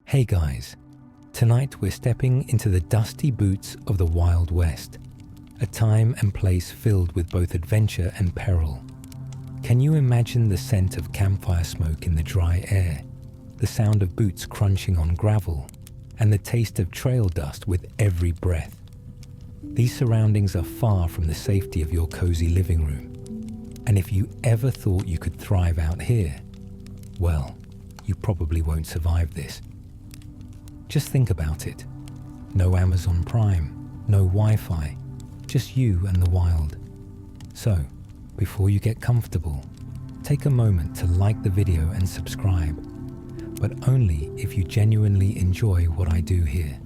Hey guys, tonight we're stepping into the dusty boots of the Wild West, a time and place filled with both adventure and peril. Can you imagine the scent of campfire smoke in the dry air, the sound of boots crunching on gravel, and the taste of trail dust with every breath? These surroundings are far from the safety of your cozy living room. And if you ever thought you could thrive out here, well, you probably won't survive this. Just think about it. No Amazon Prime, no Wi-Fi, just you and the wild. So, before you get comfortable, take a moment to like the video and subscribe, but only if you genuinely enjoy what I do here.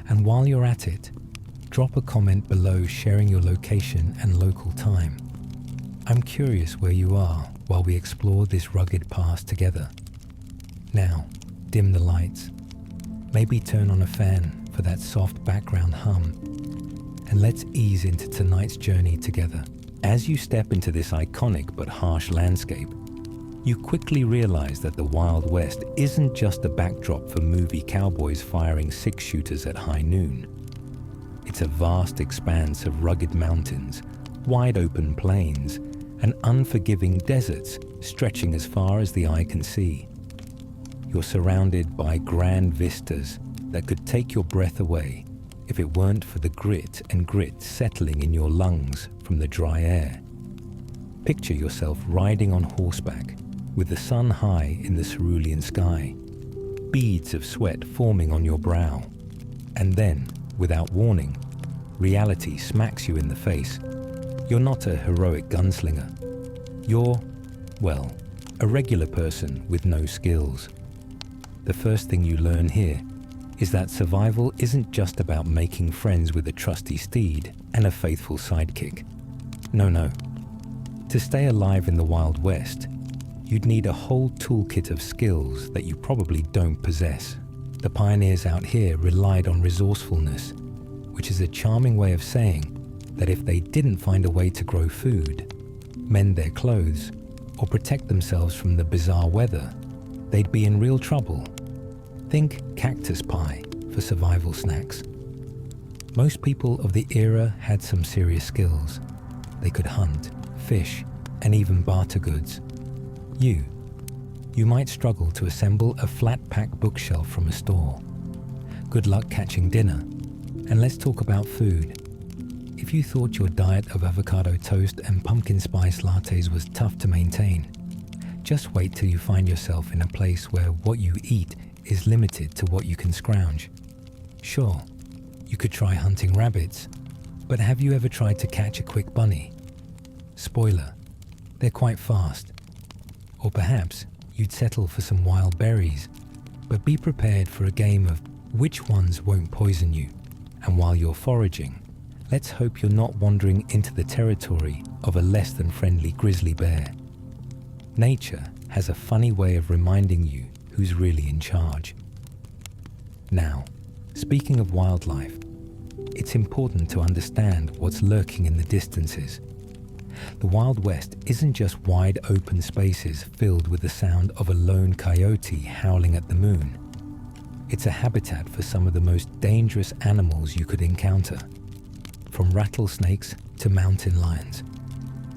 And while you're at it, drop a comment below sharing your location and local time. I'm curious where you are while we explore this rugged past together. Now, dim the lights. Maybe turn on a fan for that soft background hum. And let's ease into tonight's journey together. As you step into this iconic but harsh landscape, you quickly realize that the Wild West isn't just a backdrop for movie cowboys firing six-shooters at high noon. It's a vast expanse of rugged mountains, wide-open plains, and unforgiving deserts stretching as far as the eye can see. You're surrounded by grand vistas that could take your breath away if it weren't for the grit and grit settling in your lungs from the dry air. Picture yourself riding on horseback with the sun high in the cerulean sky, beads of sweat forming on your brow. And then, without warning, reality smacks you in the face. You're not a heroic gunslinger. You're, well, a regular person with no skills. The first thing you learn here is that survival isn't just about making friends with a trusty steed and a faithful sidekick. No. To stay alive in the Wild West, you'd need a whole toolkit of skills that you probably don't possess. The pioneers out here relied on resourcefulness, which is a charming way of saying that if they didn't find a way to grow food, mend their clothes, or protect themselves from the bizarre weather, they'd be in real trouble. Think cactus pie for survival snacks. Most people of the era had some serious skills. They could hunt, fish, and even barter goods. You might struggle to assemble a flat-pack bookshelf from a store. Good luck catching dinner. And let's talk about food. If you thought your diet of avocado toast and pumpkin spice lattes was tough to maintain, just wait till you find yourself in a place where what you eat is limited to what you can scrounge. Sure, you could try hunting rabbits, but have you ever tried to catch a quick bunny? Spoiler, they're quite fast. Or perhaps you'd settle for some wild berries, but be prepared for a game of which ones won't poison you. And while you're foraging, let's hope you're not wandering into the territory of a less than friendly grizzly bear. Nature has a funny way of reminding you who's really in charge. Now, speaking of wildlife, it's important to understand what's lurking in the distances. The Wild West isn't just wide open spaces filled with the sound of a lone coyote howling at the moon. It's a habitat for some of the most dangerous animals you could encounter, from rattlesnakes to mountain lions.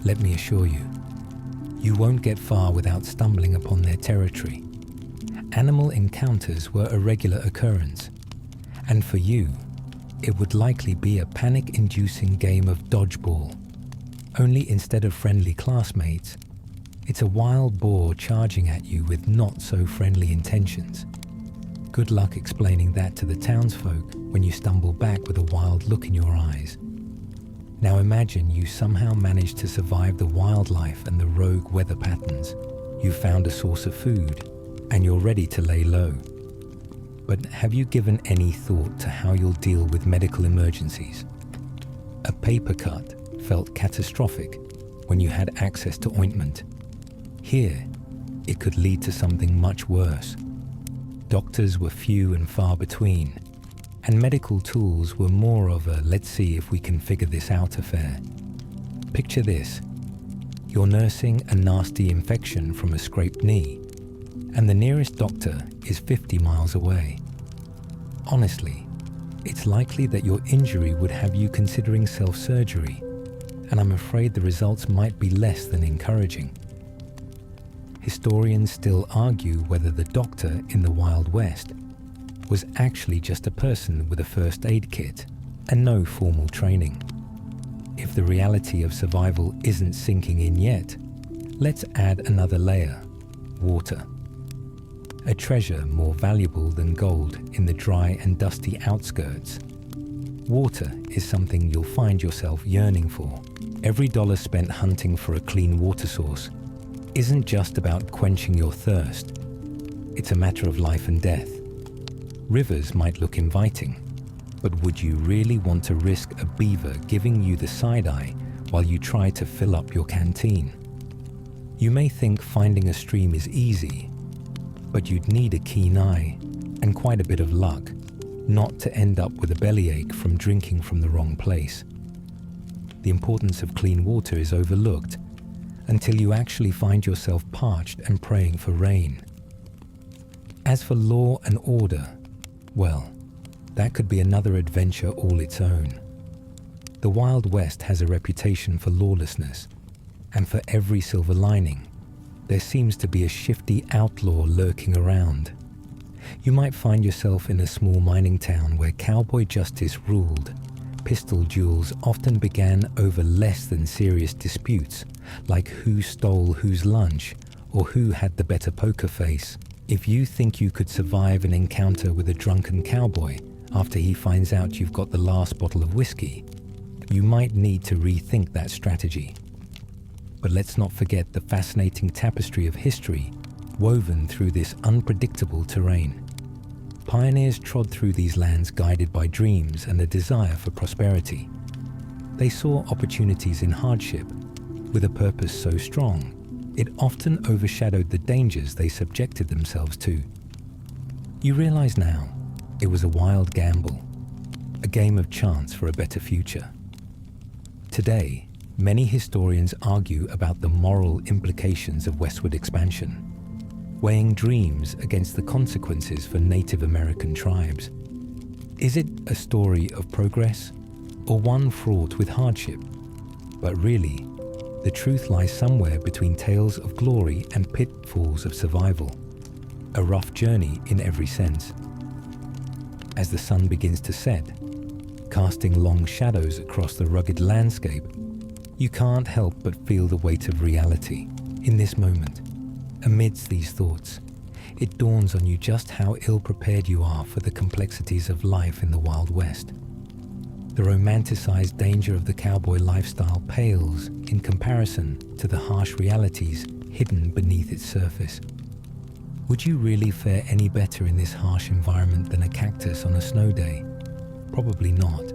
Let me assure you, you won't get far without stumbling upon their territory. Animal encounters were a regular occurrence, and for you, it would likely be a panic-inducing game of dodgeball. Only instead of friendly classmates, it's a wild boar charging at you with not-so-friendly intentions. Good luck explaining that to the townsfolk when you stumble back with a wild look in your eyes. Now imagine you somehow managed to survive the wildlife and the rogue weather patterns. You found a source of food, and you're ready to lay low. But have you given any thought to how you'll deal with medical emergencies? A paper cut felt catastrophic when you had access to ointment. Here, it could lead to something much worse. Doctors were few and far between, and medical tools were more of a let's see if we can figure this out affair. Picture this. You're nursing a nasty infection from a scraped knee, and the nearest doctor is 50 miles away. Honestly, it's likely that your injury would have you considering self-surgery, and I'm afraid the results might be less than encouraging. Historians still argue whether the doctor in the Wild West was actually just a person with a first aid kit and no formal training. If the reality of survival isn't sinking in yet, let's add another layer: water. A treasure more valuable than gold in the dry and dusty outskirts. Water is something you'll find yourself yearning for. Every dollar spent hunting for a clean water source isn't just about quenching your thirst. It's a matter of life and death. Rivers might look inviting, but would you really want to risk a beaver giving you the side eye while you try to fill up your canteen? You may think finding a stream is easy, but you'd need a keen eye and quite a bit of luck not to end up with a bellyache from drinking from the wrong place. The importance of clean water is overlooked until you actually find yourself parched and praying for rain. As for law and order, well, that could be another adventure all its own. The Wild West has a reputation for lawlessness, and for every silver lining, there seems to be a shifty outlaw lurking around. You might find yourself in a small mining town where cowboy justice ruled. Pistol duels often began over less than serious disputes, like who stole whose lunch or who had the better poker face. If you think you could survive an encounter with a drunken cowboy after he finds out you've got the last bottle of whiskey, you might need to rethink that strategy. But let's not forget the fascinating tapestry of history woven through this unpredictable terrain. Pioneers trod through these lands guided by dreams and a desire for prosperity. They saw opportunities in hardship with a purpose so strong, it often overshadowed the dangers they subjected themselves to. You realize now, it was a wild gamble, a game of chance for a better future. Today, many historians argue about the moral implications of westward expansion, weighing dreams against the consequences for Native American tribes. Is it a story of progress or one fraught with hardship? But really, the truth lies somewhere between tales of glory and pitfalls of survival, a rough journey in every sense. As the sun begins to set, casting long shadows across the rugged landscape, you can't help but feel the weight of reality. In this moment, amidst these thoughts, it dawns on you just how ill-prepared you are for the complexities of life in the Wild West. The romanticized danger of the cowboy lifestyle pales in comparison to the harsh realities hidden beneath its surface. Would you really fare any better in this harsh environment than a cactus on a snow day? Probably not.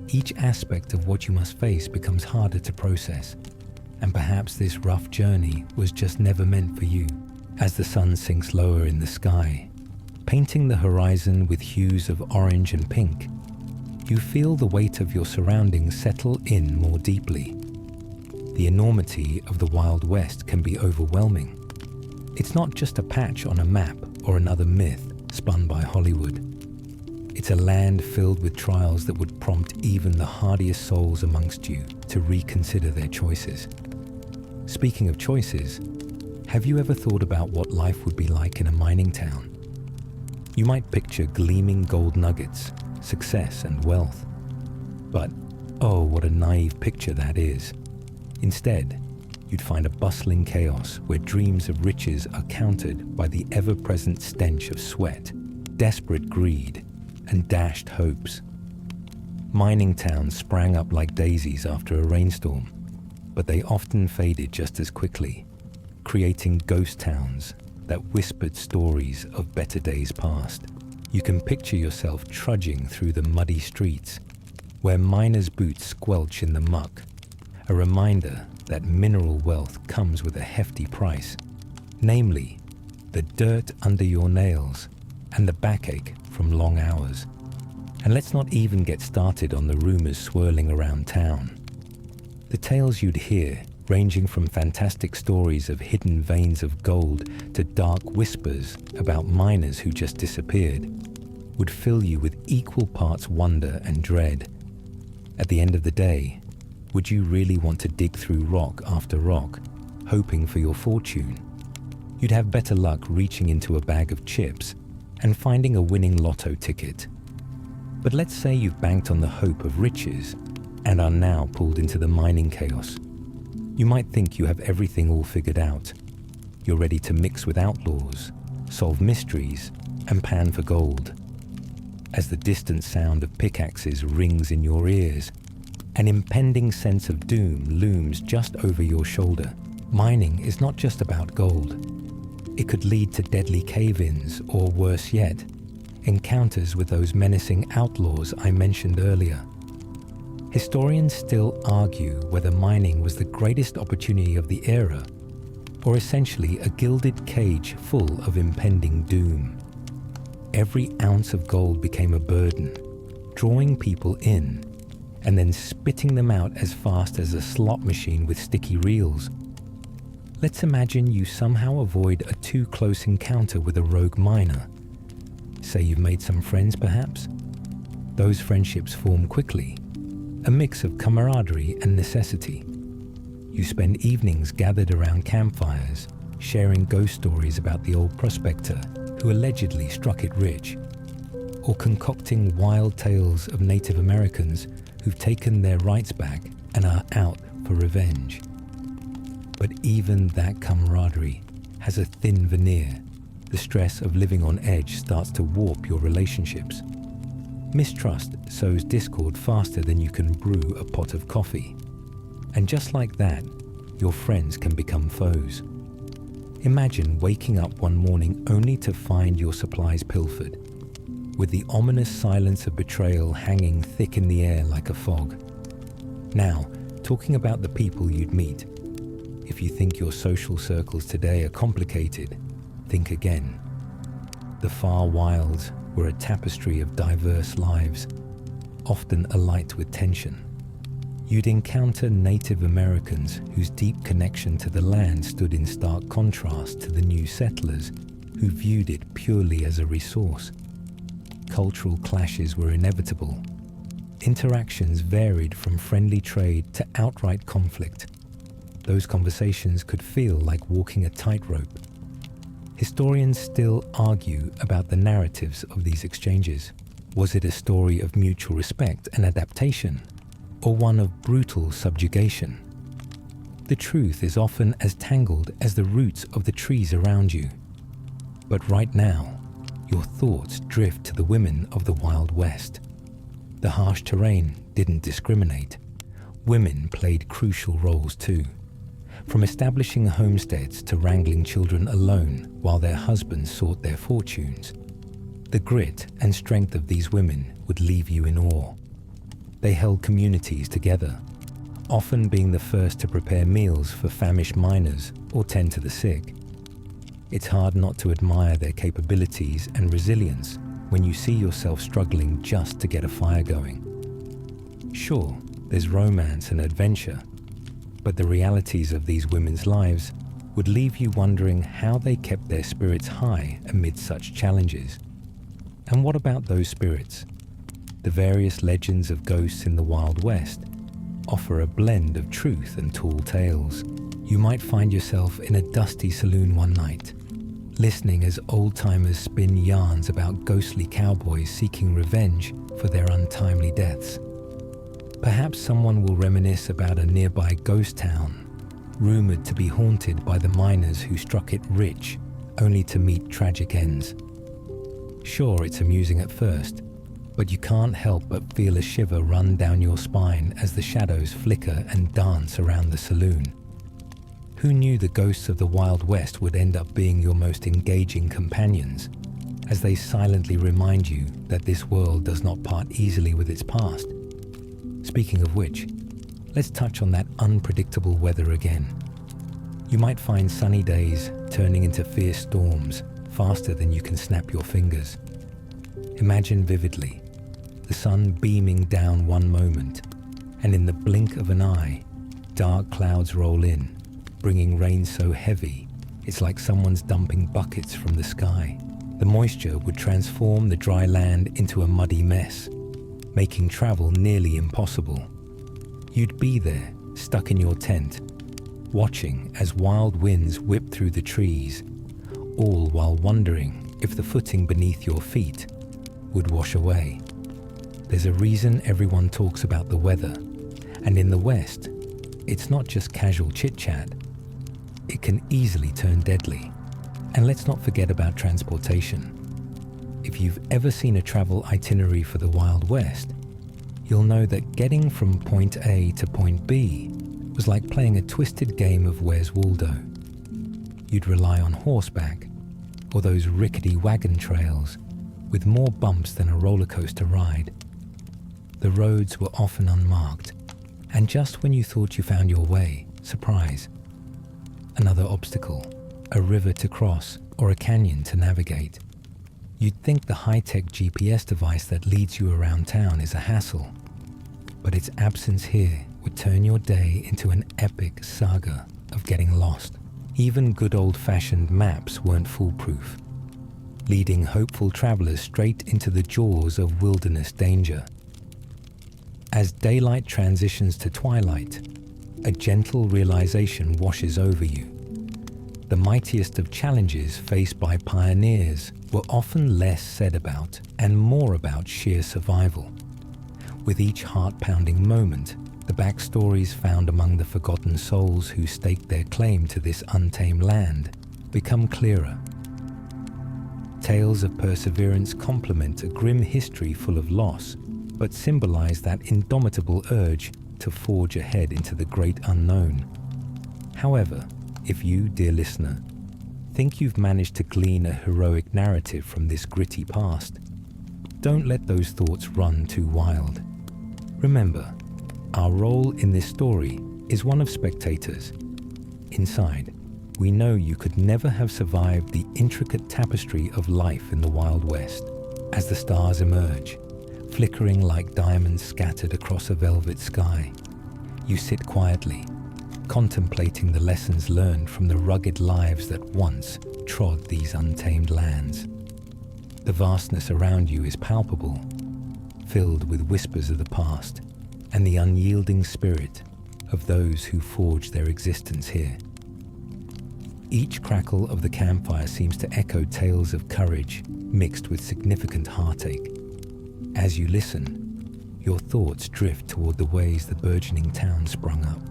Each aspect of what you must face becomes harder to process, and perhaps this rough journey was just never meant for you. As the sun sinks lower in the sky, painting the horizon with hues of orange and pink, you feel the weight of your surroundings settle in more deeply. The enormity of the Wild West can be overwhelming. It's not just a patch on a map or another myth spun by Hollywood. It's a land filled with trials that would prompt even the hardiest souls amongst you to reconsider their choices. Speaking of choices, have you ever thought about what life would be like in a mining town? You might picture gleaming gold nuggets, success and wealth. But, oh, what a naive picture that is. Instead, you'd find a bustling chaos where dreams of riches are countered by the ever-present stench of sweat, desperate greed, and dashed hopes. Mining towns sprang up like daisies after a rainstorm, but they often faded just as quickly, creating ghost towns that whispered stories of better days past. You can picture yourself trudging through the muddy streets, where miners' boots squelch in the muck, a reminder that mineral wealth comes with a hefty price, namely, the dirt under your nails and the backache from long hours. And let's not even get started on the rumors swirling around town. The tales you'd hear ranging from fantastic stories of hidden veins of gold to dark whispers about miners who just disappeared, would fill you with equal parts wonder and dread. At the end of the day, would you really want to dig through rock after rock, hoping for your fortune? You'd have better luck reaching into a bag of chips and finding a winning lotto ticket. But let's say you've banked on the hope of riches and are now pulled into the mining chaos. You might think you have everything all figured out. You're ready to mix with outlaws, solve mysteries, and pan for gold. As the distant sound of pickaxes rings in your ears, an impending sense of doom looms just over your shoulder. Mining is not just about gold. It could lead to deadly cave-ins, or worse yet, encounters with those menacing outlaws I mentioned earlier. Historians still argue whether mining was the greatest opportunity of the era, or essentially a gilded cage full of impending doom. Every ounce of gold became a burden, drawing people in, and then spitting them out as fast as a slot machine with sticky reels. Let's imagine you somehow avoid a too close encounter with a rogue miner. Say you've made some friends, perhaps? Those friendships form quickly, a mix of camaraderie and necessity. You spend evenings gathered around campfires, sharing ghost stories about the old prospector who allegedly struck it rich, or concocting wild tales of Native Americans who've taken their rights back and are out for revenge. But even that camaraderie has a thin veneer. The stress of living on edge starts to warp your relationships. Mistrust sows discord faster than you can brew a pot of coffee. And just like that, your friends can become foes. Imagine waking up one morning only to find your supplies pilfered, with the ominous silence of betrayal hanging thick in the air like a fog. Now, talking about the people you'd meet. If you think your social circles today are complicated, think again. The far wilds were a tapestry of diverse lives, often alight with tension. You'd encounter Native Americans whose deep connection to the land stood in stark contrast to the new settlers who viewed it purely as a resource. Cultural clashes were inevitable. Interactions varied from friendly trade to outright conflict. Those conversations could feel like walking a tightrope. Historians still argue about the narratives of these exchanges. Was it a story of mutual respect and adaptation, or one of brutal subjugation? The truth is often as tangled as the roots of the trees around you. But right now, your thoughts drift to the women of the Wild West. The harsh terrain didn't discriminate. Women played crucial roles too. From establishing homesteads to wrangling children alone while their husbands sought their fortunes. The grit and strength of these women would leave you in awe. They held communities together, often being the first to prepare meals for famished miners or tend to the sick. It's hard not to admire their capabilities and resilience when you see yourself struggling just to get a fire going. Sure, there's romance and adventure, but the realities of these women's lives would leave you wondering how they kept their spirits high amid such challenges. And what about those spirits? The various legends of ghosts in the Wild West offer a blend of truth and tall tales. You might find yourself in a dusty saloon one night, listening as old-timers spin yarns about ghostly cowboys seeking revenge for their untimely deaths. Perhaps someone will reminisce about a nearby ghost town, rumored to be haunted by the miners who struck it rich, only to meet tragic ends. Sure, it's amusing at first, but you can't help but feel a shiver run down your spine as the shadows flicker and dance around the saloon. Who knew the ghosts of the Wild West would end up being your most engaging companions, as they silently remind you that this world does not part easily with its past? Speaking of which, let's touch on that unpredictable weather again. You might find sunny days turning into fierce storms faster than you can snap your fingers. Imagine vividly, the sun beaming down one moment, and in the blink of an eye, dark clouds roll in, bringing rain so heavy, it's like someone's dumping buckets from the sky. The moisture would transform the dry land into a muddy mess, making travel nearly impossible. You'd be there, stuck in your tent, watching as wild winds whip through the trees, all while wondering if the footing beneath your feet would wash away. There's a reason everyone talks about the weather, and in the West, it's not just casual chit-chat. It can easily turn deadly. And let's not forget about transportation. If you've ever seen a travel itinerary for the Wild West, you'll know that getting from point A to point B was like playing a twisted game of Where's Waldo. You'd rely on horseback, or those rickety wagon trails with more bumps than a roller coaster ride. The roads were often unmarked, and just when you thought you found your way, surprise, another obstacle, a river to cross, or a canyon to navigate. You'd think the high-tech GPS device that leads you around town is a hassle, but its absence here would turn your day into an epic saga of getting lost. Even good old-fashioned maps weren't foolproof, leading hopeful travelers straight into the jaws of wilderness danger. As daylight transitions to twilight, a gentle realization washes over you. The mightiest of challenges faced by pioneers were often less said about and more about sheer survival. With each heart-pounding moment, the backstories found among the forgotten souls who staked their claim to this untamed land become clearer. Tales of perseverance complement a grim history full of loss, but symbolize that indomitable urge to forge ahead into the great unknown. However, if you, dear listener, think you've managed to glean a heroic narrative from this gritty past, don't let those thoughts run too wild. Remember, our role in this story is one of spectators. Inside, we know you could never have survived the intricate tapestry of life in the Wild West. As the stars emerge, flickering like diamonds scattered across a velvet sky, you sit quietly, contemplating the lessons learned from the rugged lives that once trod these untamed lands. The vastness around you is palpable, filled with whispers of the past and the unyielding spirit of those who forged their existence here. Each crackle of the campfire seems to echo tales of courage mixed with significant heartache. As you listen, your thoughts drift toward the ways the burgeoning town sprung up,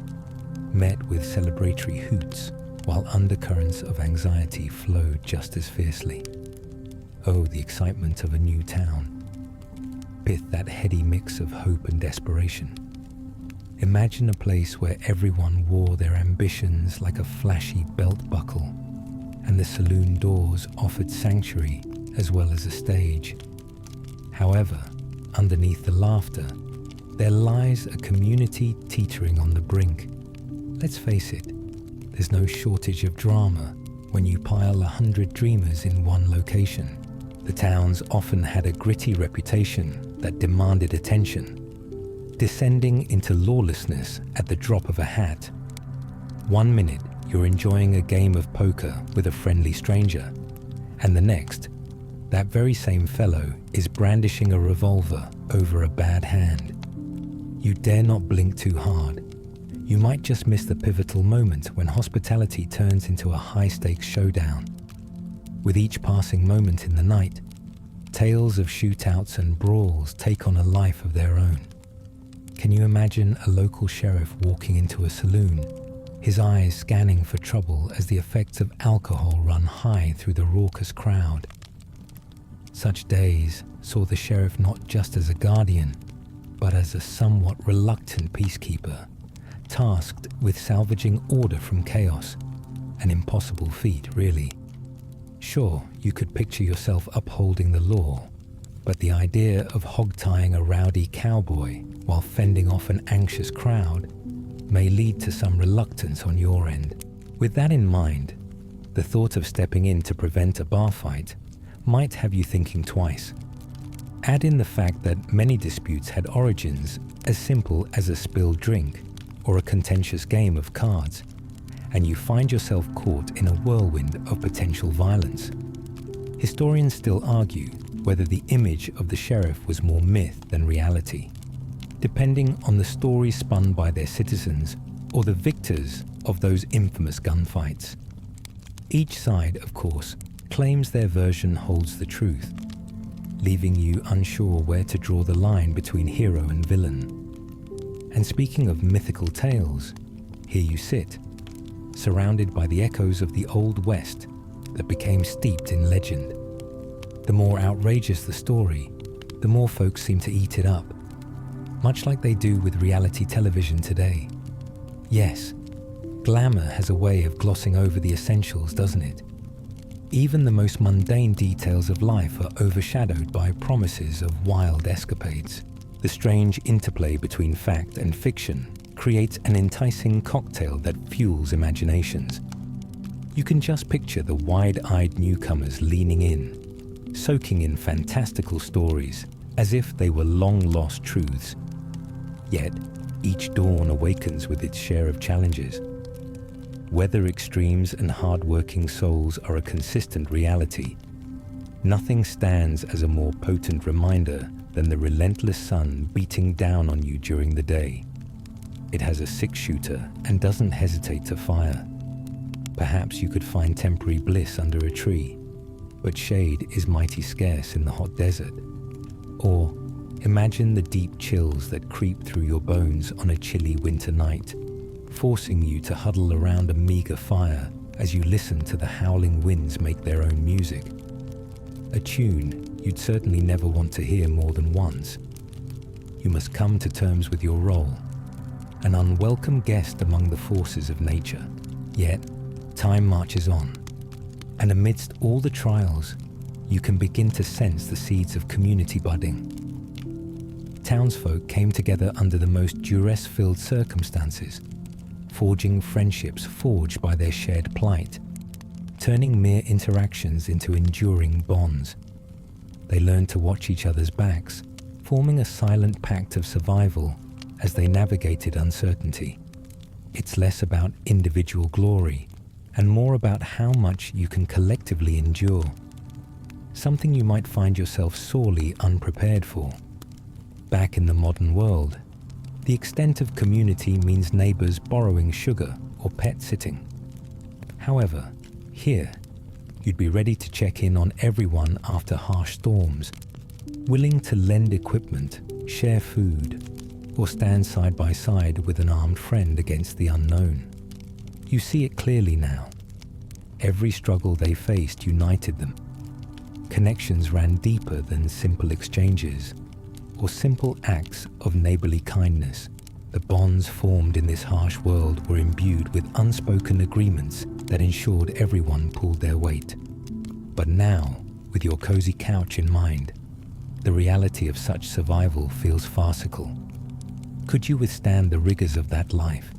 met with celebratory hoots, while undercurrents of anxiety flowed just as fiercely. Oh, the excitement of a new town. With that heady mix of hope and desperation. Imagine a place where everyone wore their ambitions like a flashy belt buckle, and the saloon doors offered sanctuary as well as a stage. However, underneath the laughter, there lies a community teetering on the brink. Let's face it, there's no shortage of drama when you pile 100 dreamers in one location. The towns often had a gritty reputation that demanded attention, descending into lawlessness at the drop of a hat. 1 minute, you're enjoying a game of poker with a friendly stranger, and the next, that very same fellow is brandishing a revolver over a bad hand. You dare not blink too hard. You might just miss the pivotal moment when hospitality turns into a high-stakes showdown. With each passing moment in the night, tales of shootouts and brawls take on a life of their own. Can you imagine a local sheriff walking into a saloon, his eyes scanning for trouble as the effects of alcohol run high through the raucous crowd? Such days saw the sheriff not just as a guardian, but as a somewhat reluctant peacekeeper, tasked with salvaging order from chaos, an impossible feat, really. Sure, you could picture yourself upholding the law, but the idea of hog-tying a rowdy cowboy while fending off an anxious crowd may lead to some reluctance on your end. With that in mind, the thought of stepping in to prevent a bar fight might have you thinking twice. Add in the fact that many disputes had origins as simple as a spilled drink or a contentious game of cards, and you find yourself caught in a whirlwind of potential violence. Historians still argue whether the image of the sheriff was more myth than reality, depending on the stories spun by their citizens or the victors of those infamous gunfights. Each side, of course, claims their version holds the truth, leaving you unsure where to draw the line between hero and villain. And speaking of mythical tales, here you sit, surrounded by the echoes of the Old West that became steeped in legend. The more outrageous the story, the more folks seem to eat it up, much like they do with reality television today. Yes, glamour has a way of glossing over the essentials, doesn't it? Even the most mundane details of life are overshadowed by promises of wild escapades. The strange interplay between fact and fiction creates an enticing cocktail that fuels imaginations. You can just picture the wide-eyed newcomers leaning in, soaking in fantastical stories as if they were long-lost truths. Yet, each dawn awakens with its share of challenges. Weather extremes and hard-working souls are a consistent reality. Nothing stands as a more potent reminder than the relentless sun beating down on you during the day. It has a six-shooter and doesn't hesitate to fire. Perhaps you could find temporary bliss under a tree, but shade is mighty scarce in the hot desert. Or imagine the deep chills that creep through your bones on a chilly winter night, forcing you to huddle around a meager fire as you listen to the howling winds make their own music. A tune you'd certainly never want to hear more than once. You must come to terms with your role, an unwelcome guest among the forces of nature. Yet, time marches on, and amidst all the trials, you can begin to sense the seeds of community budding. Townsfolk came together under the most duress-filled circumstances, forging friendships forged by their shared plight, turning mere interactions into enduring bonds. They learned to watch each other's backs, forming a silent pact of survival as they navigated uncertainty. It's less about individual glory and more about how much you can collectively endure, something you might find yourself sorely unprepared for. Back in the modern world, the extent of community means neighbors borrowing sugar or pet sitting. However, here, you'd be ready to check in on everyone after harsh storms, willing to lend equipment, share food, or stand side by side with an armed friend against the unknown. You see it clearly now. Every struggle they faced united them. Connections ran deeper than simple exchanges or simple acts of neighborly kindness. The bonds formed in this harsh world were imbued with unspoken agreements that ensured everyone pulled their weight. But now, with your cozy couch in mind, the reality of such survival feels farcical. Could you withstand the rigors of that life,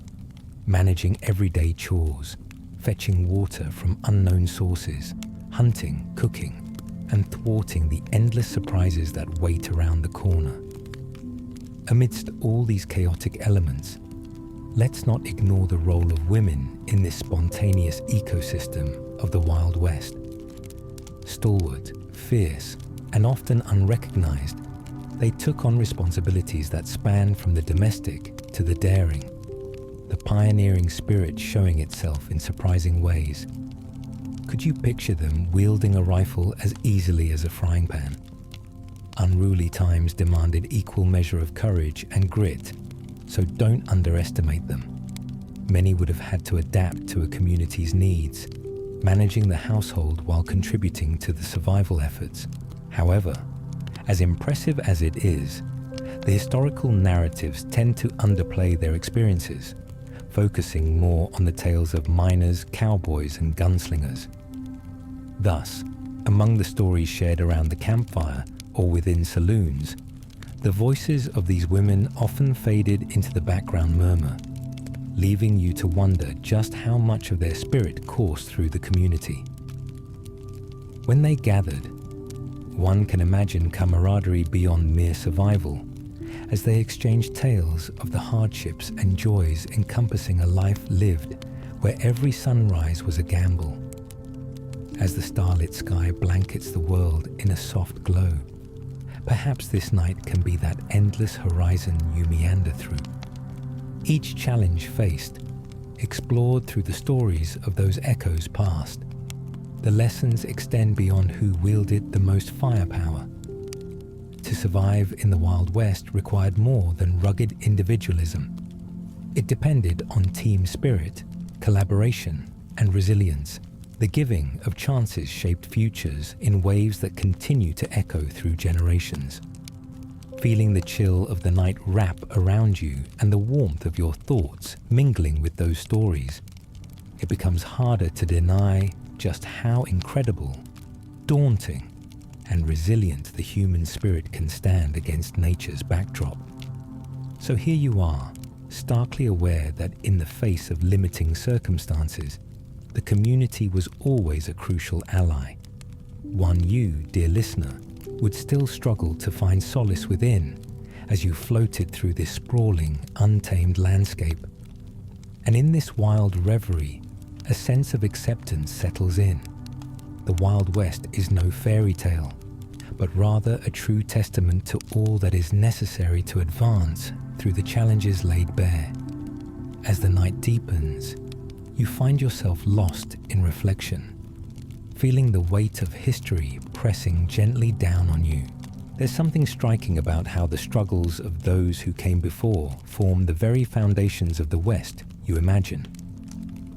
managing everyday chores, fetching water from unknown sources, hunting, cooking, and thwarting the endless surprises that wait around the corner? Amidst all these chaotic elements, let's not ignore the role of women in this spontaneous ecosystem of the Wild West. Stalwart, fierce, and often unrecognized, they took on responsibilities that spanned from the domestic to the daring, the pioneering spirit showing itself in surprising ways. Could you picture them wielding a rifle as easily as a frying pan? Unruly times demanded equal measure of courage and grit, so don't underestimate them. Many would have had to adapt to a community's needs, managing the household while contributing to the survival efforts. However, as impressive as it is, the historical narratives tend to underplay their experiences, focusing more on the tales of miners, cowboys, and gunslingers. Thus, among the stories shared around the campfire or within saloons, the voices of these women often faded into the background murmur, leaving you to wonder just how much of their spirit coursed through the community. When they gathered, one can imagine camaraderie beyond mere survival, as they exchange tales of the hardships and joys encompassing a life lived where every sunrise was a gamble. As the starlit sky blankets the world in a soft glow, perhaps this night can be that endless horizon you meander through. Each challenge faced, explored through the stories of those echoes past. The lessons extend beyond who wielded the most firepower. To survive in the Wild West required more than rugged individualism. It depended on team spirit, collaboration, and resilience. The giving of chances shaped futures in waves that continue to echo through generations. Feeling the chill of the night wrap around you and the warmth of your thoughts mingling with those stories, it becomes harder to deny just how incredible, daunting, and resilient the human spirit can stand against nature's backdrop. So here you are, starkly aware that in the face of limiting circumstances, the community was always a crucial ally. One you, dear listener, would still struggle to find solace within as you floated through this sprawling, untamed landscape. And in this wild reverie, a sense of acceptance settles in. The Wild West is no fairy tale, but rather a true testament to all that is necessary to advance through the challenges laid bare. As the night deepens, you find yourself lost in reflection, feeling the weight of history pressing gently down on you. There's something striking about how the struggles of those who came before form the very foundations of the West you imagine.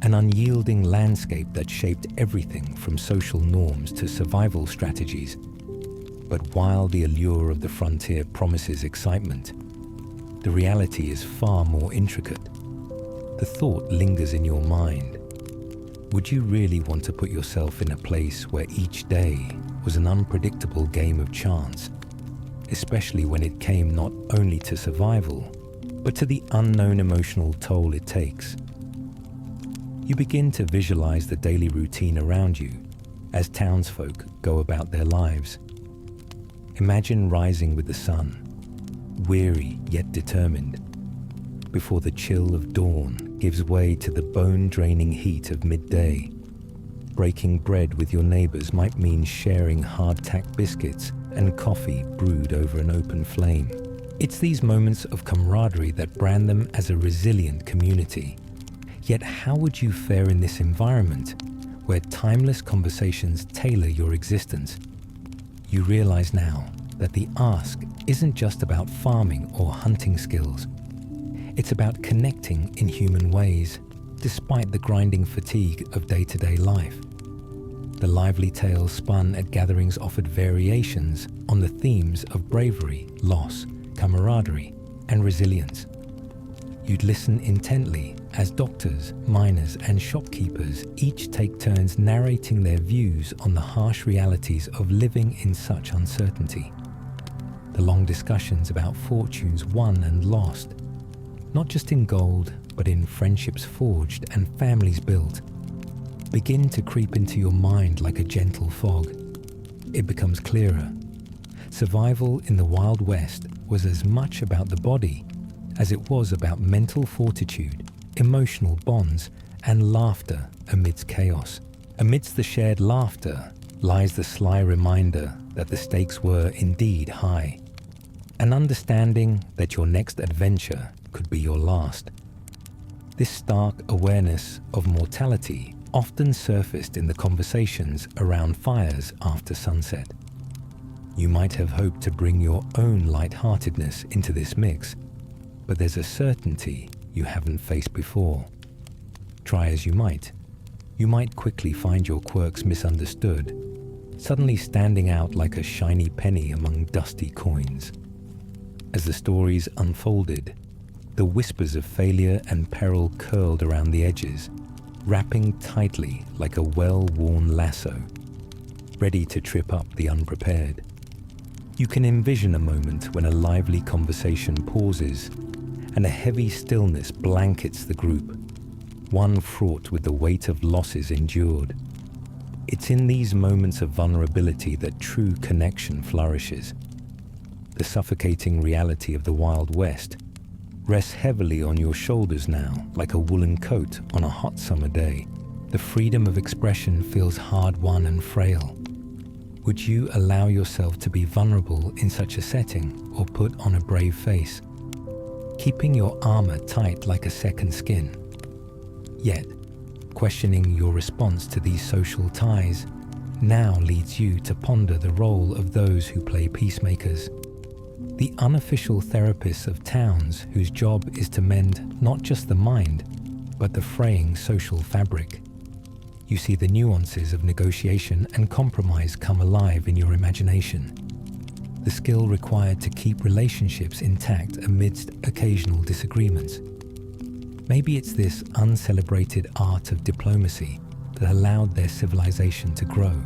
An unyielding landscape that shaped everything from social norms to survival strategies. But while the allure of the frontier promises excitement, the reality is far more intricate. The thought lingers in your mind. Would you really want to put yourself in a place where each day was an unpredictable game of chance, especially when it came not only to survival, but to the unknown emotional toll it takes? You begin to visualize the daily routine around you as townsfolk go about their lives. Imagine rising with the sun, weary yet determined, before the chill of dawn gives way to the bone-draining heat of midday. Breaking bread with your neighbors might mean sharing hardtack biscuits and coffee brewed over an open flame. It's these moments of camaraderie that brand them as a resilient community. Yet how would you fare in this environment where timeless conversations tailor your existence? You realize now that the ask isn't just about farming or hunting skills. It's about connecting in human ways, despite the grinding fatigue of day-to-day life. The lively tales spun at gatherings offered variations on the themes of bravery, loss, camaraderie, and resilience. You'd listen intently as doctors, miners, and shopkeepers each take turns narrating their views on the harsh realities of living in such uncertainty. The long discussions about fortunes won and lost, not just in gold, but in friendships forged and families built, begin to creep into your mind like a gentle fog. It becomes clearer. Survival in the Wild West was as much about the body as it was about mental fortitude, emotional bonds, and laughter amidst chaos. Amidst the shared laughter lies the sly reminder that the stakes were indeed high, an understanding that your next adventure could be your last. This stark awareness of mortality often surfaced in the conversations around fires after sunset. You might have hoped to bring your own lightheartedness into this mix, but there's a certainty you haven't faced before. Try as you might quickly find your quirks misunderstood, suddenly standing out like a shiny penny among dusty coins. As the stories unfolded, the whispers of failure and peril curled around the edges, wrapping tightly like a well-worn lasso, ready to trip up the unprepared. You can envision a moment when a lively conversation pauses and a heavy stillness blankets the group, one fraught with the weight of losses endured. It's in these moments of vulnerability that true connection flourishes. the suffocating reality of the Wild West rests heavily on your shoulders now, like a woolen coat on a hot summer day. The freedom of expression feels hard-won and frail. Would you allow yourself to be vulnerable in such a setting, or put on a brave face, keeping your armor tight like a second skin? Yet, questioning your response to these social ties now leads you to ponder the role of those who play peacemakers, the unofficial therapists of towns whose job is to mend not just the mind, but the fraying social fabric. You see the nuances of negotiation and compromise come alive in your imagination, the skill required to keep relationships intact amidst occasional disagreements. Maybe it's this uncelebrated art of diplomacy that allowed their civilization to grow,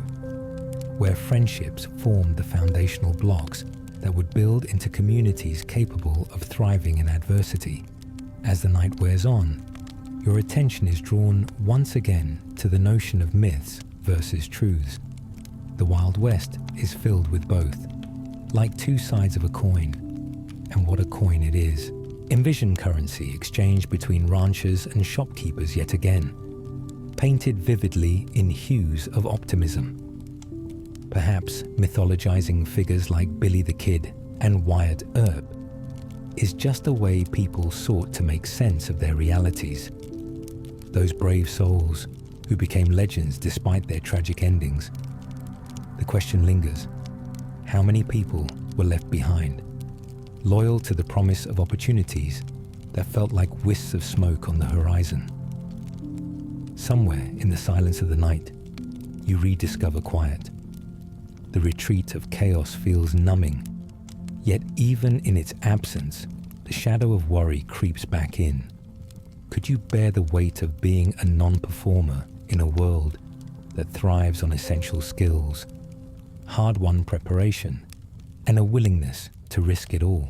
where friendships formed the foundational blocks that would build into communities capable of thriving in adversity. As the night wears on, your attention is drawn once again to the notion of myths versus truths. The Wild West is filled with both, like two sides of a coin, and what a coin it is. Envision currency exchanged between ranchers and shopkeepers yet again, painted vividly in hues of optimism. Perhaps mythologizing figures like Billy the Kid and Wyatt Earp is just a way people sought to make sense of their realities. Those brave souls who became legends despite their tragic endings. The question lingers: how many people were left behind, loyal to the promise of opportunities that felt like wisps of smoke on the horizon? Somewhere in the silence of the night, you rediscover quiet. The retreat of chaos feels numbing, yet even in its absence, the shadow of worry creeps back in. Could you bear the weight of being a non-performer in a world that thrives on essential skills, hard-won preparation, and a willingness to risk it all?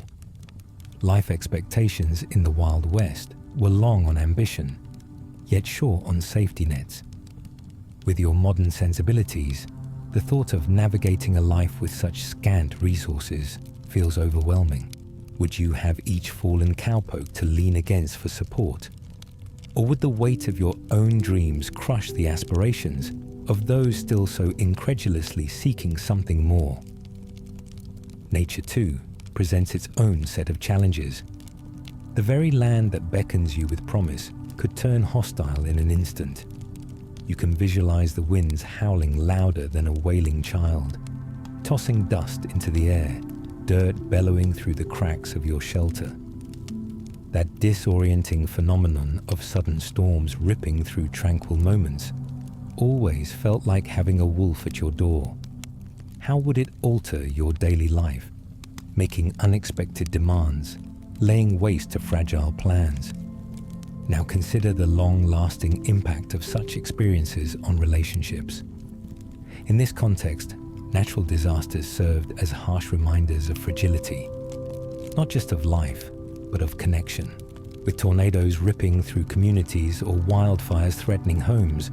Life expectations in the Wild West were long on ambition, yet short on safety nets. With your modern sensibilities, the thought of navigating a life with such scant resources feels overwhelming. Would you have each fallen cowpoke to lean against for support? Or would the weight of your own dreams crush the aspirations of those still so incredulously seeking something more? Nature, too, presents its own set of challenges. The very land that beckons you with promise could turn hostile in an instant. You can visualize the winds howling louder than a wailing child, tossing dust into the air, dirt bellowing through the cracks of your shelter. That disorienting phenomenon of sudden storms ripping through tranquil moments always felt like having a wolf at your door. How would it alter your daily life, making unexpected demands, laying waste to fragile plans? Now consider the long-lasting impact of such experiences on relationships. In this context, natural disasters served as harsh reminders of fragility, not just of life, but of connection. With tornadoes ripping through communities or wildfires threatening homes,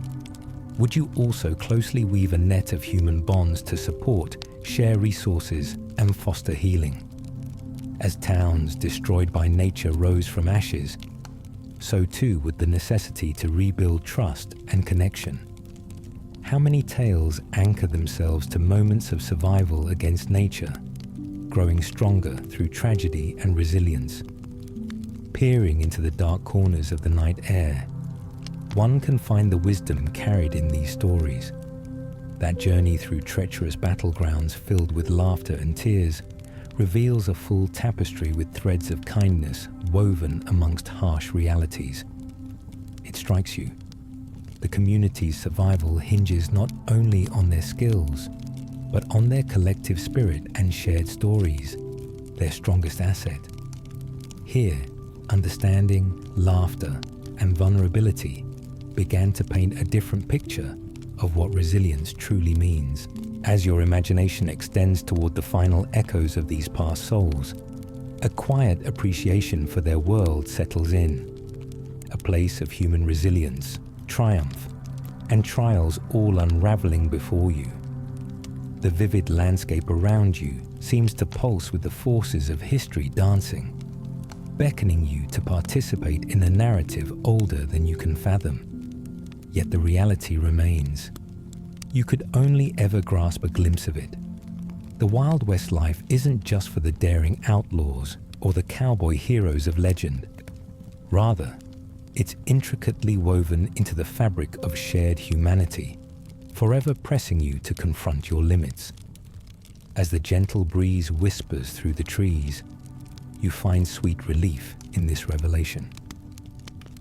would you also closely weave a net of human bonds to support, share resources, and foster healing? As towns destroyed by nature rose from ashes, so too would the necessity to rebuild trust and connection. How many tales anchor themselves to moments of survival against nature, growing stronger through tragedy and resilience? Peering into the dark corners of the night air, one can find the wisdom carried in these stories. That journey through treacherous battlegrounds filled with laughter and tears reveals a full tapestry with threads of kindness woven amongst harsh realities. It strikes you. The community's survival hinges not only on their skills, but on their collective spirit and shared stories, their strongest asset. Here, understanding, laughter, and vulnerability began to paint a different picture of what resilience truly means. As your imagination extends toward the final echoes of these past souls, a quiet appreciation for their world settles in, a place of human resilience, triumph, and trials all unraveling before you. The vivid landscape around you seems to pulse with the forces of history dancing, beckoning you to participate in a narrative older than you can fathom. Yet the reality remains. You could only ever grasp a glimpse of it. The Wild West life isn't just for the daring outlaws or the cowboy heroes of legend. Rather, it's intricately woven into the fabric of shared humanity, forever pressing you to confront your limits. As the gentle breeze whispers through the trees, you find sweet relief in this revelation.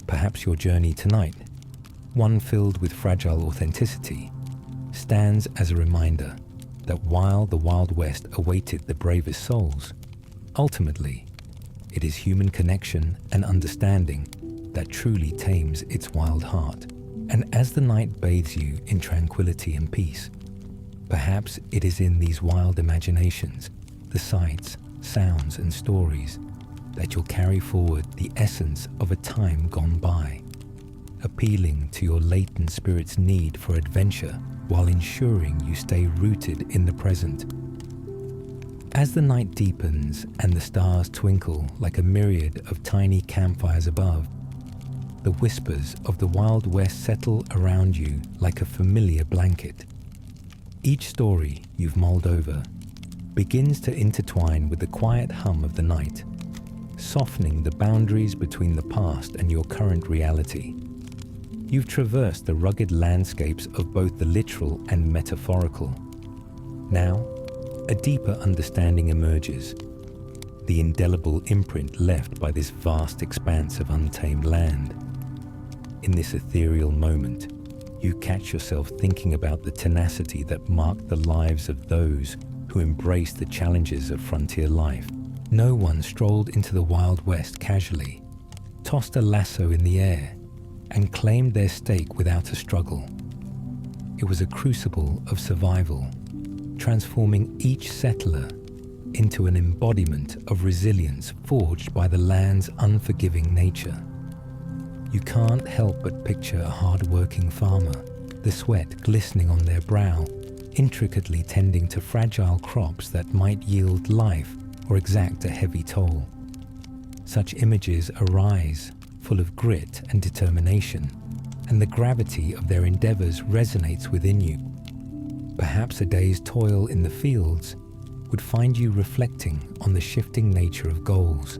Perhaps your journey tonight, one filled with fragile authenticity, stands as a reminder that while the Wild West awaited the bravest souls, ultimately, it is human connection and understanding that truly tames its wild heart. And as the night bathes you in tranquility and peace, perhaps it is in these wild imaginations, the sights, sounds, and stories that you'll carry forward the essence of a time gone by, appealing to your latent spirit's need for adventure while ensuring you stay rooted in the present. As the night deepens and the stars twinkle like a myriad of tiny campfires above, the whispers of the Wild West settle around you like a familiar blanket. Each story you've mulled over begins to intertwine with the quiet hum of the night, softening the boundaries between the past and your current reality. You've traversed the rugged landscapes of both the literal and metaphorical. Now, a deeper understanding emerges, the indelible imprint left by this vast expanse of untamed land. In this ethereal moment, you catch yourself thinking about the tenacity that marked the lives of those who embraced the challenges of frontier life. No one strolled into the Wild West casually, tossed a lasso in the air, and claimed their stake without a struggle. It was a crucible of survival, transforming each settler into an embodiment of resilience forged by the land's unforgiving nature. You can't help but picture a hard-working farmer, the sweat glistening on their brow, intricately tending to fragile crops that might yield life or exact a heavy toll. Such images arise, full of grit and determination, and the gravity of their endeavors resonates within you. Perhaps a day's toil in the fields would find you reflecting on the shifting nature of goals.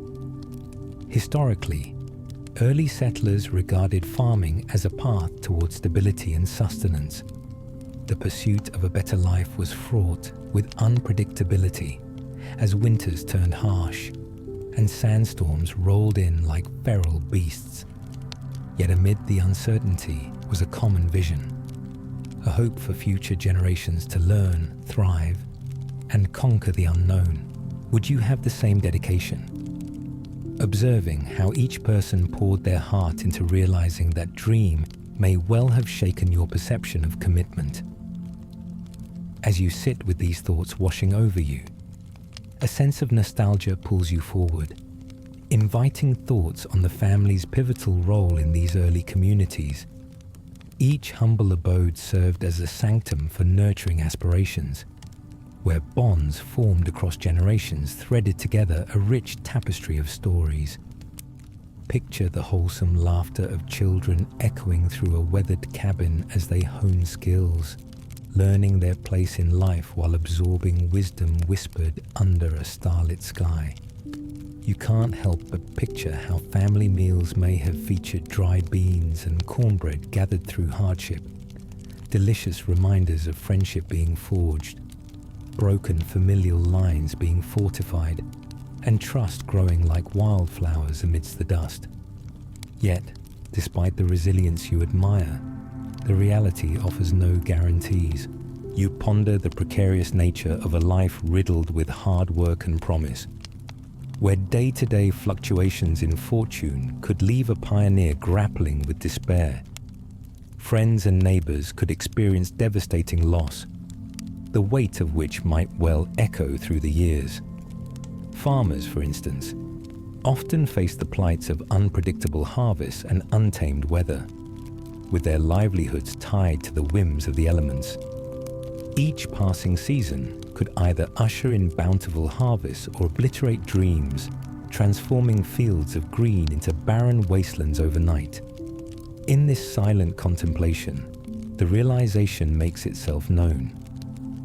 Historically, early settlers regarded farming as a path toward stability and sustenance. The pursuit of a better life was fraught with unpredictability as winters turned harsh and sandstorms rolled in like feral beasts. Yet amid the uncertainty was a common vision, a hope for future generations to learn, thrive, and conquer the unknown. Would you have the same dedication? Observing how each person poured their heart into realizing that dream may well have shaken your perception of commitment. As you sit with these thoughts washing over you, a sense of nostalgia pulls you forward, inviting thoughts on the family's pivotal role in these early communities. Each humble abode served as a sanctum for nurturing aspirations, where bonds formed across generations threaded together a rich tapestry of stories. Picture the wholesome laughter of children echoing through a weathered cabin as they hone skills, learning their place in life while absorbing wisdom whispered under a starlit sky. You can't help but picture how family meals may have featured dried beans and cornbread gathered through hardship, delicious reminders of friendship being forged, broken familial lines being fortified, and trust growing like wildflowers amidst the dust. Yet, despite the resilience you admire, the reality offers no guarantees. You ponder the precarious nature of a life riddled with hard work and promise, where day-to-day fluctuations in fortune could leave a pioneer grappling with despair. Friends and neighbors could experience devastating loss, the weight of which might well echo through the years. Farmers, for instance, often face the plights of unpredictable harvests and untamed weather, with their livelihoods tied to the whims of the elements. Each passing season could either usher in bountiful harvests or obliterate dreams, transforming fields of green into barren wastelands overnight. In this silent contemplation, the realization makes itself known.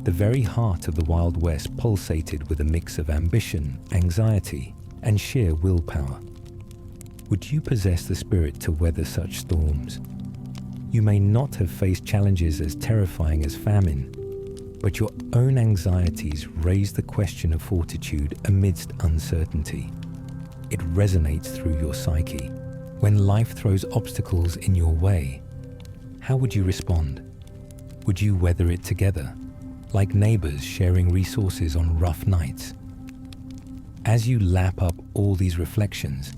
The very heart of the Wild West pulsated with a mix of ambition, anxiety, and sheer willpower. Would you possess the spirit to weather such storms? You may not have faced challenges as terrifying as famine, but your own anxieties raise the question of fortitude amidst uncertainty. It resonates through your psyche. When life throws obstacles in your way, how would you respond? Would you weather it together, like neighbors sharing resources on rough nights? As you lap up all these reflections,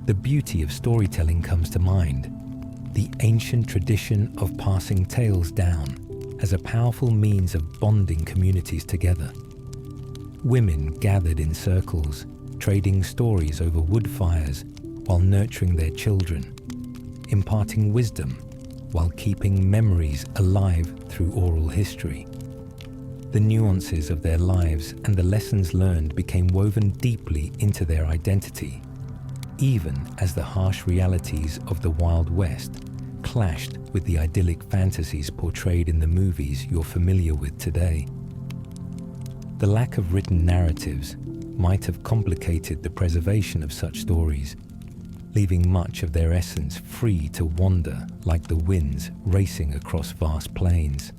the beauty of storytelling comes to mind. The ancient tradition of passing tales down as a powerful means of bonding communities together. Women gathered in circles, trading stories over wood fires while nurturing their children, imparting wisdom while keeping memories alive through oral history. The nuances of their lives and the lessons learned became woven deeply into their identity, even as the harsh realities of the Wild West clashed with the idyllic fantasies portrayed in the movies you're familiar with today. The lack of written narratives might have complicated the preservation of such stories, leaving much of their essence free to wander like the winds racing across vast plains.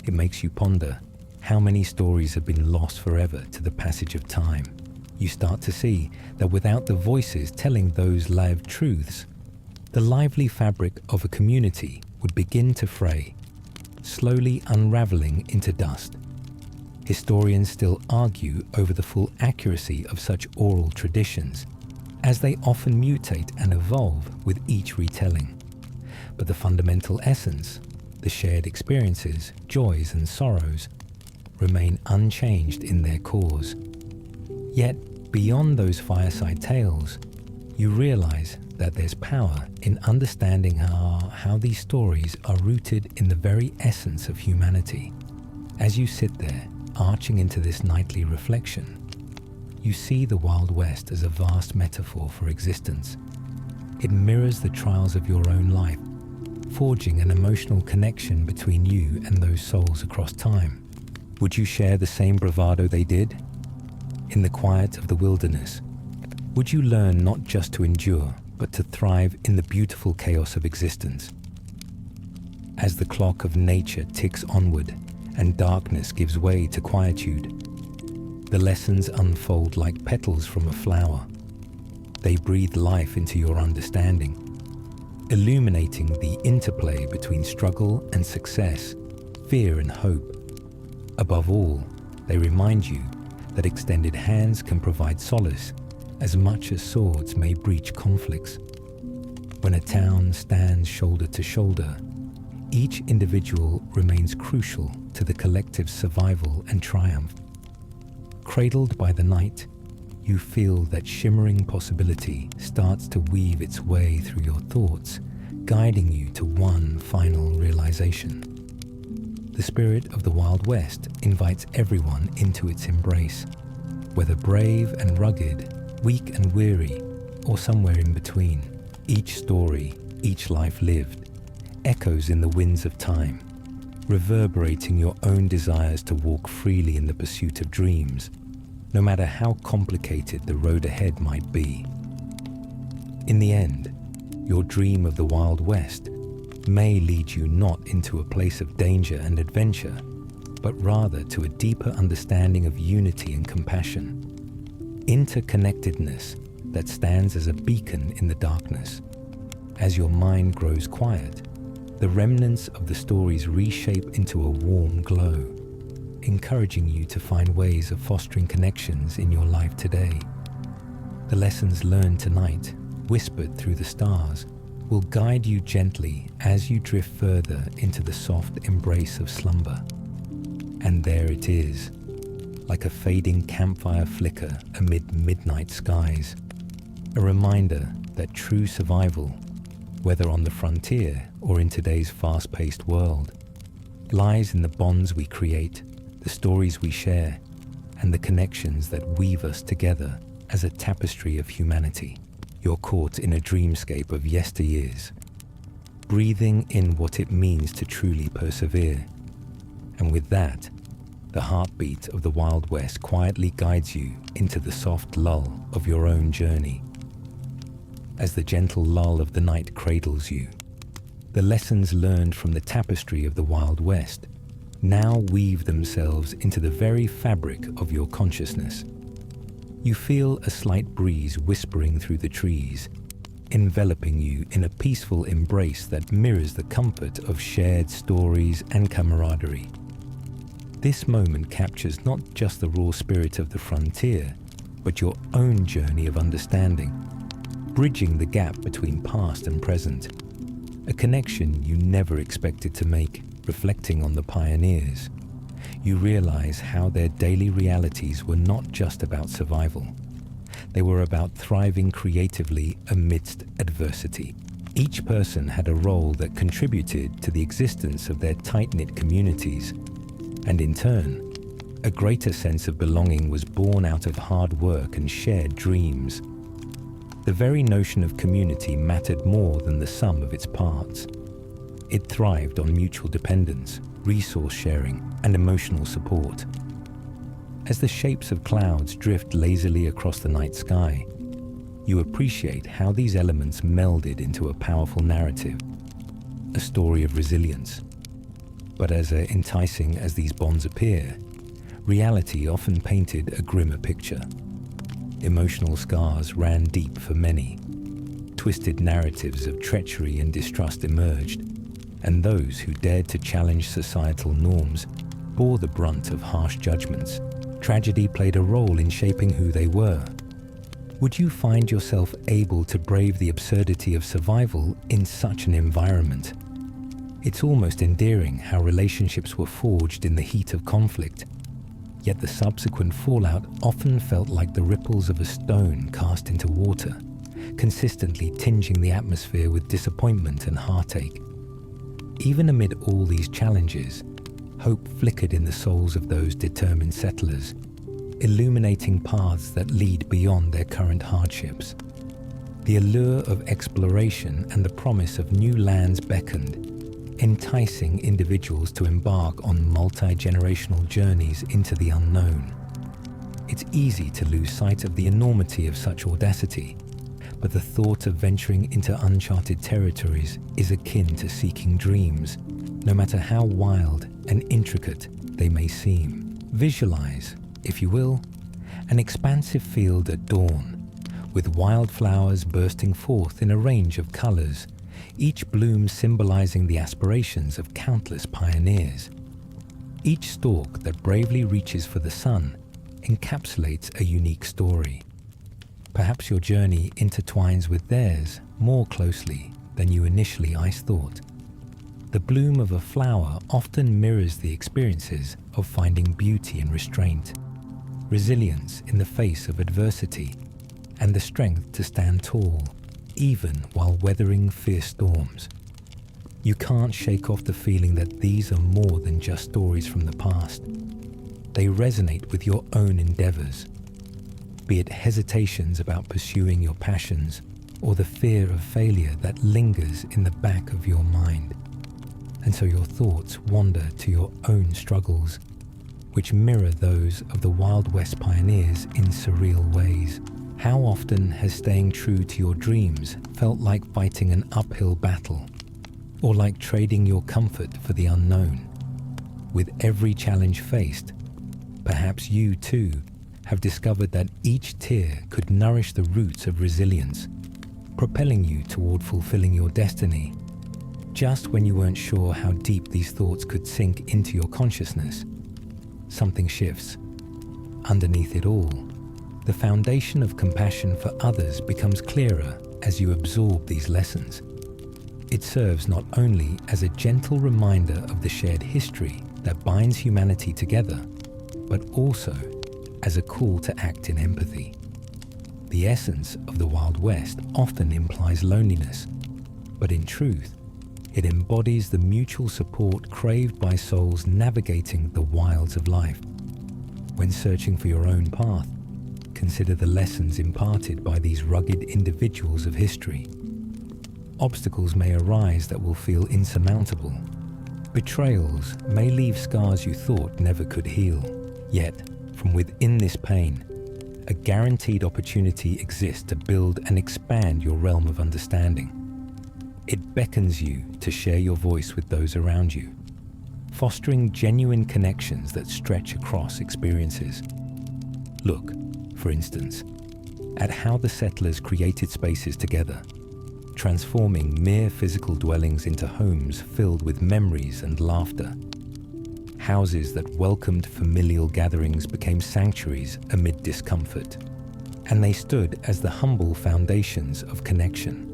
It makes you ponder how many stories have been lost forever to the passage of time. You start to see that without the voices telling those lived truths, the lively fabric of a community would begin to fray, slowly unraveling into dust. Historians still argue over the full accuracy of such oral traditions, as they often mutate and evolve with each retelling. But the fundamental essence, the shared experiences, joys and sorrows, remain unchanged in their cause. Yet, beyond those fireside tales, you realize that there's power in understanding how these stories are rooted in the very essence of humanity. As you sit there, arching into this nightly reflection, you see the Wild West as a vast metaphor for existence. It mirrors the trials of your own life, forging an emotional connection between you and those souls across time. Would you share the same bravado they did? In the quiet of the wilderness, would you learn not just to endure, but to thrive in the beautiful chaos of existence? As the clock of nature ticks onward and darkness gives way to quietude, the lessons unfold like petals from a flower. They breathe life into your understanding, illuminating the interplay between struggle and success, fear and hope. Above all, they remind you that extended hands can provide solace as much as swords may breach conflicts. When a town stands shoulder to shoulder, each individual remains crucial to the collective's survival and triumph. Cradled by the night, you feel that shimmering possibility starts to weave its way through your thoughts, guiding you to one final realization. The spirit of the Wild West invites everyone into its embrace, whether brave and rugged, weak and weary, or somewhere in between. Each story, each life lived, echoes in the winds of time, reverberating your own desires to walk freely in the pursuit of dreams, no matter how complicated the road ahead might be. In the end, your dream of the Wild West may lead you not into a place of danger and adventure, but rather to a deeper understanding of unity and compassion, interconnectedness that stands as a beacon in the darkness. As your mind grows quiet, the remnants of the stories reshape into a warm glow, encouraging you to find ways of fostering connections in your life today. The lessons learned tonight, whispered through the stars, will guide you gently as you drift further into the soft embrace of slumber. And there it is, like a fading campfire flicker amid midnight skies, a reminder that true survival, whether on the frontier or in today's fast-paced world, lies in the bonds we create, the the stories we share, and the connections that weave us together as a tapestry of humanity. You're caught in a dreamscape of yesteryears, breathing in what it means to truly persevere. And with that, the heartbeat of the Wild West quietly guides you into the soft lull of your own journey. As the gentle lull of the night cradles you, the lessons learned from the tapestry of the Wild West now weave themselves into the very fabric of your consciousness. You feel a slight breeze whispering through the trees, enveloping you in a peaceful embrace that mirrors the comfort of shared stories and camaraderie. This moment captures not just the raw spirit of the frontier, but your own journey of understanding, bridging the gap between past and present, a connection you never expected to make. Reflecting on the pioneers, you realize how their daily realities were not just about survival. They were about thriving creatively amidst adversity. Each person had a role that contributed to the existence of their tight-knit communities, and in turn, a greater sense of belonging was born out of hard work and shared dreams. The very notion of community mattered more than the sum of its parts. It thrived on mutual dependence, resource sharing, and emotional support. As the shapes of clouds drift lazily across the night sky, you appreciate how these elements melded into a powerful narrative, a story of resilience. But as enticing as these bonds appear, reality often painted a grimmer picture. Emotional scars ran deep for many. Twisted narratives of treachery and distrust emerged, and those who dared to challenge societal norms bore the brunt of harsh judgments. Tragedy played a role in shaping who they were. Would you find yourself able to brave the absurdity of survival in such an environment? It's almost endearing how relationships were forged in the heat of conflict, yet the subsequent fallout often felt like the ripples of a stone cast into water, consistently tinging the atmosphere with disappointment and heartache. Even amid all these challenges, hope flickered in the souls of those determined settlers, illuminating paths that lead beyond their current hardships. The allure of exploration and the promise of new lands beckoned, enticing individuals to embark on multi-generational journeys into the unknown. It's easy to lose sight of the enormity of such audacity, but the thought of venturing into uncharted territories is akin to seeking dreams, no matter how wild and intricate they may seem. Visualize, if you will, an expansive field at dawn, with wildflowers bursting forth in a range of colors, each bloom symbolizing the aspirations of countless pioneers. Each stalk that bravely reaches for the sun encapsulates a unique story. Perhaps your journey intertwines with theirs more closely than you initially thought. The bloom of a flower often mirrors the experiences of finding beauty in restraint, resilience in the face of adversity, and the strength to stand tall, even while weathering fierce storms. You can't shake off the feeling that these are more than just stories from the past. They resonate with your own endeavors, be it hesitations about pursuing your passions or the fear of failure that lingers in the back of your mind. And so your thoughts wander to your own struggles, which mirror those of the Wild West pioneers in surreal ways. How often has staying true to your dreams felt like fighting an uphill battle, or like trading your comfort for the unknown? With every challenge faced, perhaps you too have discovered that each tear could nourish the roots of resilience, propelling you toward fulfilling your destiny. Just when you weren't sure how deep these thoughts could sink into your consciousness, something shifts. Underneath it all, the foundation of compassion for others becomes clearer as you absorb these lessons. It serves not only as a gentle reminder of the shared history that binds humanity together, but also as a call to act in empathy. The essence of the Wild West often implies loneliness, but in truth, It embodies the mutual support craved by souls navigating the wilds of life. When searching for your own path, consider the lessons imparted by these rugged individuals of history. Obstacles may arise that will feel insurmountable. Betrayals may leave scars you thought never could heal. Yet, from within this pain, a guaranteed opportunity exists to build and expand your realm of understanding. It beckons you to share your voice with those around you, fostering genuine connections that stretch across experiences. Look, for instance, at how the settlers created spaces together, transforming mere physical dwellings into homes filled with memories and laughter. Houses that welcomed familial gatherings became sanctuaries amid discomfort, and they stood as the humble foundations of connection.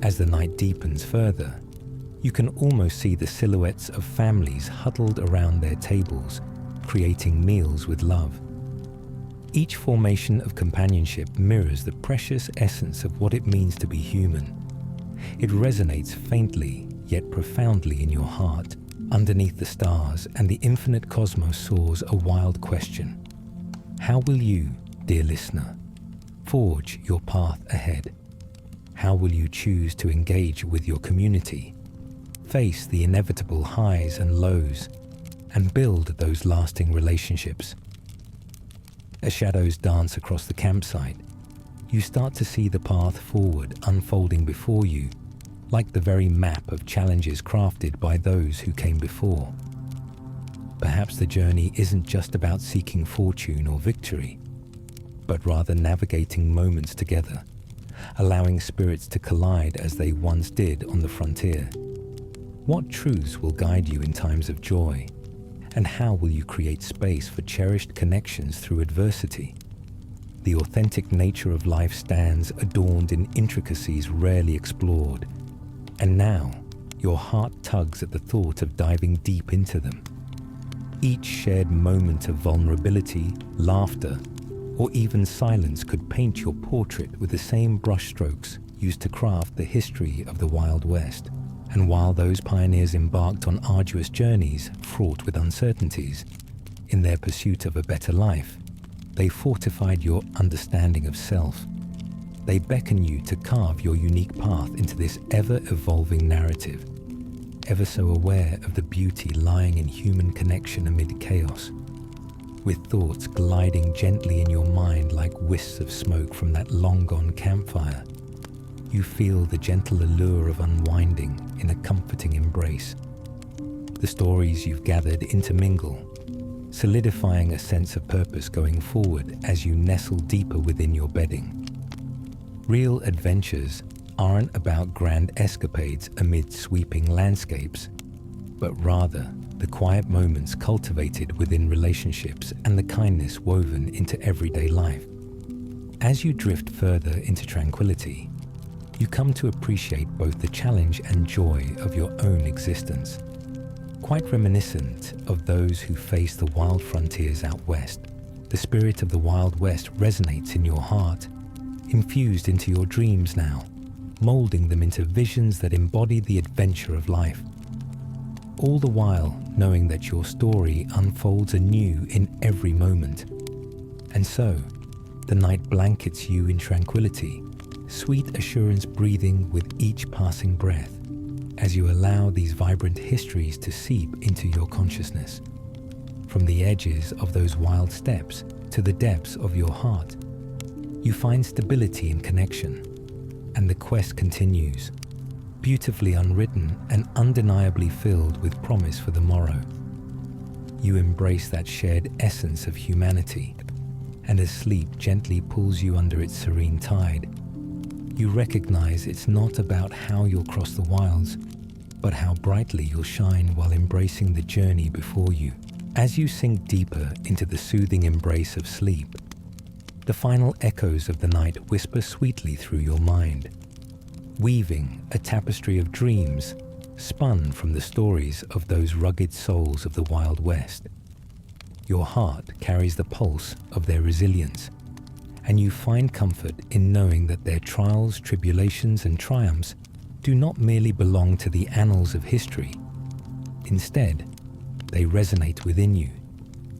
As the night deepens further, you can almost see the silhouettes of families huddled around their tables, creating meals with love. Each formation of companionship mirrors the precious essence of what it means to be human. It resonates faintly yet profoundly in your heart. Underneath the stars and the infinite cosmos soars a wild question. How will you, dear listener, forge your path ahead? How will you choose to engage with your community, face the inevitable highs and lows, and build those lasting relationships? As shadows dance across the campsite, you start to see the path forward unfolding before you, like the very map of challenges crafted by those who came before. Perhaps the journey isn't just about seeking fortune or victory, but rather navigating moments together, allowing spirits to collide as they once did on the frontier. What truths will guide you in times of joy? And how will you create space for cherished connections through adversity? The authentic nature of life stands adorned in intricacies rarely explored. And now, your heart tugs at the thought of diving deep into them. Each shared moment of vulnerability, laughter, or even silence could paint your portrait with the same brushstrokes used to craft the history of the Wild West. And while those pioneers embarked on arduous journeys fraught with uncertainties, in their pursuit of a better life, they fortified your understanding of self. They beckon you to carve your unique path into this ever-evolving narrative, ever so aware of the beauty lying in human connection amid chaos. With thoughts gliding gently in your mind like wisps of smoke from that long-gone campfire, you feel the gentle allure of unwinding in a comforting embrace. The stories you've gathered intermingle, solidifying a sense of purpose going forward as you nestle deeper within your bedding. Real adventures aren't about grand escapades amid sweeping landscapes, but rather the quiet moments cultivated within relationships and the kindness woven into everyday life. As you drift further into tranquility, you come to appreciate both the challenge and joy of your own existence. Quite reminiscent of those who face the wild frontiers out west, the spirit of the Wild West resonates in your heart, infused into your dreams now, molding them into visions that embody the adventure of life. All the while knowing that your story unfolds anew in every moment. And so, the night blankets you in tranquility, sweet assurance breathing with each passing breath, as you allow these vibrant histories to seep into your consciousness. From the edges of those wild steps to the depths of your heart, you find stability and connection, and the quest continues, beautifully unwritten and undeniably filled with promise for the morrow. You embrace that shared essence of humanity, and as sleep gently pulls you under its serene tide, you recognize it's not about how you'll cross the wilds, but how brightly you'll shine while embracing the journey before you. As you sink deeper into the soothing embrace of sleep, the final echoes of the night whisper sweetly through your mind, weaving a tapestry of dreams spun from the stories of those rugged souls of the Wild West. Your heart carries the pulse of their resilience, and you find comfort in knowing that their trials, tribulations, and triumphs do not merely belong to the annals of history. Instead, they resonate within you,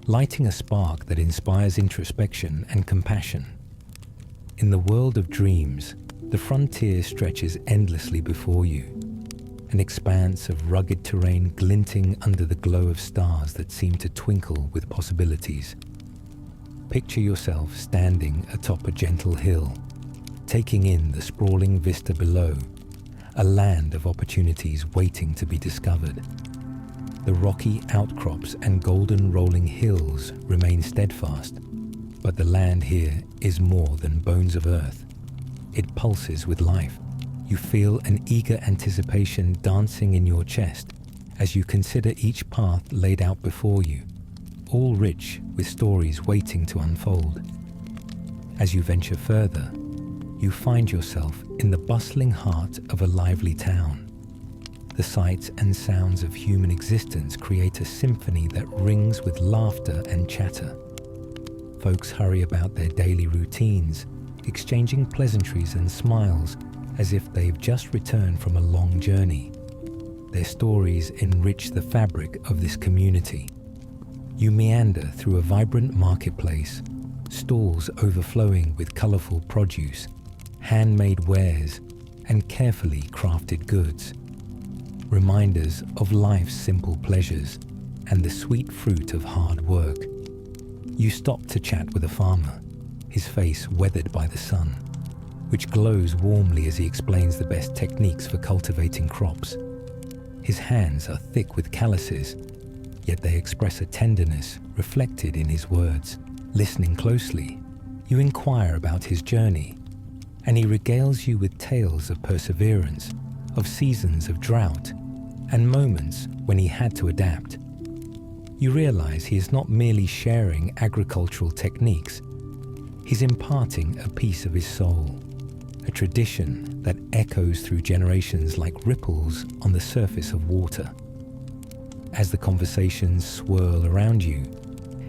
lighting a spark that inspires introspection and compassion. In the world of dreams, the frontier stretches endlessly before you, an expanse of rugged terrain glinting under the glow of stars that seem to twinkle with possibilities. Picture yourself standing atop a gentle hill, taking in the sprawling vista below, a land of opportunities waiting to be discovered. The rocky outcrops and golden rolling hills remain steadfast, but the land here is more than bones of earth. It pulses with life. You feel an eager anticipation dancing in your chest as you consider each path laid out before you, all rich with stories waiting to unfold. As you venture further, you find yourself in the bustling heart of a lively town. The sights and sounds of human existence create a symphony that rings with laughter and chatter. Folks hurry about their daily routines, exchanging pleasantries and smiles as if they've just returned from a long journey. Their stories enrich the fabric of this community. You meander through a vibrant marketplace, stalls overflowing with colorful produce, handmade wares, and carefully crafted goods. Reminders of life's simple pleasures and the sweet fruit of hard work. You stop to chat with a farmer, his face weathered by the sun, which glows warmly as he explains the best techniques for cultivating crops. His hands are thick with calluses, yet they express a tenderness reflected in his words. Listening closely, you inquire about his journey, and he regales you with tales of perseverance, of seasons of drought, and moments when he had to adapt. You realize he is not merely sharing agricultural techniques, he's imparting a piece of his soul, a tradition that echoes through generations like ripples on the surface of water. As the conversations swirl around you,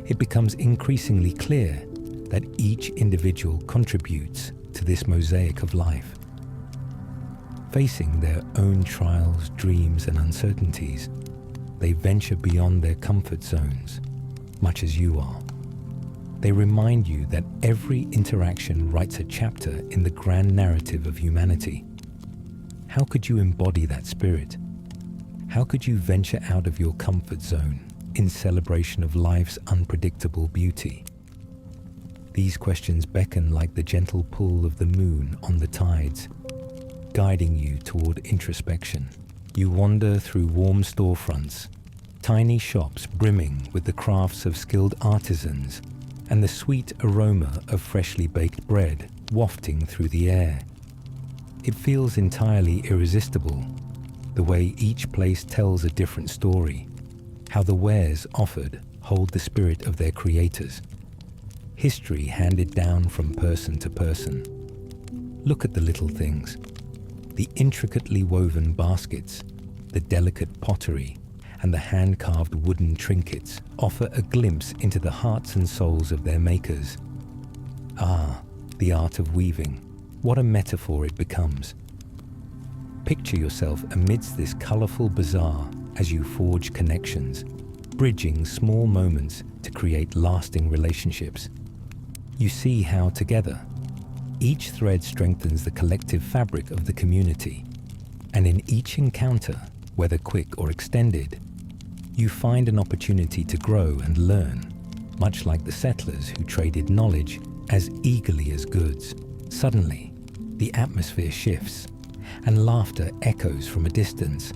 it becomes increasingly clear that each individual contributes to this mosaic of life. Facing their own trials, dreams, and uncertainties, they venture beyond their comfort zones, much as you are. They remind you that every interaction writes a chapter in the grand narrative of humanity. How could you embody that spirit? How could you venture out of your comfort zone in celebration of life's unpredictable beauty? These questions beckon like the gentle pull of the moon on the tides, guiding you toward introspection. You wander through warm storefronts, tiny shops brimming with the crafts of skilled artisans, and the sweet aroma of freshly baked bread wafting through the air. It feels entirely irresistible, the way each place tells a different story, how the wares offered hold the spirit of their creators. History handed down from person to person. Look at the little things. The intricately woven baskets, the delicate pottery, and the hand-carved wooden trinkets offer a glimpse into the hearts and souls of their makers. Ah, the art of weaving. What a metaphor it becomes. Picture yourself amidst this colorful bazaar as you forge connections, bridging small moments to create lasting relationships. You see how together, each thread strengthens the collective fabric of the community, and in each encounter, whether quick or extended, you find an opportunity to grow and learn, much like the settlers who traded knowledge as eagerly as goods. Suddenly, the atmosphere shifts, and laughter echoes from a distance,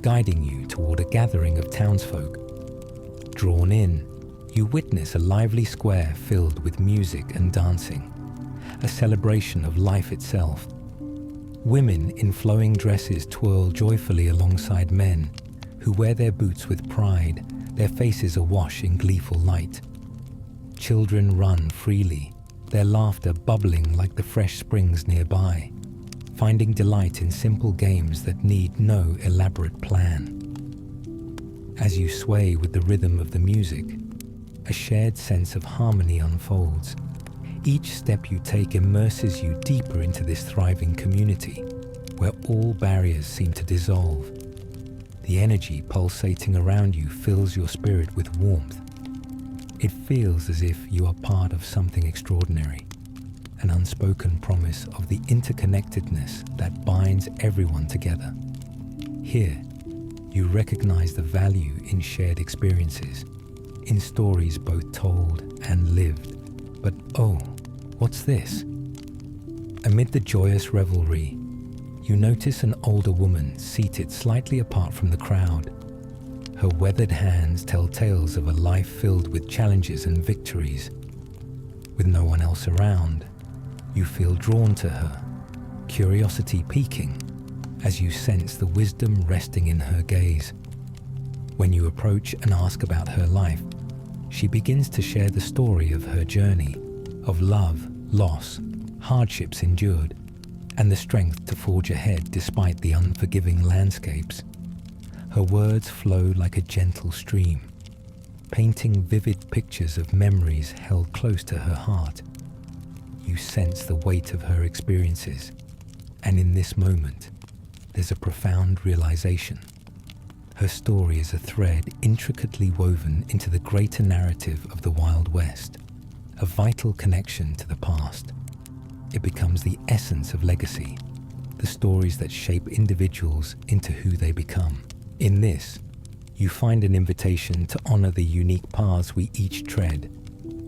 guiding you toward a gathering of townsfolk. Drawn in, you witness a lively square filled with music and dancing, a celebration of life itself. Women in flowing dresses twirl joyfully alongside men who wear their boots with pride, their faces awash in gleeful light. Children run freely, their laughter bubbling like the fresh springs nearby, finding delight in simple games that need no elaborate plan. As you sway with the rhythm of the music, a shared sense of harmony unfolds. Each step you take immerses you deeper into this thriving community, where all barriers seem to dissolve. The energy pulsating around you fills your spirit with warmth. It feels as if you are part of something extraordinary, an unspoken promise of the interconnectedness that binds everyone together. Here, you recognize the value in shared experiences, in stories both told and lived. But oh, what's this? Amid the joyous revelry, you notice an older woman seated slightly apart from the crowd. Her weathered hands tell tales of a life filled with challenges and victories. With no one else around, you feel drawn to her, curiosity piquing as you sense the wisdom resting in her gaze. When you approach and ask about her life, she begins to share the story of her journey, of love, loss, hardships endured, and the strength to forge ahead despite the unforgiving landscapes. Her words flow like a gentle stream, painting vivid pictures of memories held close to her heart. You sense the weight of her experiences, and in this moment, there's a profound realization. Her story is a thread intricately woven into the greater narrative of the Wild West, a vital connection to the past. It becomes the essence of legacy, the stories that shape individuals into who they become. In this, you find an invitation to honor the unique paths we each tread,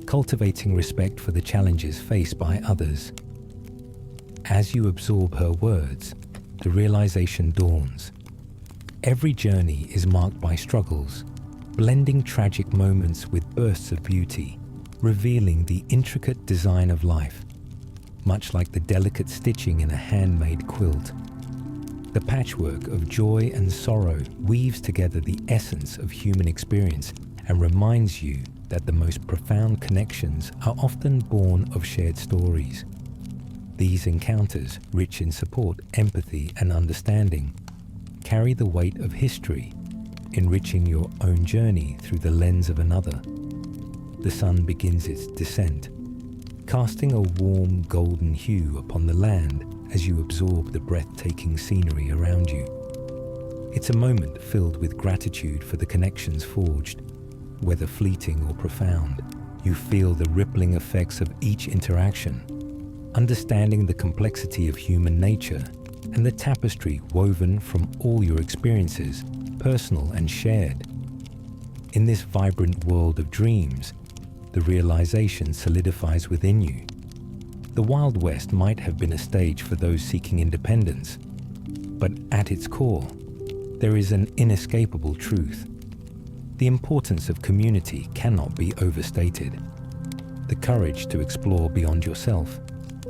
cultivating respect for the challenges faced by others. As you absorb her words, the realization dawns. Every journey is marked by struggles, blending tragic moments with bursts of beauty, revealing the intricate design of life, much like the delicate stitching in a handmade quilt. The patchwork of joy and sorrow weaves together the essence of human experience and reminds you that the most profound connections are often born of shared stories. These encounters, rich in support, empathy, and understanding, carry the weight of history, enriching your own journey through the lens of another. The sun begins its descent, casting a warm golden hue upon the land as you absorb the breathtaking scenery around you. It's a moment filled with gratitude for the connections forged. Whether fleeting or profound, you feel the rippling effects of each interaction, understanding the complexity of human nature and the tapestry woven from all your experiences, personal and shared. In this vibrant world of dreams, the realization solidifies within you. The Wild West might have been a stage for those seeking independence, but at its core, there is an inescapable truth. The importance of community cannot be overstated. The courage to explore beyond yourself,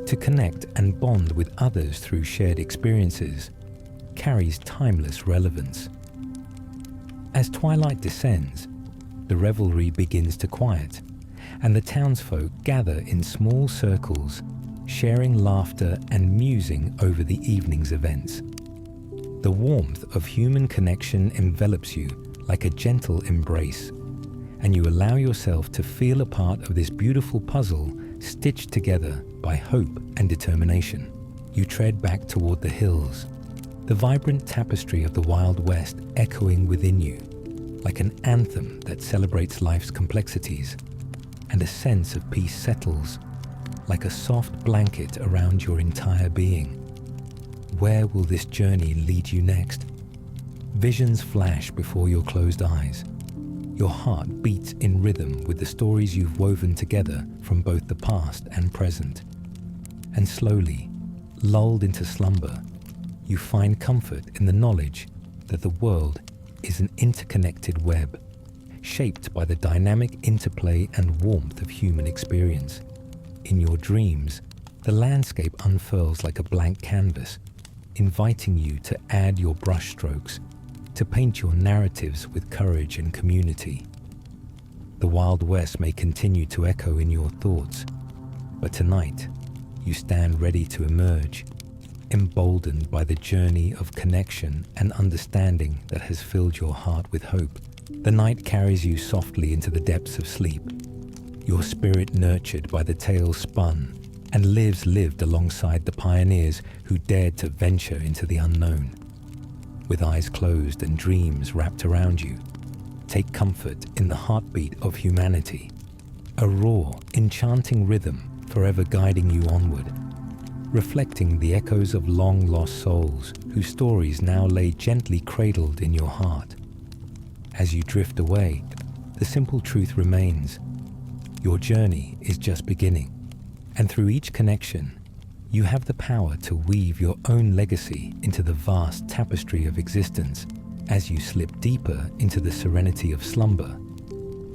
to connect and bond with others through shared experiences, carries timeless relevance. As twilight descends, the revelry begins to quiet, and the townsfolk gather in small circles, sharing laughter and musing over the evening's events. The warmth of human connection envelops you like a gentle embrace, and you allow yourself to feel a part of this beautiful puzzle stitched together by hope and determination. You tread back toward the hills, the vibrant tapestry of the Wild West echoing within you, like an anthem that celebrates life's complexities, and a sense of peace settles, like a soft blanket around your entire being. Where will this journey lead you next? Visions flash before your closed eyes. Your heart beats in rhythm with the stories you've woven together from both the past and present. And slowly, lulled into slumber, you find comfort in the knowledge that the world is an interconnected web, shaped by the dynamic interplay and warmth of human experience. In your dreams, the landscape unfurls like a blank canvas, inviting you to add your brushstrokes, to paint your narratives with courage and community. The Wild West may continue to echo in your thoughts, but tonight, you stand ready to emerge, emboldened by the journey of connection and understanding that has filled your heart with hope. The night carries you softly into the depths of sleep, your spirit nurtured by the tales spun and lives lived alongside the pioneers who dared to venture into the unknown. With eyes closed and dreams wrapped around you, take comfort in the heartbeat of humanity, a raw, enchanting rhythm forever guiding you onward, reflecting the echoes of long-lost souls whose stories now lay gently cradled in your heart. As you drift away, the simple truth remains: your journey is just beginning, and through each connection, you have the power to weave your own legacy into the vast tapestry of existence. As you slip deeper into the serenity of slumber,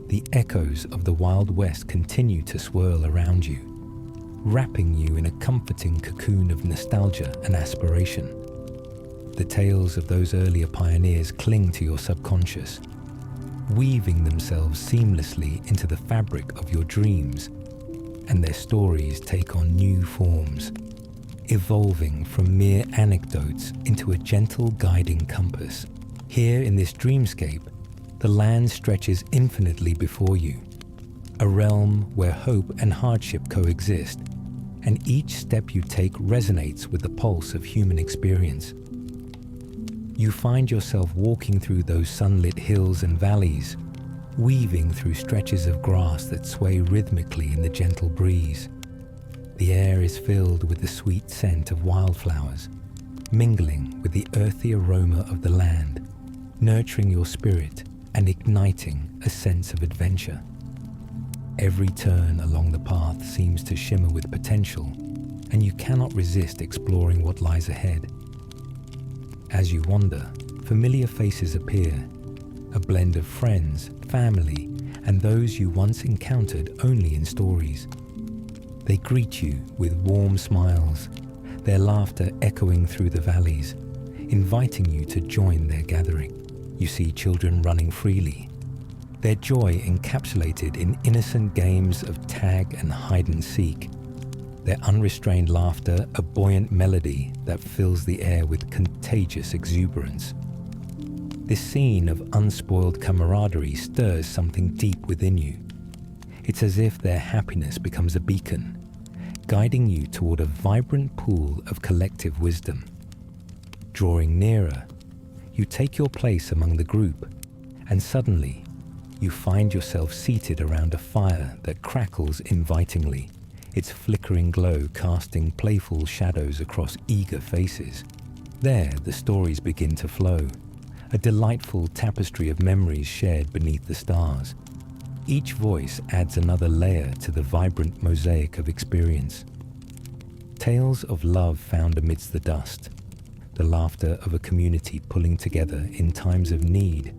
the echoes of the Wild West continue to swirl around you, wrapping you in a comforting cocoon of nostalgia and aspiration. The tales of those earlier pioneers cling to your subconscious, weaving themselves seamlessly into the fabric of your dreams, and their stories take on new forms, evolving from mere anecdotes into a gentle guiding compass. Here in this dreamscape, the land stretches infinitely before you, a realm where hope and hardship coexist, and each step you take resonates with the pulse of human experience. You find yourself walking through those sunlit hills and valleys, weaving through stretches of grass that sway rhythmically in the gentle breeze. The air is filled with the sweet scent of wildflowers, mingling with the earthy aroma of the land, nurturing your spirit and igniting a sense of adventure. Every turn along the path seems to shimmer with potential, and you cannot resist exploring what lies ahead. As you wander, familiar faces appear, a blend of friends, family, and those you once encountered only in stories. They greet you with warm smiles, their laughter echoing through the valleys, inviting you to join their gathering. You see children running freely, their joy encapsulated in innocent games of tag and hide and seek, their unrestrained laughter a buoyant melody that fills the air with contagious exuberance. This scene of unspoiled camaraderie stirs something deep within you. It's as if their happiness becomes a beacon, guiding you toward a vibrant pool of collective wisdom. Drawing nearer, you take your place among the group, and suddenly, you find yourself seated around a fire that crackles invitingly, its flickering glow casting playful shadows across eager faces. There, the stories begin to flow, a delightful tapestry of memories shared beneath the stars. Each voice adds another layer to the vibrant mosaic of experience. Tales of love found amidst the dust, the laughter of a community pulling together in times of need,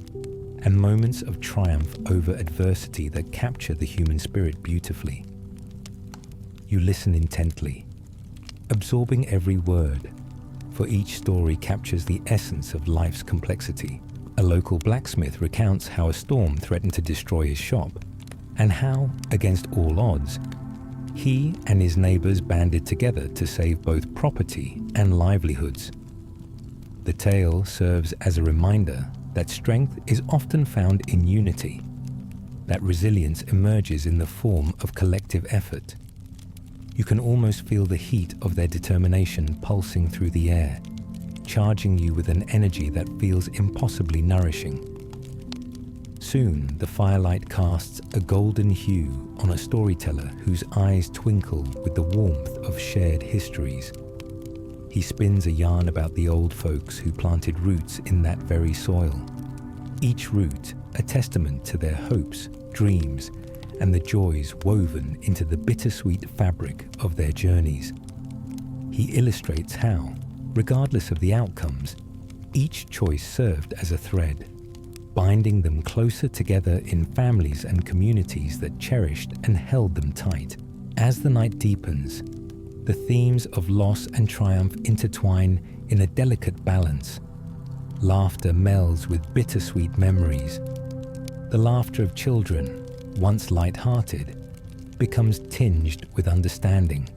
and moments of triumph over adversity that capture the human spirit beautifully. You listen intently, absorbing every word, for each story captures the essence of life's complexity. A local blacksmith recounts how a storm threatened to destroy his shop, and how, against all odds, he and his neighbors banded together to save both property and livelihoods. The tale serves as a reminder that strength is often found in unity, that resilience emerges in the form of collective effort. You can almost feel the heat of their determination pulsing through the air, charging you with an energy that feels impossibly nourishing. Soon, the firelight casts a golden hue on a storyteller whose eyes twinkle with the warmth of shared histories. He spins a yarn about the old folks who planted roots in that very soil, each root a testament to their hopes, dreams, and the joys woven into the bittersweet fabric of their journeys. He illustrates how, regardless of the outcomes, each choice served as a thread, binding them closer together in families and communities that cherished and held them tight. As the night deepens, the themes of loss and triumph intertwine in a delicate balance. Laughter melds with bittersweet memories. The laughter of children, once light-hearted, becomes tinged with understanding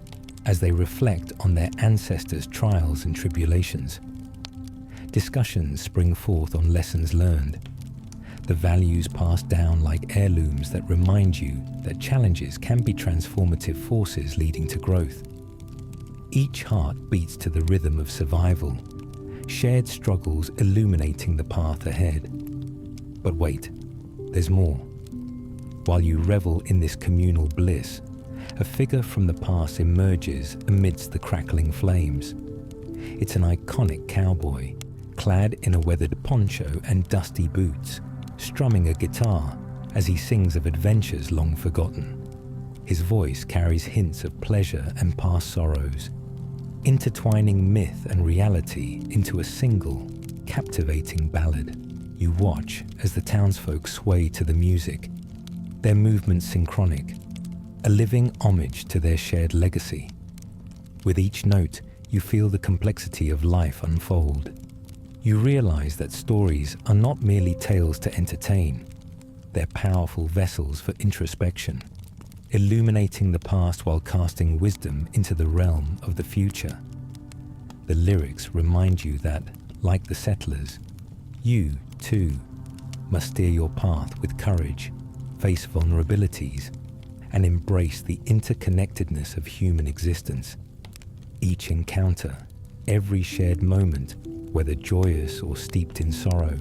as they reflect on their ancestors' trials and tribulations. Discussions spring forth on lessons learned, the values passed down like heirlooms that remind you that challenges can be transformative forces leading to growth. Each heart beats to the rhythm of survival, shared struggles illuminating the path ahead. But wait, there's more. While you revel in this communal bliss, a figure from the past emerges amidst the crackling flames. It's an iconic cowboy, clad in a weathered poncho and dusty boots, strumming a guitar as he sings of adventures long forgotten. His voice carries hints of pleasure and past sorrows, intertwining myth and reality into a single, captivating ballad. You watch as the townsfolk sway to the music, their movements synchronic, a living homage to their shared legacy. With each note, you feel the complexity of life unfold. You realize that stories are not merely tales to entertain. They're powerful vessels for introspection, illuminating the past while casting wisdom into the realm of the future. The lyrics remind you that, like the settlers, you, too, must steer your path with courage, face vulnerabilities, and embrace the interconnectedness of human existence. Each encounter, every shared moment, whether joyous or steeped in sorrow,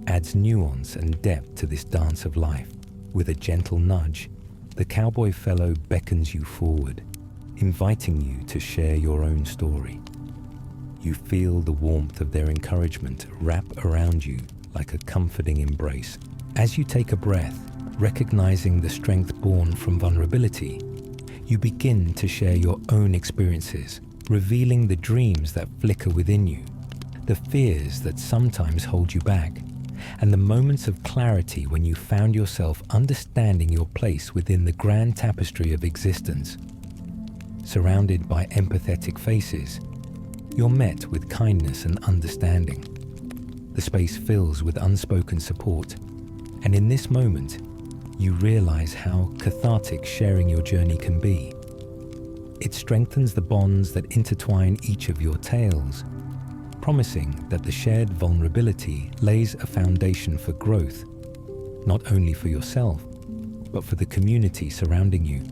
adds nuance and depth to this dance of life. With a gentle nudge, the cowboy fellow beckons you forward, inviting you to share your own story. You feel the warmth of their encouragement wrap around you like a comforting embrace. As you take a breath, recognizing the strength born from vulnerability, you begin to share your own experiences, revealing the dreams that flicker within you, the fears that sometimes hold you back, and the moments of clarity when you found yourself understanding your place within the grand tapestry of existence. Surrounded by empathetic faces, you're met with kindness and understanding. The space fills with unspoken support, and in this moment, you realize how cathartic sharing your journey can be. It strengthens the bonds that intertwine each of your tales, promising that the shared vulnerability lays a foundation for growth, not only for yourself, but for the community surrounding you.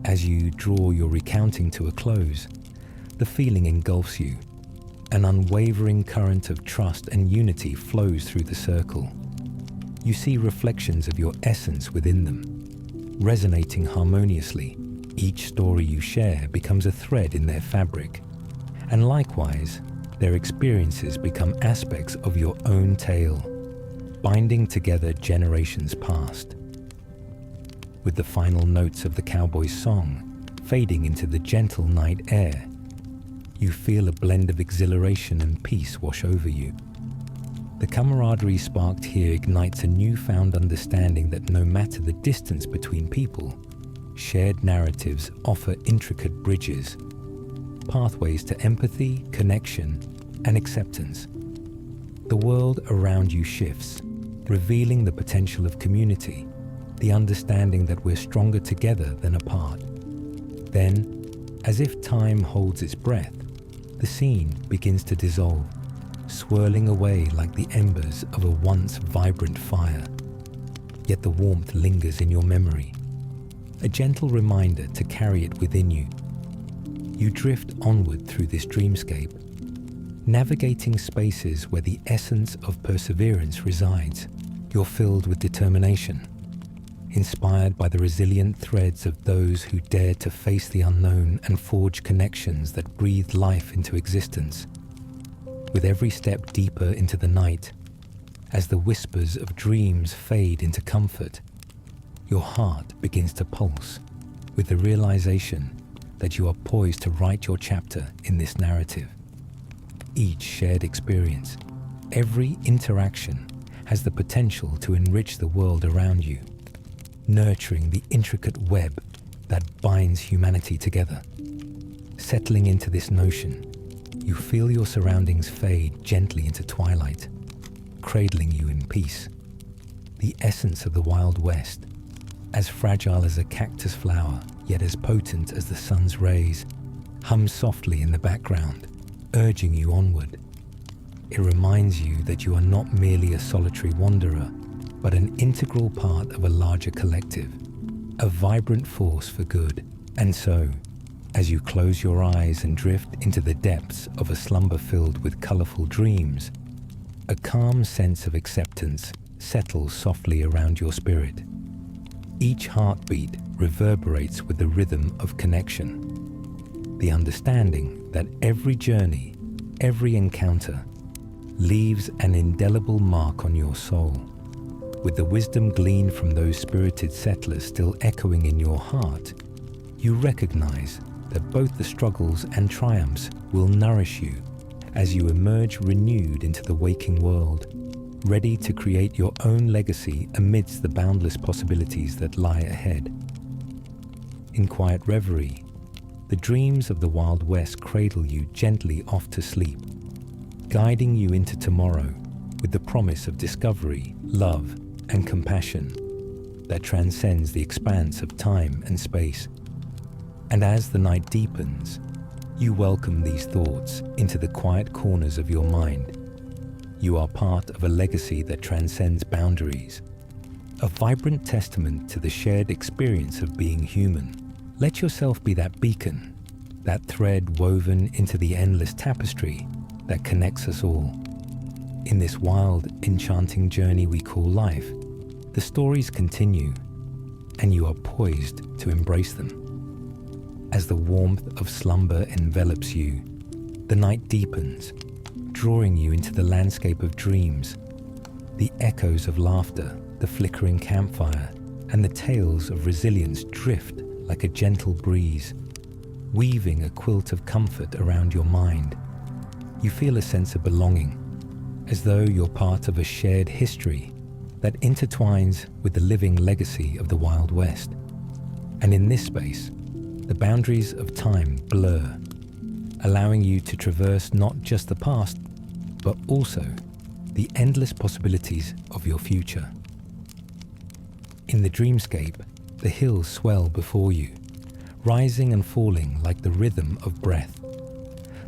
As you draw your recounting to a close, the feeling engulfs you. An unwavering current of trust and unity flows through the circle. You see reflections of your essence within them, resonating harmoniously. Each story you share becomes a thread in their fabric, and likewise, their experiences become aspects of your own tale, binding together generations past. With the final notes of the cowboy's song fading into the gentle night air, you feel a blend of exhilaration and peace wash over you. The camaraderie sparked here ignites a newfound understanding that no matter the distance between people, shared narratives offer intricate bridges, pathways to empathy, connection, and acceptance. The world around you shifts, revealing the potential of community, the understanding that we're stronger together than apart. Then, as if time holds its breath, the scene begins to dissolve, swirling away like the embers of a once vibrant fire. Yet the warmth lingers in your memory, a gentle reminder to carry it within you. You drift onward through this dreamscape, navigating spaces where the essence of perseverance resides. You're filled with determination, inspired by the resilient threads of those who dared to face the unknown and forge connections that breathed life into existence. With every step deeper into the night, as the whispers of dreams fade into comfort, your heart begins to pulse with the realization that you are poised to write your chapter in this narrative. Each shared experience, every interaction has the potential to enrich the world around you, nurturing the intricate web that binds humanity together. Settling into this notion, you feel your surroundings fade gently into twilight, cradling you in peace. The essence of the Wild West, as fragile as a cactus flower, yet as potent as the sun's rays, hums softly in the background, urging you onward. It reminds you that you are not merely a solitary wanderer, but an integral part of a larger collective, a vibrant force for good. And so, As you close your eyes and drift into the depths of a slumber filled with colorful dreams, a calm sense of acceptance settles softly around your spirit. Each heartbeat reverberates with the rhythm of connection, the understanding that every journey, every encounter, leaves an indelible mark on your soul. With the wisdom gleaned from those spirited settlers still echoing in your heart, you recognize that both the struggles and triumphs will nourish you as you emerge renewed into the waking world, ready to create your own legacy amidst the boundless possibilities that lie ahead. In quiet reverie, the dreams of the Wild West cradle you gently off to sleep, guiding you into tomorrow with the promise of discovery, love, and compassion that transcends the expanse of time and space. And as the night deepens, you welcome these thoughts into the quiet corners of your mind. You are part of a legacy that transcends boundaries, a vibrant testament to the shared experience of being human. Let yourself be that beacon, that thread woven into the endless tapestry that connects us all. In this wild, enchanting journey we call life, the stories continue, and you are poised to embrace them. As the warmth of slumber envelops you, the night deepens, drawing you into the landscape of dreams. The echoes of laughter, the flickering campfire, and the tales of resilience drift like a gentle breeze, weaving a quilt of comfort around your mind. You feel a sense of belonging, as though you're part of a shared history that intertwines with the living legacy of the Wild West. And in this space, the boundaries of time blur, allowing you to traverse not just the past, but also the endless possibilities of your future. In the dreamscape, the hills swell before you, rising and falling like the rhythm of breath.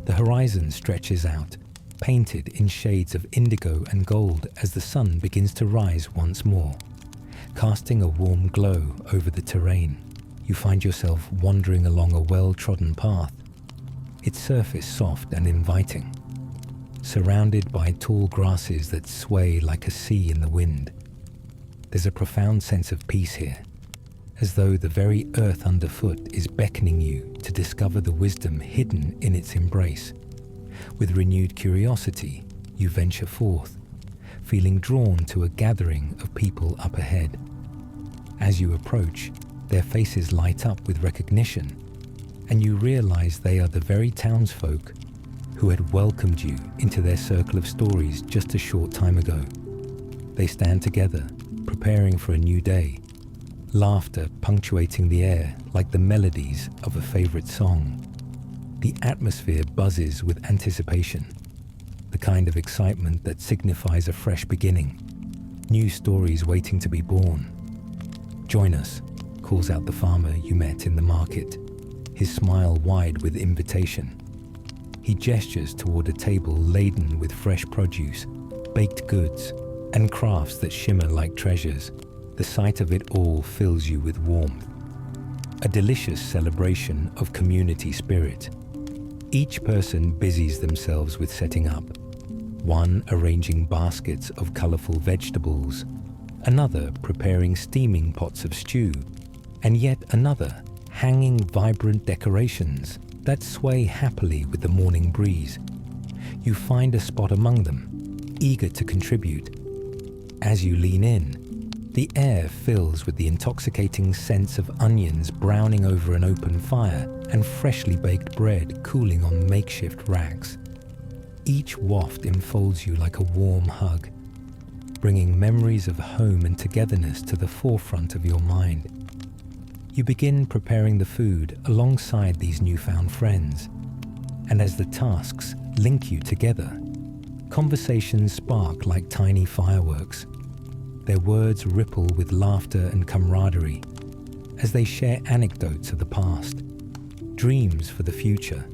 The horizon stretches out, painted in shades of indigo and gold as the sun begins to rise once more, casting a warm glow over the terrain. You find yourself wandering along a well-trodden path, its surface soft and inviting, surrounded by tall grasses that sway like a sea in the wind. There's a profound sense of peace here, as though the very earth underfoot is beckoning you to discover the wisdom hidden in its embrace. With renewed curiosity, you venture forth, feeling drawn to a gathering of people up ahead. As you approach, their faces light up with recognition, and you realize they are the very townsfolk who had welcomed you into their circle of stories just a short time ago. They stand together, preparing for a new day, laughter punctuating the air like the melodies of a favorite song. The atmosphere buzzes with anticipation, the kind of excitement that signifies a fresh beginning, new stories waiting to be born. "Join us," calls out the farmer you met in the market, his smile wide with invitation. He gestures toward a table laden with fresh produce, baked goods, and crafts that shimmer like treasures. The sight of it all fills you with warmth, a delicious celebration of community spirit. Each person busies themselves with setting up, one arranging baskets of colorful vegetables, another preparing steaming pots of stew, and yet another hanging vibrant decorations that sway happily with the morning breeze. You find a spot among them, eager to contribute. As you lean in, the air fills with the intoxicating sense of onions browning over an open fire and freshly baked bread cooling on makeshift racks. Each waft enfolds you like a warm hug, bringing memories of home and togetherness to the forefront of your mind. You begin preparing the food alongside these newfound friends, and as the tasks link you together, conversations spark like tiny fireworks. Their words ripple with laughter and camaraderie as they share anecdotes of the past, dreams for the future,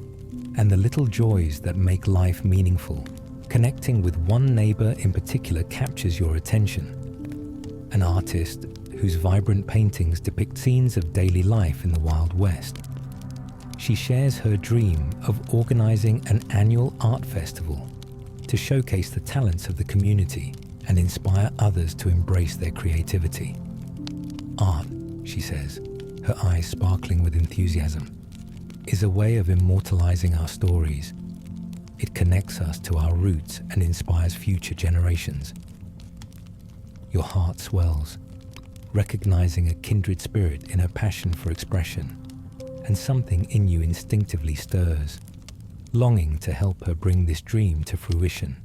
and the little joys that make life meaningful. Connecting with one neighbor in particular captures your attention, an artist whose vibrant paintings depict scenes of daily life in the Wild West. She shares her dream of organizing an annual art festival to showcase the talents of the community and inspire others to embrace their creativity. Art, she says, her eyes sparkling with enthusiasm, is a way of immortalizing our stories. It connects us to our roots and inspires future generations. Your heart swells, recognizing a kindred spirit in her passion for expression, and something in you instinctively stirs, longing to help her bring this dream to fruition.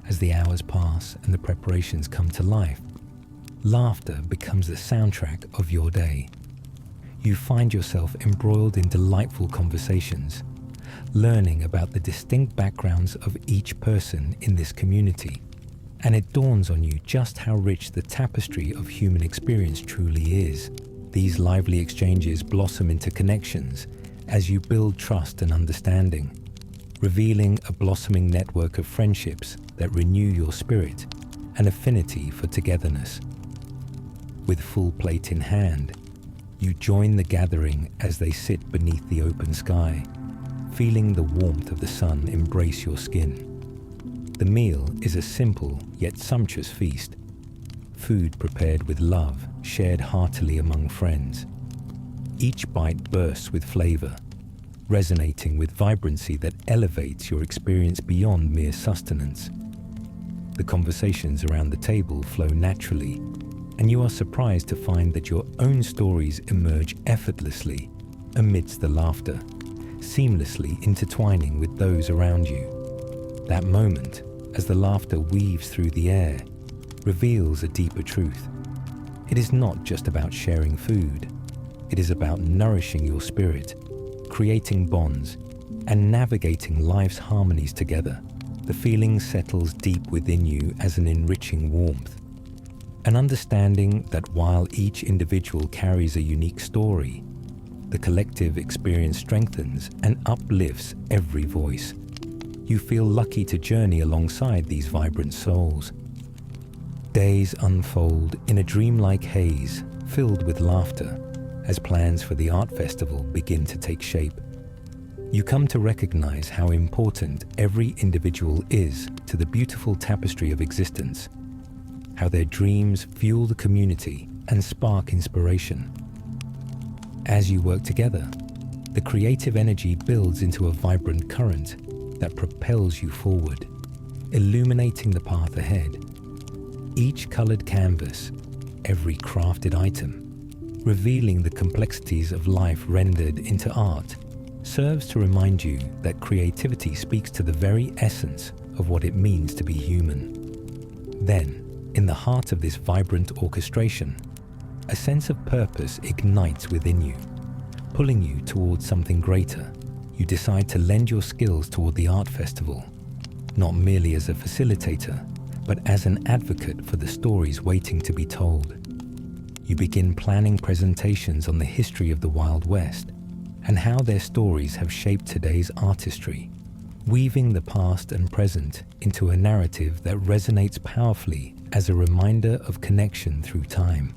As the hours pass and the preparations come to life, laughter becomes the soundtrack of your day. You find yourself embroiled in delightful conversations, learning about the distinct backgrounds of each person in this community, and it dawns on you just how rich the tapestry of human experience truly is. These lively exchanges blossom into connections as you build trust and understanding, revealing a blossoming network of friendships that renew your spirit and affinity for togetherness. With full plate in hand, you join the gathering as they sit beneath the open sky, feeling the warmth of the sun embrace your skin. The meal is a simple yet sumptuous feast, food prepared with love, shared heartily among friends. Each bite bursts with flavor, resonating with vibrancy that elevates your experience beyond mere sustenance. The conversations around the table flow naturally, and you are surprised to find that your own stories emerge effortlessly amidst the laughter, seamlessly intertwining with those around you. That moment, as the laughter weaves through the air, reveals a deeper truth. It is not just about sharing food. It is about nourishing your spirit, creating bonds, and navigating life's harmonies together. The feeling settles deep within you as an enriching warmth. An understanding that while each individual carries a unique story, the collective experience strengthens and uplifts every voice. You feel lucky to journey alongside these vibrant souls. Days unfold in a dreamlike haze filled with laughter as plans for the art festival begin to take shape. You come to recognize how important every individual is to the beautiful tapestry of existence, how their dreams fuel the community and spark inspiration. As you work together, the creative energy builds into a vibrant current that propels you forward, illuminating the path ahead. Each colored canvas, every crafted item, revealing the complexities of life rendered into art, serves to remind you that creativity speaks to the very essence of what it means to be human. Then, in the heart of this vibrant orchestration, a sense of purpose ignites within you, pulling you towards something greater. You decide to lend your skills toward the art festival, not merely as a facilitator, but as an advocate for the stories waiting to be told. You begin planning presentations on the history of the Wild West and how their stories have shaped today's artistry, weaving the past and present into a narrative that resonates powerfully as a reminder of connection through time.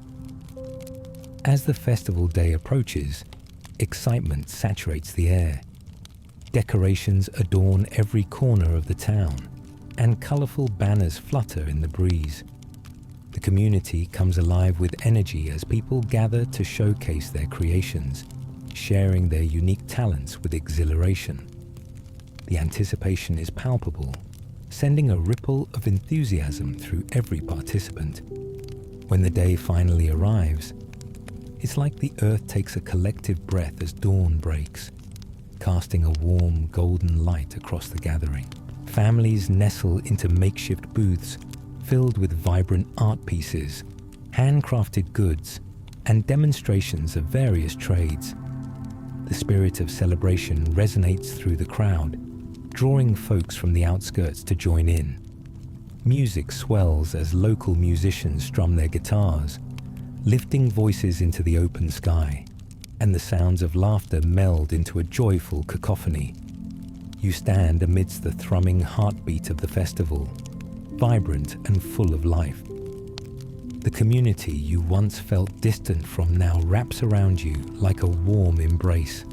As the festival day approaches, excitement saturates the air. Decorations adorn every corner of the town, and colorful banners flutter in the breeze. The community comes alive with energy as people gather to showcase their creations, sharing their unique talents with exhilaration. The anticipation is palpable, sending a ripple of enthusiasm through every participant. When the day finally arrives, it's like the earth takes a collective breath as dawn breaks, casting a warm, golden light across the gathering. Families nestle into makeshift booths filled with vibrant art pieces, handcrafted goods, and demonstrations of various trades. The spirit of celebration resonates through the crowd, drawing folks from the outskirts to join in. Music swells as local musicians strum their guitars, lifting voices into the open sky, and the sounds of laughter meld into a joyful cacophony. You stand amidst the thrumming heartbeat of the festival, vibrant and full of life. The community you once felt distant from now wraps around you like a warm embrace,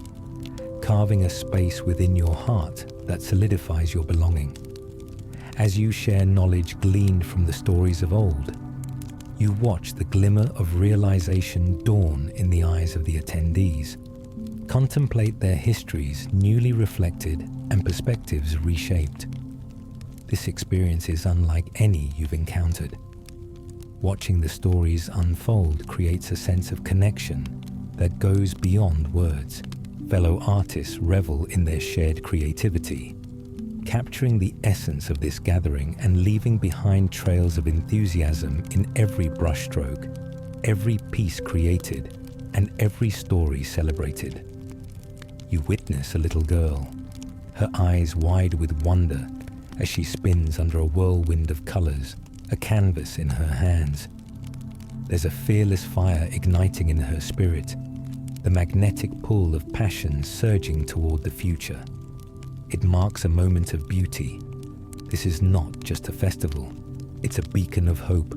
carving a space within your heart that solidifies your belonging. As you share knowledge gleaned from the stories of old, you watch the glimmer of realization dawn in the eyes of the attendees. Contemplate their histories newly reflected and perspectives reshaped. This experience is unlike any you've encountered. Watching the stories unfold creates a sense of connection that goes beyond words. Fellow artists revel in their shared creativity, capturing the essence of this gathering and leaving behind trails of enthusiasm in every brushstroke, every piece created, and every story celebrated. You witness a little girl, her eyes wide with wonder as she spins under a whirlwind of colors, a canvas in her hands. There's a fearless fire igniting in her spirit, the magnetic pull of passion surging toward the future. It marks a moment of beauty. This is not just a festival, it's a beacon of hope,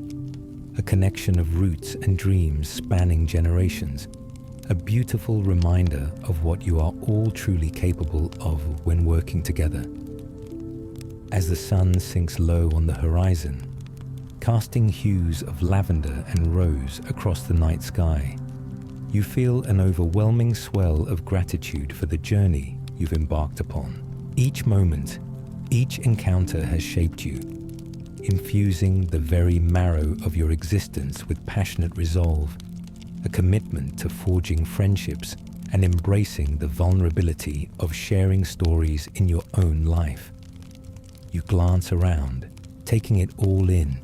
a connection of roots and dreams spanning generations, a beautiful reminder of what you are all truly capable of when working together. As the sun sinks low on the horizon, casting hues of lavender and rose across the night sky, you feel an overwhelming swell of gratitude for the journey you've embarked upon. Each moment, each encounter has shaped you, infusing the very marrow of your existence with passionate resolve, a commitment to forging friendships and embracing the vulnerability of sharing stories in your own life. You glance around, taking it all in.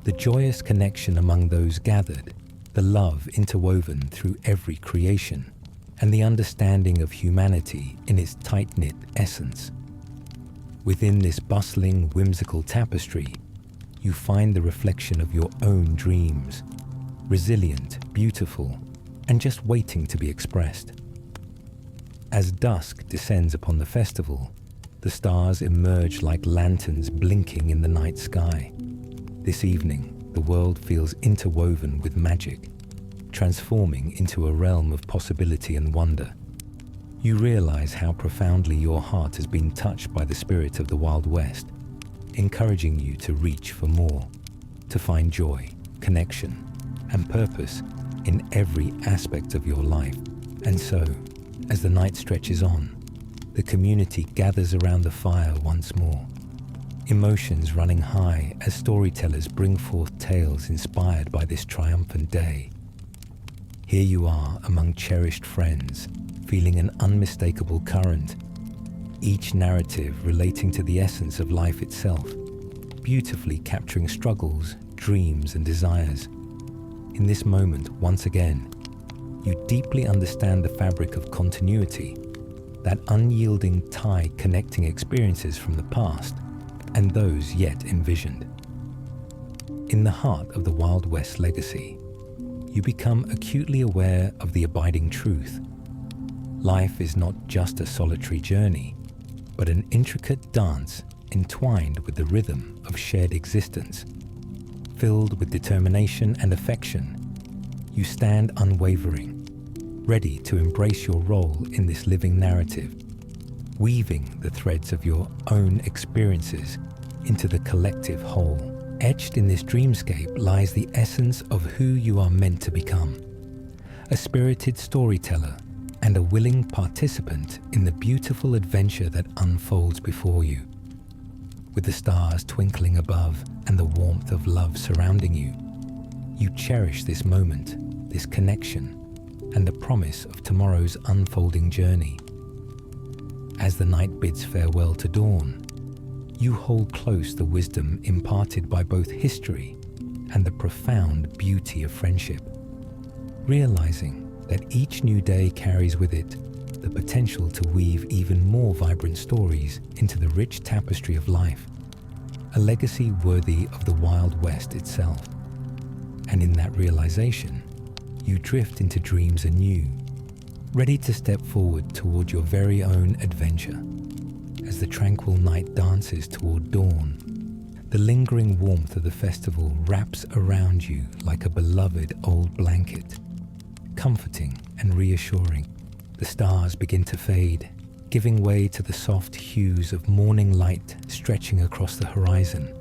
The joyous connection among those gathered, the love interwoven through every creation, and the understanding of humanity in its tight-knit essence. Within this bustling, whimsical tapestry, you find the reflection of your own dreams, resilient, beautiful, and just waiting to be expressed. As dusk descends upon the festival, the stars emerge like lanterns blinking in the night sky. This evening, the world feels interwoven with magic, transforming into a realm of possibility and wonder. You realize how profoundly your heart has been touched by the spirit of the Wild West, encouraging you to reach for more, to find joy, connection, and purpose in every aspect of your life. And so, as the night stretches on, the community gathers around the fire once more, emotions running high as storytellers bring forth tales inspired by this triumphant day. Here you are among cherished friends, feeling an unmistakable current, each narrative relating to the essence of life itself, beautifully capturing struggles, dreams, and desires. In this moment, once again, you deeply understand the fabric of continuity, that unyielding tie connecting experiences from the past and those yet envisioned. In the heart of the Wild West legacy, you become acutely aware of the abiding truth. Life is not just a solitary journey, but an intricate dance entwined with the rhythm of shared existence. Filled with determination and affection, you stand unwavering, ready to embrace your role in this living narrative, weaving the threads of your own experiences into the collective whole. Etched in this dreamscape lies the essence of who you are meant to become, a spirited storyteller and a willing participant in the beautiful adventure that unfolds before you. With the stars twinkling above and the warmth of love surrounding you, you cherish this moment, this connection, and the promise of tomorrow's unfolding journey. As the night bids farewell to dawn, you hold close the wisdom imparted by both history and the profound beauty of friendship, realizing that each new day carries with it the potential to weave even more vibrant stories into the rich tapestry of life, a legacy worthy of the Wild West itself. And in that realization, you drift into dreams anew, ready to step forward toward your very own adventure. As the tranquil night dances toward dawn, the lingering warmth of the festival wraps around you like a beloved old blanket, comforting and reassuring. The stars begin to fade, giving way to the soft hues of morning light stretching across the horizon,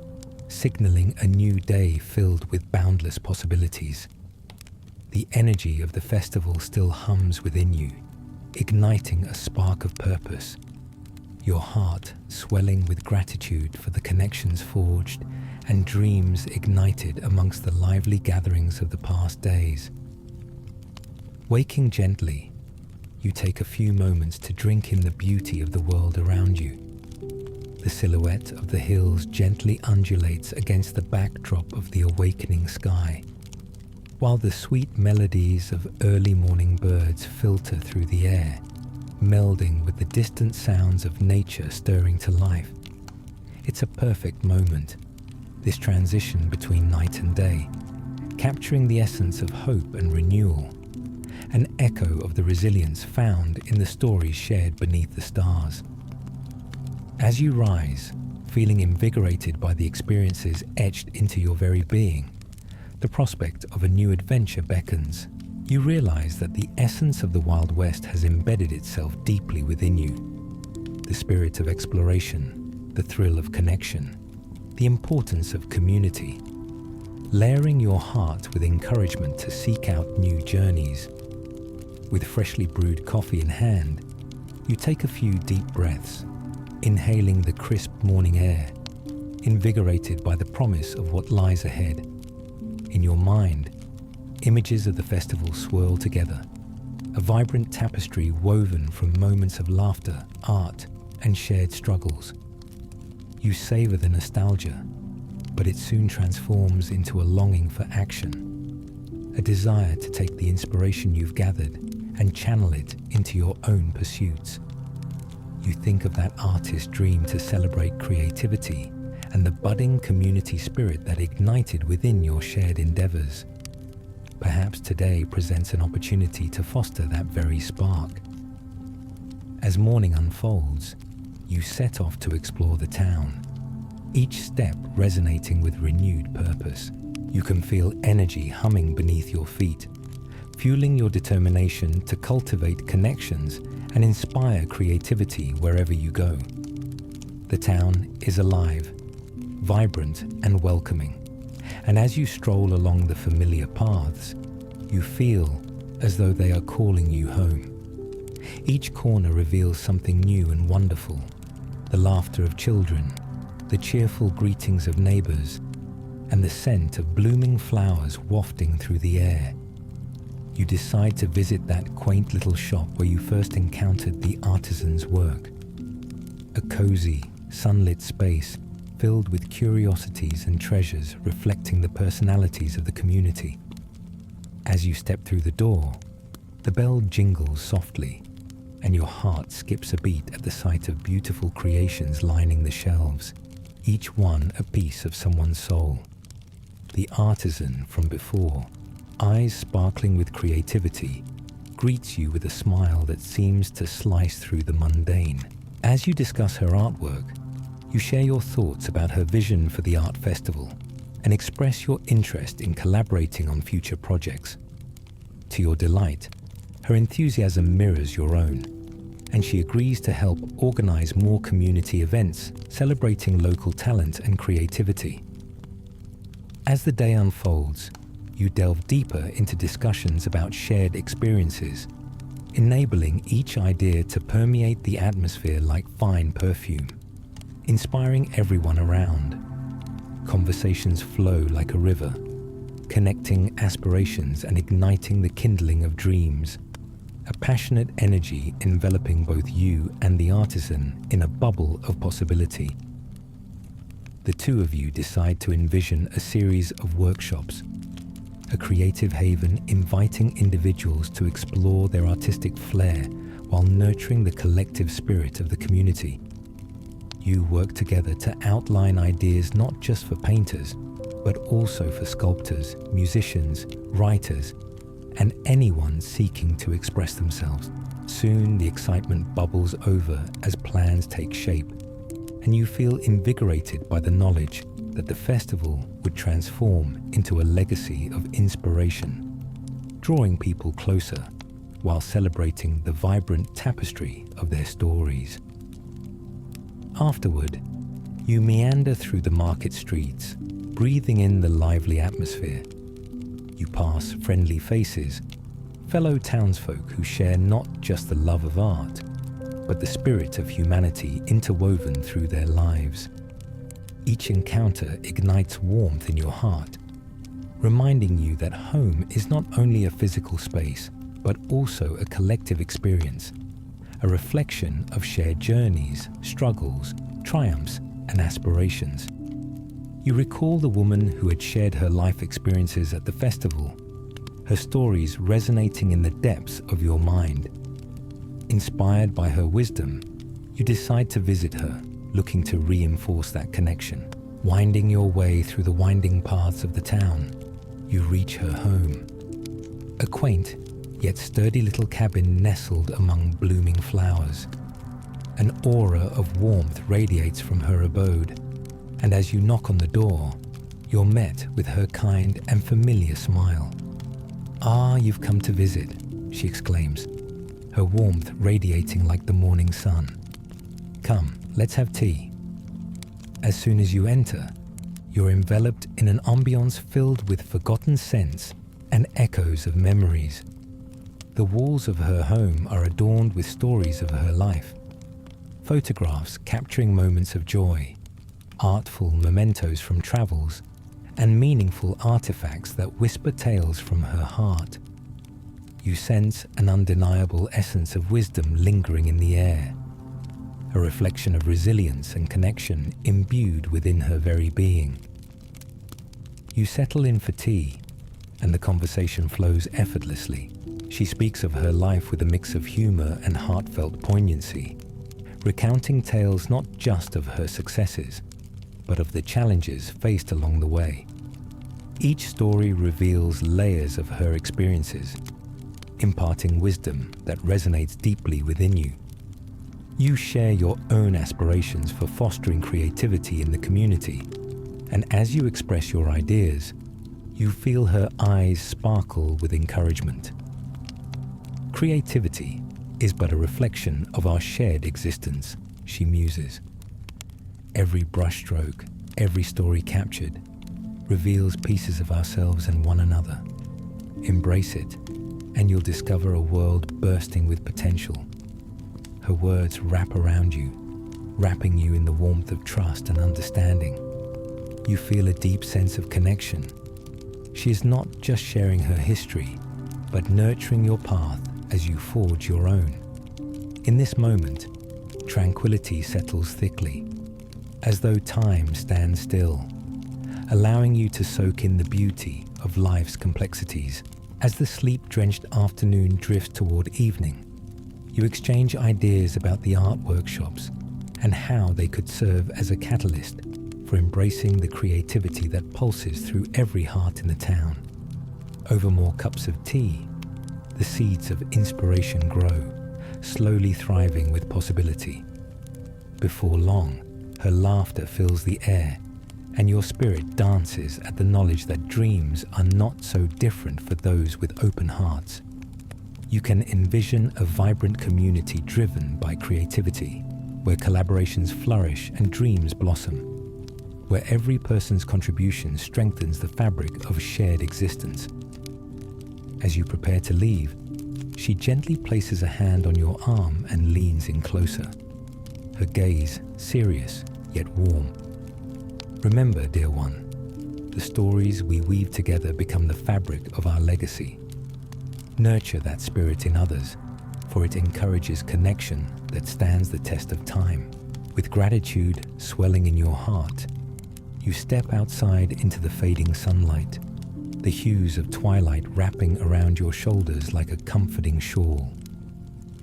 signaling a new day filled with boundless possibilities. The energy of the festival still hums within you, igniting a spark of purpose, your heart swelling with gratitude for the connections forged and dreams ignited amongst the lively gatherings of the past days. Waking gently, you take a few moments to drink in the beauty of the world around you. The silhouette of the hills gently undulates against the backdrop of the awakening sky, while the sweet melodies of early morning birds filter through the air, melding with the distant sounds of nature stirring to life. It's a perfect moment, this transition between night and day, capturing the essence of hope and renewal, an echo of the resilience found in the stories shared beneath the stars. As you rise, feeling invigorated by the experiences etched into your very being, the prospect of a new adventure beckons. You realize that the essence of the Wild West has embedded itself deeply within you. The spirit of exploration, the thrill of connection, the importance of community, layering your heart with encouragement to seek out new journeys. With freshly brewed coffee in hand, you take a few deep breaths, inhaling the crisp morning air, invigorated by the promise of what lies ahead. In your mind, images of the festival swirl together, a vibrant tapestry woven from moments of laughter, art, and shared struggles. You savor the nostalgia, but it soon transforms into a longing for action, a desire to take the inspiration you've gathered and channel it into your own pursuits. You think of that artist's dream to celebrate creativity and the budding community spirit that ignited within your shared endeavors. Perhaps today presents an opportunity to foster that very spark. As morning unfolds, you set off to explore the town, each step resonating with renewed purpose. You can feel energy humming beneath your feet, fueling your determination to cultivate connections and inspire creativity wherever you go. The town is alive, vibrant and welcoming, and as you stroll along the familiar paths, you feel as though they are calling you home. Each corner reveals something new and wonderful, the laughter of children, the cheerful greetings of neighbors, and the scent of blooming flowers wafting through the air. You decide to visit that quaint little shop where you first encountered the artisan's work. A cozy, sunlit space filled with curiosities and treasures reflecting the personalities of the community. As you step through the door, the bell jingles softly, and your heart skips a beat at the sight of beautiful creations lining the shelves, each one a piece of someone's soul. The artisan from before, eyes sparkling with creativity, greets you with a smile that seems to slice through the mundane. As you discuss her artwork, you share your thoughts about her vision for the art festival and express your interest in collaborating on future projects. To your delight, her enthusiasm mirrors your own, and she agrees to help organize more community events celebrating local talent and creativity. As the day unfolds, you delve deeper into discussions about shared experiences, enabling each idea to permeate the atmosphere like fine perfume, inspiring everyone around. Conversations flow like a river, connecting aspirations and igniting the kindling of dreams, a passionate energy enveloping both you and the artisan in a bubble of possibility. The two of you decide to envision a series of workshops, a creative haven inviting individuals to explore their artistic flair while nurturing the collective spirit of the community. You work together to outline ideas not just for painters, but also for sculptors, musicians, writers, and anyone seeking to express themselves. Soon the excitement bubbles over as plans take shape, and you feel invigorated by the knowledge that the festival would transform into a legacy of inspiration, drawing people closer, while celebrating the vibrant tapestry of their stories. Afterward, you meander through the market streets, breathing in the lively atmosphere. You pass friendly faces, fellow townsfolk who share not just the love of art, but the spirit of humanity interwoven through their lives. Each encounter ignites warmth in your heart, reminding you that home is not only a physical space, but also a collective experience, a reflection of shared journeys, struggles, triumphs, and aspirations. You recall the woman who had shared her life experiences at the festival, her stories resonating in the depths of your mind. Inspired by her wisdom, you decide to visit her, looking to reinforce that connection. Winding your way through the winding paths of the town, you reach her home. A quaint, yet sturdy little cabin nestled among blooming flowers. An aura of warmth radiates from her abode, and as you knock on the door, you're met with her kind and familiar smile. "Ah, you've come to visit," she exclaims, her warmth radiating like the morning sun. "Come, let's have tea." As soon as you enter, you're enveloped in an ambience filled with forgotten scents and echoes of memories. The walls of her home are adorned with stories of her life, photographs capturing moments of joy, artful mementos from travels, and meaningful artifacts that whisper tales from her heart. You sense an undeniable essence of wisdom lingering in the air, a reflection of resilience and connection imbued within her very being. You settle in for tea, and the conversation flows effortlessly. She speaks of her life with a mix of humor and heartfelt poignancy, recounting tales not just of her successes, but of the challenges faced along the way. Each story reveals layers of her experiences, imparting wisdom that resonates deeply within you. You share your own aspirations for fostering creativity in the community, and as you express your ideas, you feel her eyes sparkle with encouragement. Creativity is but a reflection of our shared existence, she muses. Every brushstroke, every story captured, reveals pieces of ourselves and one another. Embrace it, and you'll discover a world bursting with potential. Her words wrap around you, wrapping you in the warmth of trust and understanding. You feel a deep sense of connection. She is not just sharing her history, but nurturing your path as you forge your own. In this moment, tranquility settles thickly, as though time stands still, allowing you to soak in the beauty of life's complexities. As the sleep-drenched afternoon drifts toward evening, you exchange ideas about the art workshops and how they could serve as a catalyst for embracing the creativity that pulses through every heart in the town. Over more cups of tea, the seeds of inspiration grow, slowly thriving with possibility. Before long, her laughter fills the air, and your spirit dances at the knowledge that dreams are not so different for those with open hearts. You can envision a vibrant community driven by creativity, where collaborations flourish and dreams blossom, where every person's contribution strengthens the fabric of a shared existence. As you prepare to leave, she gently places a hand on your arm and leans in closer, her gaze serious yet warm. Remember, dear one, the stories we weave together become the fabric of our legacy. Nurture that spirit in others, for it encourages connection that stands the test of time. With gratitude swelling in your heart, you step outside into the fading sunlight, the hues of twilight wrapping around your shoulders like a comforting shawl.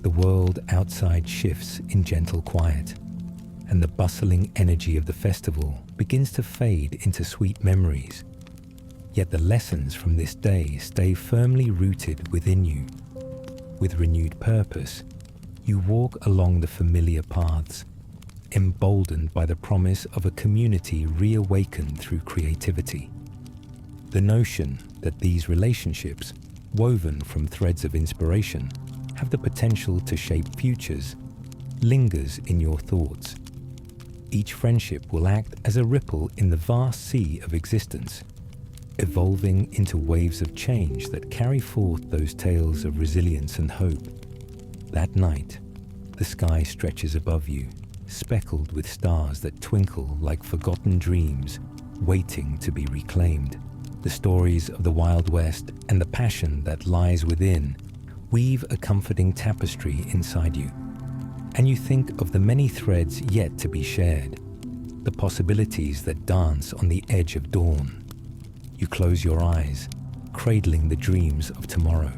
The world outside shifts in gentle quiet, and the bustling energy of the festival begins to fade into sweet memories. Yet the lessons from this day stay firmly rooted within you. With renewed purpose, you walk along the familiar paths, emboldened by the promise of a community reawakened through creativity. The notion that these relationships, woven from threads of inspiration, have the potential to shape futures, lingers in your thoughts. Each friendship will act as a ripple in the vast sea of existence, evolving into waves of change that carry forth those tales of resilience and hope. That night, the sky stretches above you, speckled with stars that twinkle like forgotten dreams, waiting to be reclaimed. The stories of the Wild West and the passion that lies within weave a comforting tapestry inside you. And you think of the many threads yet to be shared, the possibilities that dance on the edge of dawn. You close your eyes, cradling the dreams of tomorrow,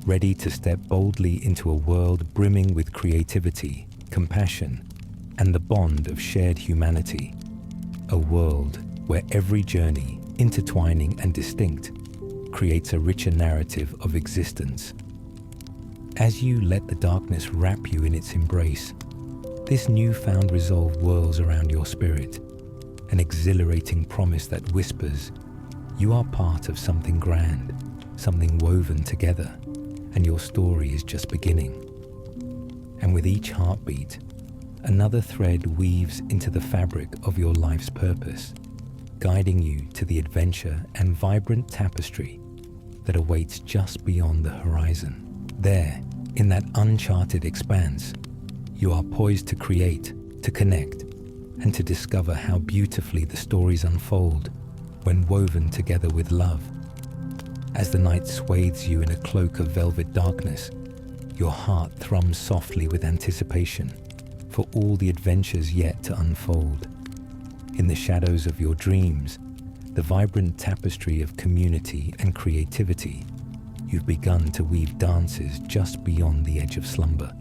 ready to step boldly into a world brimming with creativity, compassion, and the bond of shared humanity. A world where every journey, intertwining and distinct, creates a richer narrative of existence. As you let the darkness wrap you in its embrace, this newfound resolve whirls around your spirit, an exhilarating promise that whispers, you are part of something grand, something woven together, and your story is just beginning. And with each heartbeat, another thread weaves into the fabric of your life's purpose, guiding you to the adventure and vibrant tapestry that awaits just beyond the horizon. There, in that uncharted expanse, you are poised to create, to connect, and to discover how beautifully the stories unfold when woven together with love. As the night swathes you in a cloak of velvet darkness, your heart thrums softly with anticipation for all the adventures yet to unfold. In the shadows of your dreams, the vibrant tapestry of community and creativity, you've begun to weave dances just beyond the edge of slumber.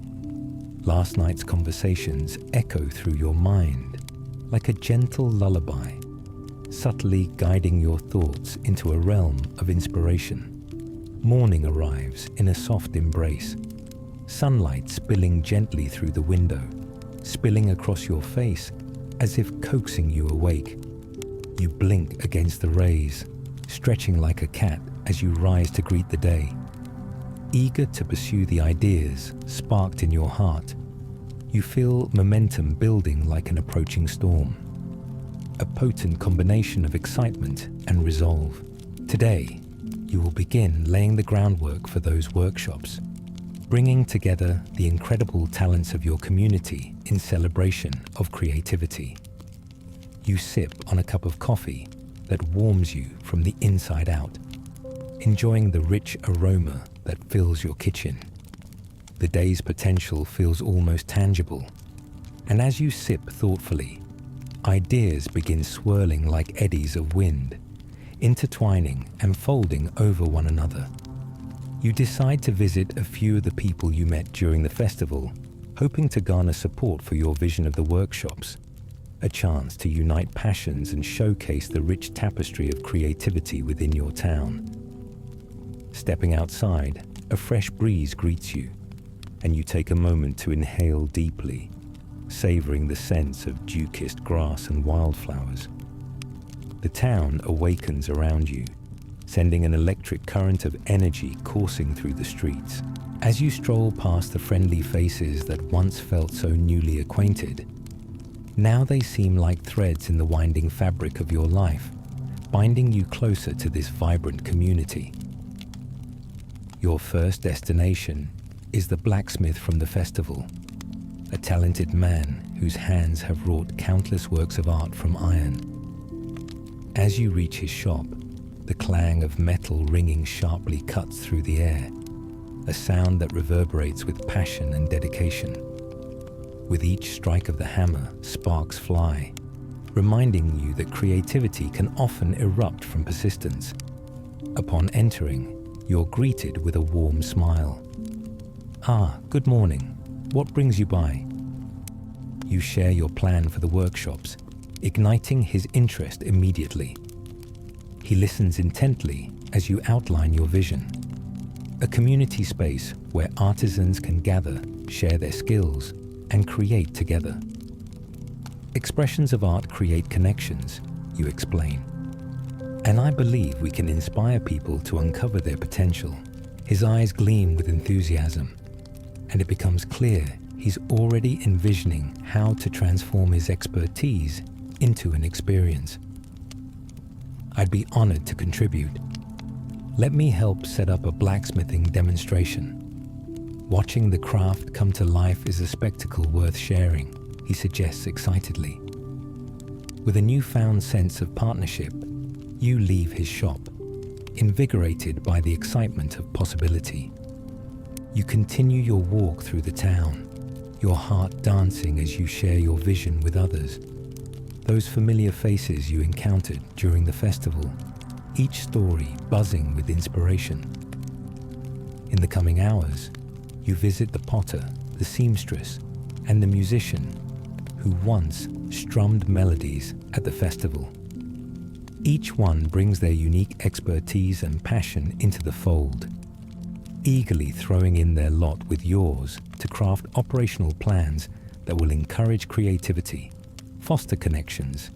Last night's conversations echo through your mind like a gentle lullaby, subtly guiding your thoughts into a realm of inspiration. Morning arrives in a soft embrace, sunlight spilling gently through the window, spilling across your face as if coaxing you awake. You blink against the rays, stretching like a cat as you rise to greet the day. Eager to pursue the ideas sparked in your heart, you feel momentum building like an approaching storm. A potent combination of excitement and resolve. Today, you will begin laying the groundwork for those workshops, bringing together the incredible talents of your community in celebration of creativity. You sip on a cup of coffee that warms you from the inside out, enjoying the rich aroma that fills your kitchen. The day's potential feels almost tangible, and as you sip thoughtfully, ideas begin swirling like eddies of wind, intertwining and folding over one another. You decide to visit a few of the people you met during the festival, hoping to garner support for your vision of the workshops, a chance to unite passions and showcase the rich tapestry of creativity within your town. Stepping outside, a fresh breeze greets you, and you take a moment to inhale deeply, savoring the sense of dew-kissed grass and wildflowers. The town awakens around you, sending an electric current of energy coursing through the streets. As you stroll past the friendly faces that once felt so newly acquainted, now they seem like threads in the winding fabric of your life, binding you closer to this vibrant community. Your first destination is the blacksmith from the festival, a talented man whose hands have wrought countless works of art from iron. As you reach his shop, the clang of metal ringing sharply cuts through the air, a sound that reverberates with passion and dedication. With each strike of the hammer, sparks fly, reminding you that creativity can often erupt from persistence. Upon entering, you're greeted with a warm smile. "Ah, good morning. What brings you by?" You share your plan for the workshops, igniting his interest immediately. He listens intently as you outline your vision. A community space where artisans can gather, share their skills, and create together. Expressions of art create connections, you explain. And I believe we can inspire people to uncover their potential. His eyes gleam with enthusiasm, and it becomes clear he's already envisioning how to transform his expertise into an experience. I'd be honored to contribute. Let me help set up a blacksmithing demonstration. Watching the craft come to life is a spectacle worth sharing, he suggests excitedly. With a newfound sense of partnership, you leave his shop, invigorated by the excitement of possibility. You continue your walk through the town, your heart dancing as you share your vision with others. Those familiar faces you encountered during the festival, each story buzzing with inspiration. In the coming hours, you visit the potter, the seamstress, and the musician who once strummed melodies at the festival. Each one brings their unique expertise and passion into the fold, eagerly throwing in their lot with yours to craft operational plans that will encourage creativity, foster connections,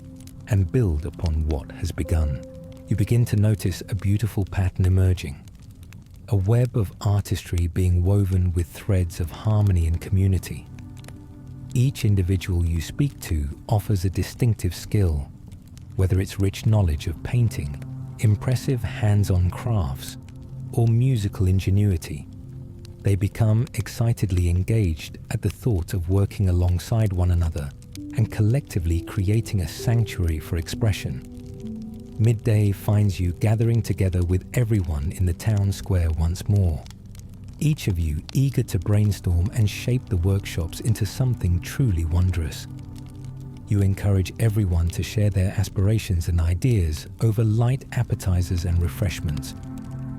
and build upon what has begun. You begin to notice a beautiful pattern emerging, a web of artistry being woven with threads of harmony and community. Each individual you speak to offers a distinctive skill, whether it's rich knowledge of painting, impressive hands-on crafts, or musical ingenuity. They become excitedly engaged at the thought of working alongside one another and collectively creating a sanctuary for expression. Midday finds you gathering together with everyone in the town square once more, each of you eager to brainstorm and shape the workshops into something truly wondrous. You encourage everyone to share their aspirations and ideas over light appetizers and refreshments,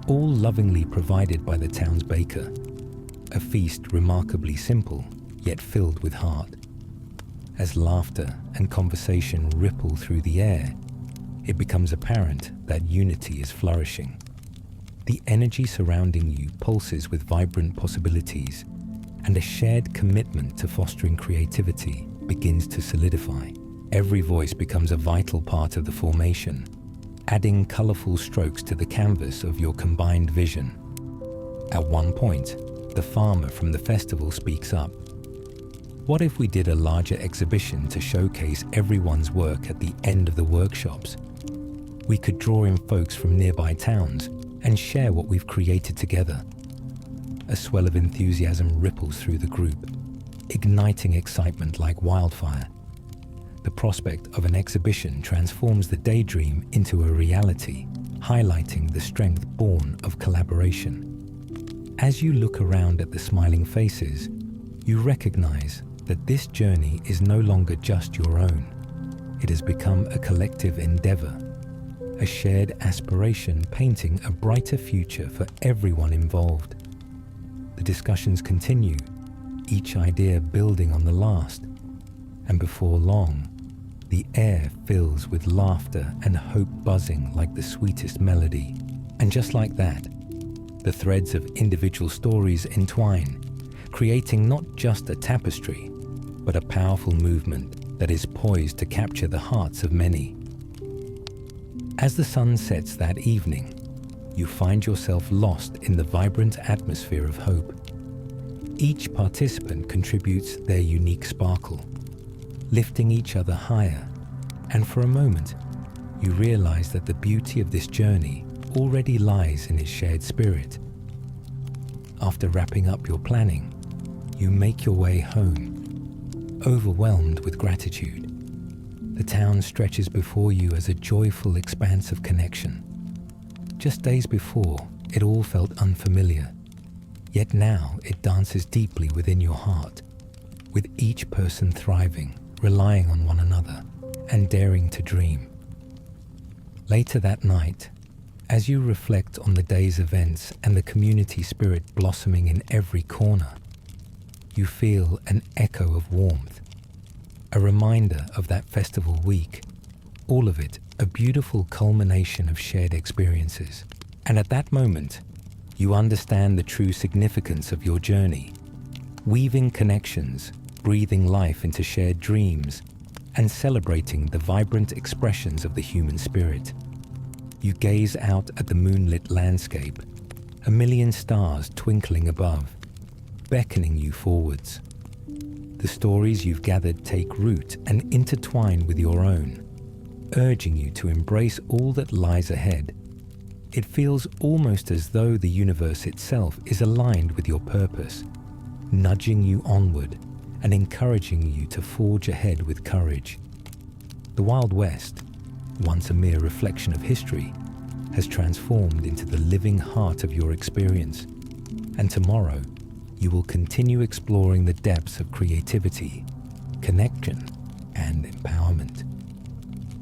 all lovingly provided by the town's baker. A feast remarkably simple, yet filled with heart. As laughter and conversation ripple through the air, it becomes apparent that unity is flourishing. The energy surrounding you pulses with vibrant possibilities, and a shared commitment to fostering creativity begins to solidify. Every voice becomes a vital part of the formation, adding colorful strokes to the canvas of your combined vision. At one point, the farmer from the festival speaks up. What if we did a larger exhibition to showcase everyone's work at the end of the workshops? We could draw in folks from nearby towns and share what we've created together. A swell of enthusiasm ripples through the group, igniting excitement like wildfire. The prospect of an exhibition transforms the daydream into a reality, highlighting the strength born of collaboration. As you look around at the smiling faces, you recognize that this journey is no longer just your own. It has become a collective endeavor, a shared aspiration painting a brighter future for everyone involved. The discussions continue, each idea building on the last, and before long, the air fills with laughter and hope buzzing like the sweetest melody. And just like that, the threads of individual stories entwine, creating not just a tapestry, but a powerful movement that is poised to capture the hearts of many. As the sun sets that evening, you find yourself lost in the vibrant atmosphere of hope. Each participant contributes their unique sparkle, lifting each other higher, and for a moment, you realize that the beauty of this journey already lies in its shared spirit. After wrapping up your planning, you make your way home, overwhelmed with gratitude. The town stretches before you as a joyful expanse of connection. Just days before, it all felt unfamiliar, yet now it dances deeply within your heart, with each person thriving, relying on one another, and daring to dream. Later that night, as you reflect on the day's events and the community spirit blossoming in every corner, you feel an echo of warmth, a reminder of that festival week, all of it a beautiful culmination of shared experiences. And at that moment, you understand the true significance of your journey, weaving connections, breathing life into shared dreams, and celebrating the vibrant expressions of the human spirit. You gaze out at the moonlit landscape, a million stars twinkling above, beckoning you forwards. The stories you've gathered take root and intertwine with your own, urging you to embrace all that lies ahead. It feels almost as though the universe itself is aligned with your purpose, nudging you onward and encouraging you to forge ahead with courage. The Wild West, once a mere reflection of history, has transformed into the living heart of your experience, and tomorrow you will continue exploring the depths of creativity, connection, and empowerment,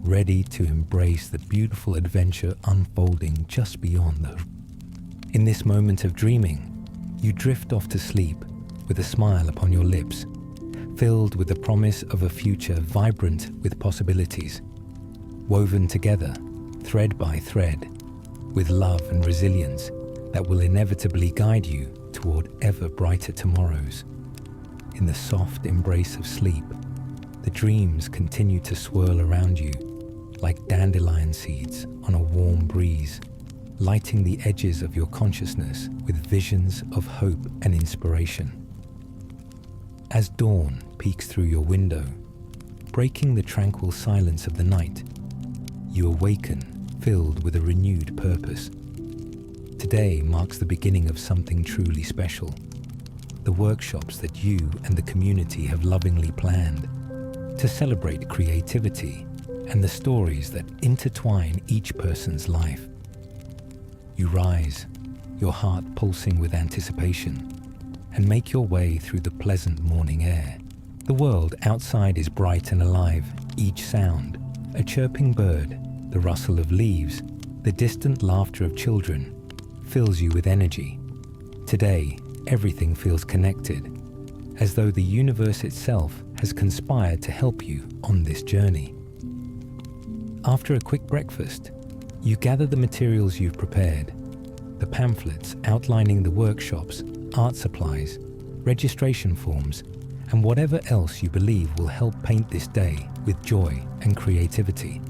ready to embrace the beautiful adventure unfolding just beyond the... In this moment of dreaming, you drift off to sleep with a smile upon your lips, filled with the promise of a future vibrant with possibilities, woven together, thread by thread, with love and resilience that will inevitably guide you toward ever brighter tomorrows. In the soft embrace of sleep, the dreams continue to swirl around you like dandelion seeds on a warm breeze, lighting the edges of your consciousness with visions of hope and inspiration. As dawn peeks through your window, breaking the tranquil silence of the night, you awaken filled with a renewed purpose. Today marks the beginning of something truly special. The workshops that you and the community have lovingly planned to celebrate creativity and the stories that intertwine each person's life. You rise, your heart pulsing with anticipation, and make your way through the pleasant morning air. The world outside is bright and alive, each sound, a chirping bird, the rustle of leaves, the distant laughter of children, fills you with energy. Today, everything feels connected, as though the universe itself has conspired to help you on this journey. After a quick breakfast, you gather the materials you've prepared, the pamphlets outlining the workshops, art supplies, registration forms, and whatever else you believe will help paint this day with joy and creativity.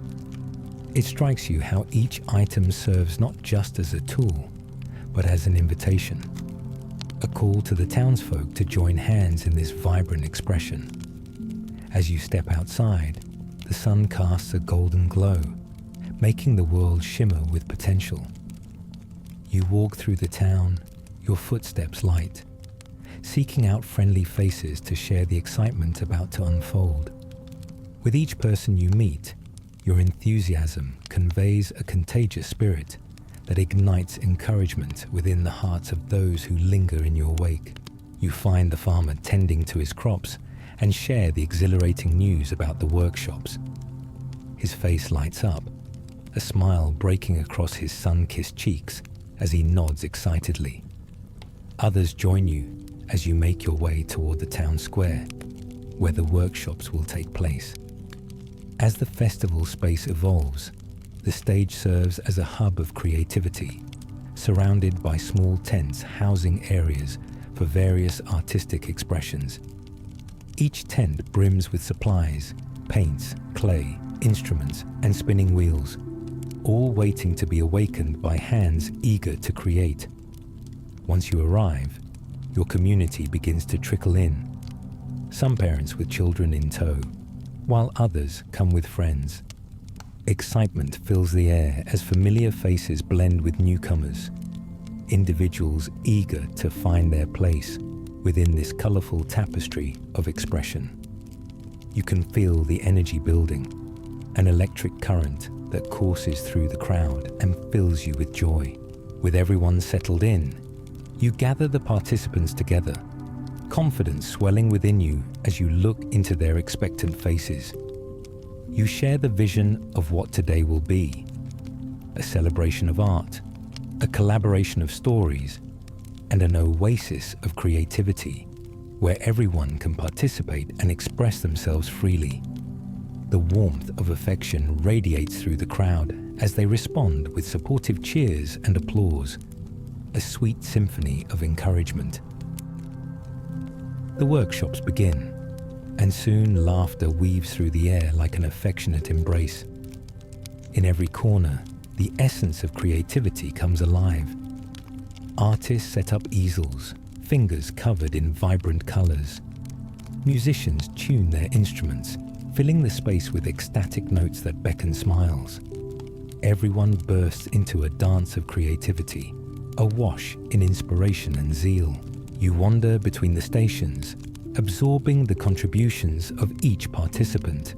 It strikes you how each item serves not just as a tool, but as an invitation, a call to the townsfolk to join hands in this vibrant expression. As you step outside, the sun casts a golden glow, making the world shimmer with potential. You walk through the town, your footsteps light, seeking out friendly faces to share the excitement about to unfold. With each person you meet, your enthusiasm conveys a contagious spirit that ignites encouragement within the hearts of those who linger in your wake. You find the farmer tending to his crops and share the exhilarating news about the workshops. His face lights up, a smile breaking across his sun-kissed cheeks as he nods excitedly. Others join you as you make your way toward the town square, where the workshops will take place. As the festival space evolves, the stage serves as a hub of creativity, surrounded by small tents housing areas for various artistic expressions. Each tent brims with supplies, paints, clay, instruments, and spinning wheels, all waiting to be awakened by hands eager to create. Once you arrive, your community begins to trickle in, some parents with children in tow, while others come with friends. Excitement fills the air as familiar faces blend with newcomers, individuals eager to find their place within this colorful tapestry of expression. You can feel the energy building, an electric current that courses through the crowd and fills you with joy. With everyone settled in, you gather the participants together, confidence swelling within you as you look into their expectant faces. You share the vision of what today will be, a celebration of art, a collaboration of stories, and an oasis of creativity where everyone can participate and express themselves freely. The warmth of affection radiates through the crowd as they respond with supportive cheers and applause, a sweet symphony of encouragement. The workshops begin, and soon laughter weaves through the air like an affectionate embrace. In every corner, the essence of creativity comes alive. Artists set up easels, fingers covered in vibrant colors. Musicians tune their instruments, filling the space with ecstatic notes that beckon smiles. Everyone bursts into a dance of creativity, awash in inspiration and zeal. You wander between the stations, absorbing the contributions of each participant.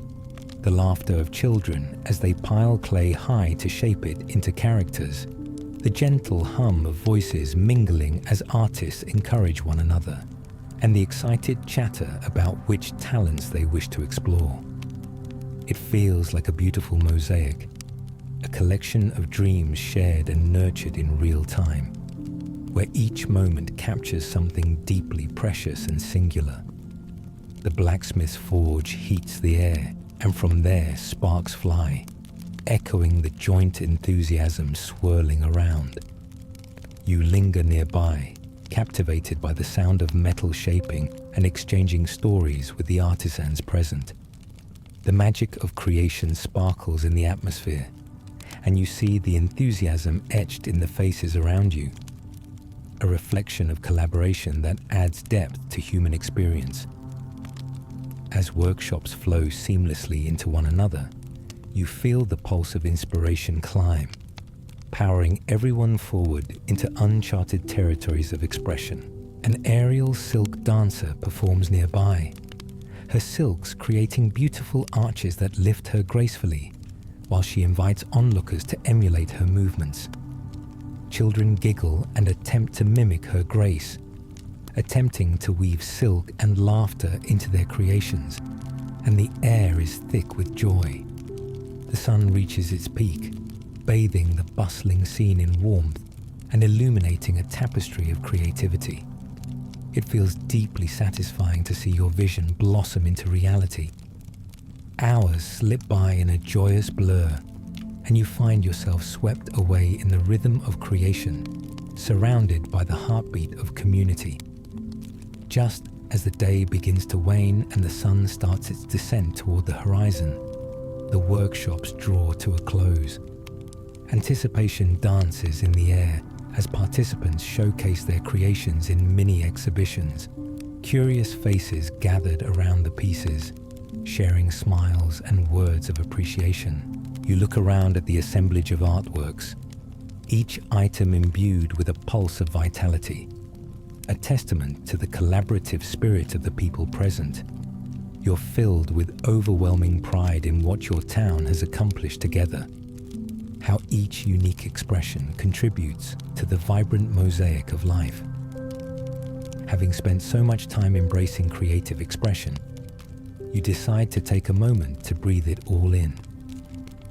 The laughter of children as they pile clay high to shape it into characters. The gentle hum of voices mingling as artists encourage one another, and the excited chatter about which talents they wish to explore. It feels like a beautiful mosaic, a collection of dreams shared and nurtured in real time, where each moment captures something deeply precious and singular. The blacksmith's forge heats the air, and from there sparks fly, echoing the joint enthusiasm swirling around. You linger nearby, captivated by the sound of metal shaping and exchanging stories with the artisans present. The magic of creation sparkles in the atmosphere, and you see the enthusiasm etched in the faces around you, a reflection of collaboration that adds depth to human experience. As workshops flow seamlessly into one another, you feel the pulse of inspiration climb, powering everyone forward into uncharted territories of expression. An aerial silk dancer performs nearby, her silks creating beautiful arches that lift her gracefully, while she invites onlookers to emulate her movements. Children giggle and attempt to mimic her grace, attempting to weave silk and laughter into their creations, and the air is thick with joy. The sun reaches its peak, bathing the bustling scene in warmth and illuminating a tapestry of creativity. It feels deeply satisfying to see your vision blossom into reality. Hours slip by in a joyous blur, and you find yourself swept away in the rhythm of creation, surrounded by the heartbeat of community. Just as the day begins to wane and the sun starts its descent toward the horizon, the workshops draw to a close. Anticipation dances in the air as participants showcase their creations in mini exhibitions. Curious faces gathered around the pieces, sharing smiles and words of appreciation. You look around at the assemblage of artworks, each item imbued with a pulse of vitality, a testament to the collaborative spirit of the people present. You're filled with overwhelming pride in what your town has accomplished together, how each unique expression contributes to the vibrant mosaic of life. Having spent so much time embracing creative expression, you decide to take a moment to breathe it all in.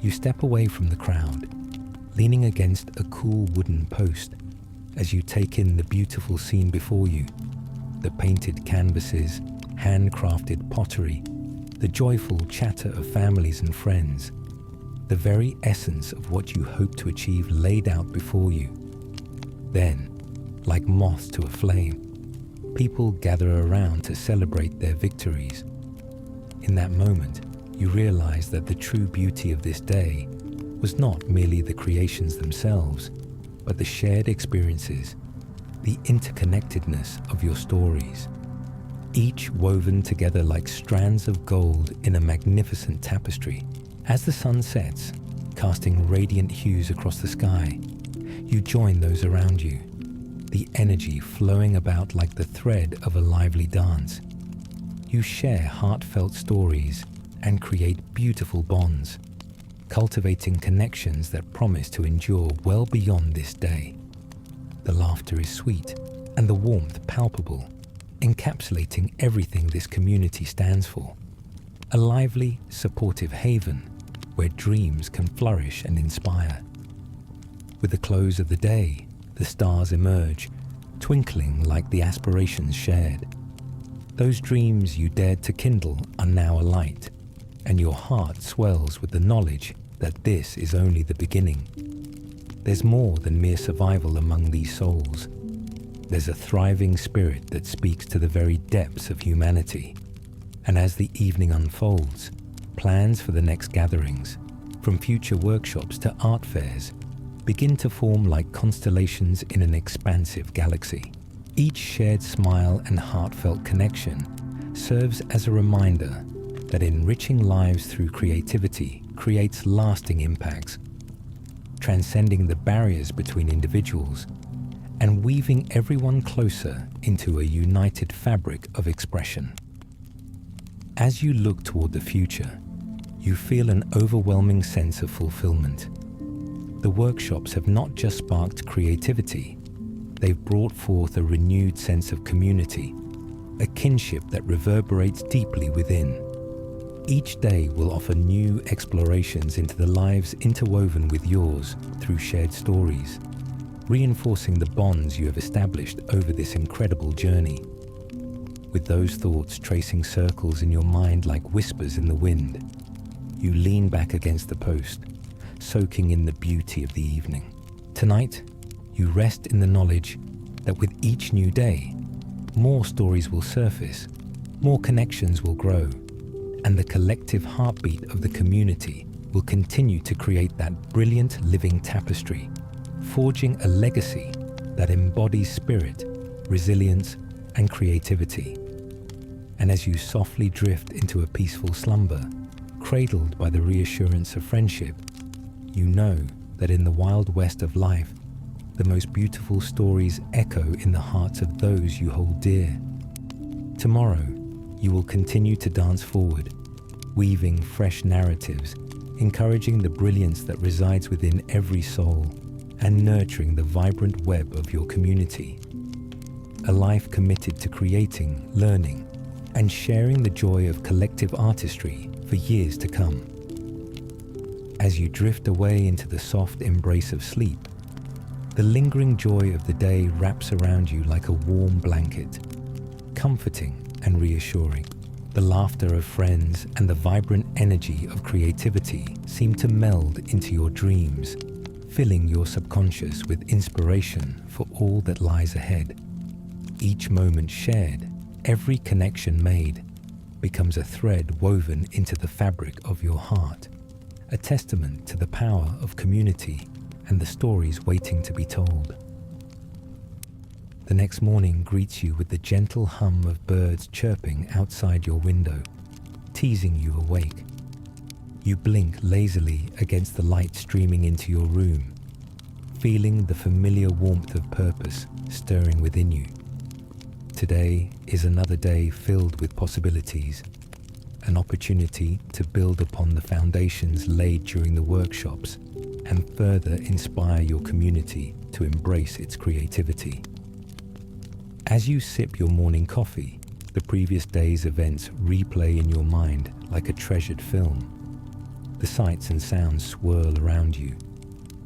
You step away from the crowd, leaning against a cool wooden post as you take in the beautiful scene before you, the painted canvases, handcrafted pottery, the joyful chatter of families and friends, the very essence of what you hope to achieve laid out before you. Then, like moths to a flame, people gather around to celebrate their victories. In that moment, you realize that the true beauty of this day was not merely the creations themselves, but the shared experiences, the interconnectedness of your stories, each woven together like strands of gold in a magnificent tapestry. As the sun sets, casting radiant hues across the sky, you join those around you, the energy flowing about like the thread of a lively dance. You share heartfelt stories and create beautiful bonds, cultivating connections that promise to endure well beyond this day. The laughter is sweet and the warmth palpable, encapsulating everything this community stands for. A lively, supportive haven where dreams can flourish and inspire. With the close of the day, the stars emerge, twinkling like the aspirations shared. Those dreams you dared to kindle are now alight, and your heart swells with the knowledge that this is only the beginning. There's more than mere survival among these souls. There's a thriving spirit that speaks to the very depths of humanity. And as the evening unfolds, plans for the next gatherings, from future workshops to art fairs, begin to form like constellations in an expansive galaxy. Each shared smile and heartfelt connection serves as a reminder that enriching lives through creativity creates lasting impacts, transcending the barriers between individuals and weaving everyone closer into a united fabric of expression. As you look toward the future, you feel an overwhelming sense of fulfillment. The workshops have not just sparked creativity, they've brought forth a renewed sense of community, a kinship that reverberates deeply within. Each day will offer new explorations into the lives interwoven with yours through shared stories, reinforcing the bonds you have established over this incredible journey. With those thoughts tracing circles in your mind like whispers in the wind, you lean back against the post, soaking in the beauty of the evening. Tonight, you rest in the knowledge that with each new day, more stories will surface, more connections will grow, and the collective heartbeat of the community will continue to create that brilliant living tapestry, forging a legacy that embodies spirit, resilience, and creativity. And as you softly drift into a peaceful slumber, cradled by the reassurance of friendship, you know that in the wild west of life, the most beautiful stories echo in the hearts of those you hold dear. Tomorrow, you will continue to dance forward, weaving fresh narratives, encouraging the brilliance that resides within every soul, and nurturing the vibrant web of your community. A life committed to creating, learning, and sharing the joy of collective artistry for years to come. As you drift away into the soft embrace of sleep, the lingering joy of the day wraps around you like a warm blanket, comforting and reassuring. The laughter of friends and the vibrant energy of creativity seem to meld into your dreams, filling your subconscious with inspiration for all that lies ahead. Each moment shared, every connection made, becomes a thread woven into the fabric of your heart, a testament to the power of community and the stories waiting to be told. The next morning greets you with the gentle hum of birds chirping outside your window, teasing you awake. You blink lazily against the light streaming into your room, feeling the familiar warmth of purpose stirring within you. Today is another day filled with possibilities, an opportunity to build upon the foundations laid during the workshops and further inspire your community to embrace its creativity. As you sip your morning coffee, the previous day's events replay in your mind like a treasured film. The sights and sounds swirl around you,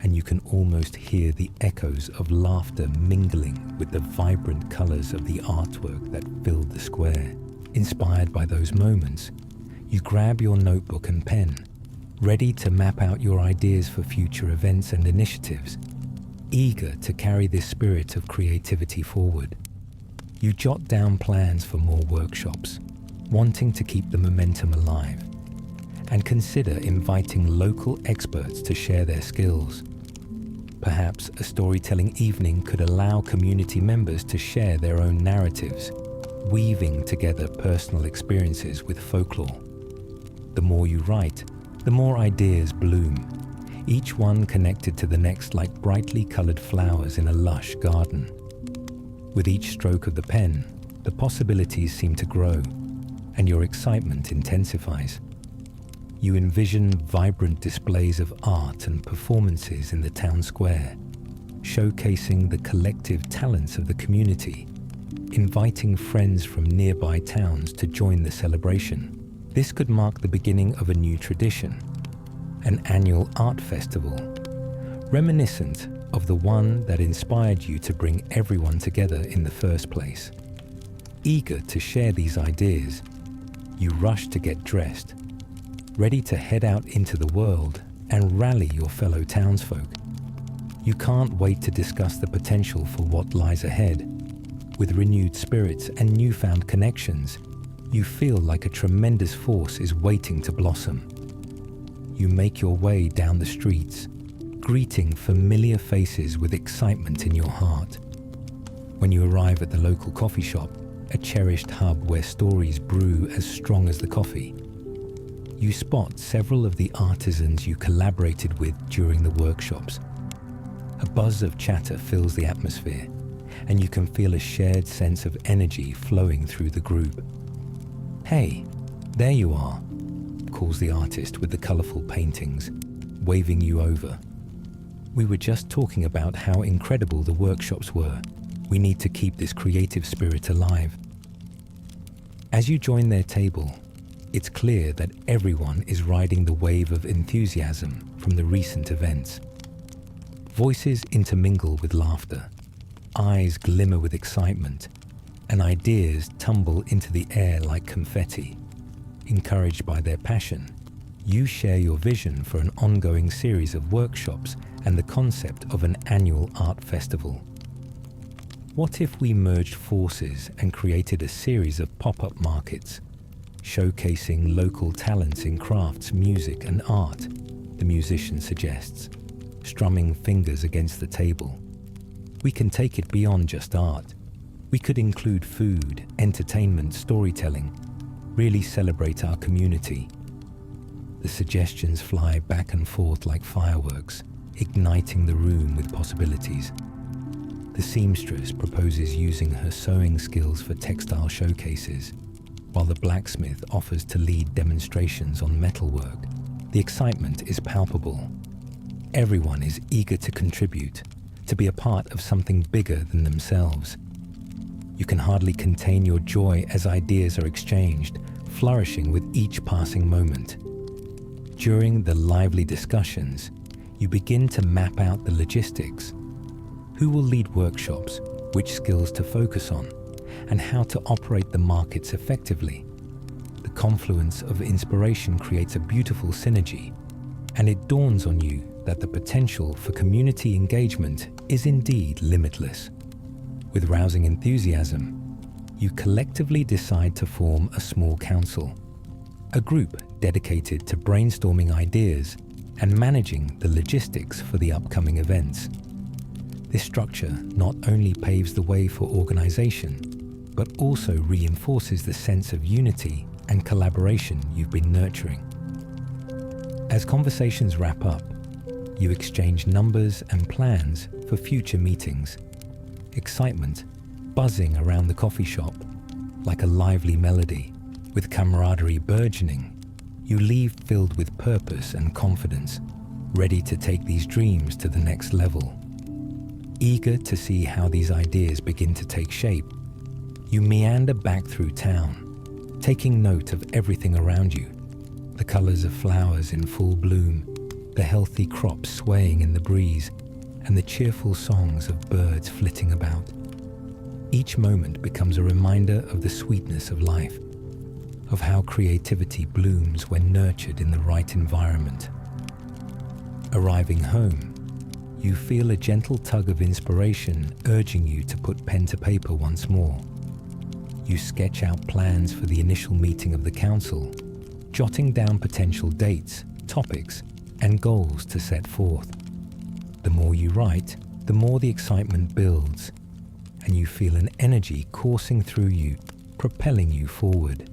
and you can almost hear the echoes of laughter mingling with the vibrant colors of the artwork that filled the square. Inspired by those moments, you grab your notebook and pen, ready to map out your ideas for future events and initiatives, eager to carry this spirit of creativity forward. You jot down plans for more workshops, wanting to keep the momentum alive, and consider inviting local experts to share their skills. Perhaps a storytelling evening could allow community members to share their own narratives, weaving together personal experiences with folklore. The more you write, the more ideas bloom, each one connected to the next like brightly colored flowers in a lush garden. With each stroke of the pen, the possibilities seem to grow, and your excitement intensifies. You envision vibrant displays of art and performances in the town square, showcasing the collective talents of the community, inviting friends from nearby towns to join the celebration. This could mark the beginning of a new tradition, an annual art festival, reminiscent of the one that inspired you to bring everyone together in the first place. Eager to share these ideas, you rush to get dressed, ready to head out into the world and rally your fellow townsfolk. You can't wait to discuss the potential for what lies ahead. With renewed spirits and newfound connections, you feel like a tremendous force is waiting to blossom. You make your way down the streets, greeting familiar faces with excitement in your heart. When you arrive at the local coffee shop, a cherished hub where stories brew as strong as the coffee, you spot several of the artisans you collaborated with during the workshops. A buzz of chatter fills the atmosphere, and you can feel a shared sense of energy flowing through the group. "Hey, there you are," calls the artist with the colourful paintings, waving you over. "We were just talking about how incredible the workshops were. We need to keep this creative spirit alive." As you join their table, it's clear that everyone is riding the wave of enthusiasm from the recent events. Voices intermingle with laughter, eyes glimmer with excitement, and ideas tumble into the air like confetti. Encouraged by their passion, you share your vision for an ongoing series of workshops and the concept of an annual art festival. What if we merged forces and created a series of pop-up markets, showcasing local talents in crafts, music, and art? The musician suggests, strumming fingers against the table. We can take it beyond just art. We could include food, entertainment, storytelling, really celebrate our community. The suggestions fly back and forth like fireworks, igniting the room with possibilities. The seamstress proposes using her sewing skills for textile showcases, while the blacksmith offers to lead demonstrations on metalwork. The excitement is palpable. Everyone is eager to contribute, to be a part of something bigger than themselves. You can hardly contain your joy as ideas are exchanged, flourishing with each passing moment. During the lively discussions, you begin to map out the logistics. Who will lead workshops, which skills to focus on, and how to operate the markets effectively? The confluence of inspiration creates a beautiful synergy, and it dawns on you that the potential for community engagement is indeed limitless. With rousing enthusiasm, you collectively decide to form a small council, a group dedicated to brainstorming ideas and managing the logistics for the upcoming events. This structure not only paves the way for organization, but also reinforces the sense of unity and collaboration you've been nurturing. As conversations wrap up, you exchange numbers and plans for future meetings. Excitement buzzing around the coffee shop like a lively melody. With camaraderie burgeoning, you leave filled with purpose and confidence, ready to take these dreams to the next level. Eager to see how these ideas begin to take shape, you meander back through town, taking note of everything around you. The colors of flowers in full bloom, the healthy crops swaying in the breeze, and the cheerful songs of birds flitting about. Each moment becomes a reminder of the sweetness of life, of how creativity blooms when nurtured in the right environment. Arriving home, you feel a gentle tug of inspiration urging you to put pen to paper once more. You sketch out plans for the initial meeting of the council, jotting down potential dates, topics, and goals to set forth. The more you write, the more the excitement builds, and you feel an energy coursing through you, propelling you forward.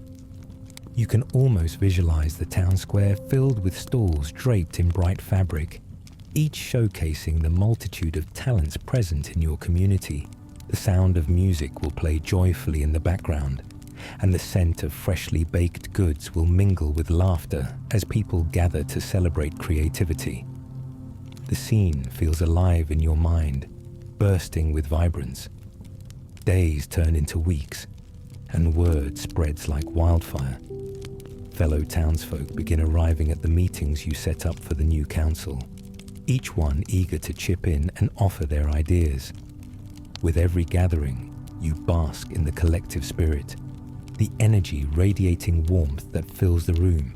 You can almost visualize the town square filled with stalls draped in bright fabric, each showcasing the multitude of talents present in your community. The sound of music will play joyfully in the background, and the scent of freshly baked goods will mingle with laughter as people gather to celebrate creativity. The scene feels alive in your mind, bursting with vibrance. Days turn into weeks, and word spreads like wildfire. Fellow townsfolk begin arriving at the meetings you set up for the new council, each one eager to chip in and offer their ideas. With every gathering, you bask in the collective spirit, the energy radiating warmth that fills the room.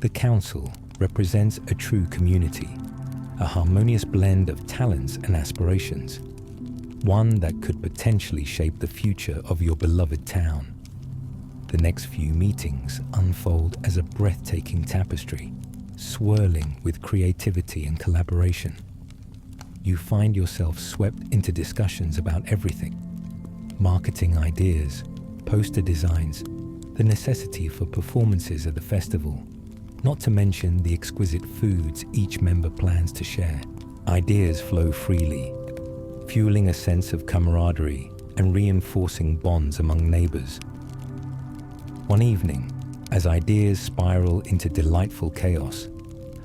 The council represents a true community, a harmonious blend of talents and aspirations, one that could potentially shape the future of your beloved town. The next few meetings unfold as a breathtaking tapestry, swirling with creativity and collaboration. You find yourself swept into discussions about everything: marketing ideas, poster designs, the necessity for performances at the festival, not to mention the exquisite foods each member plans to share. Ideas flow freely, fueling a sense of camaraderie and reinforcing bonds among neighbors. One evening, as ideas spiral into delightful chaos,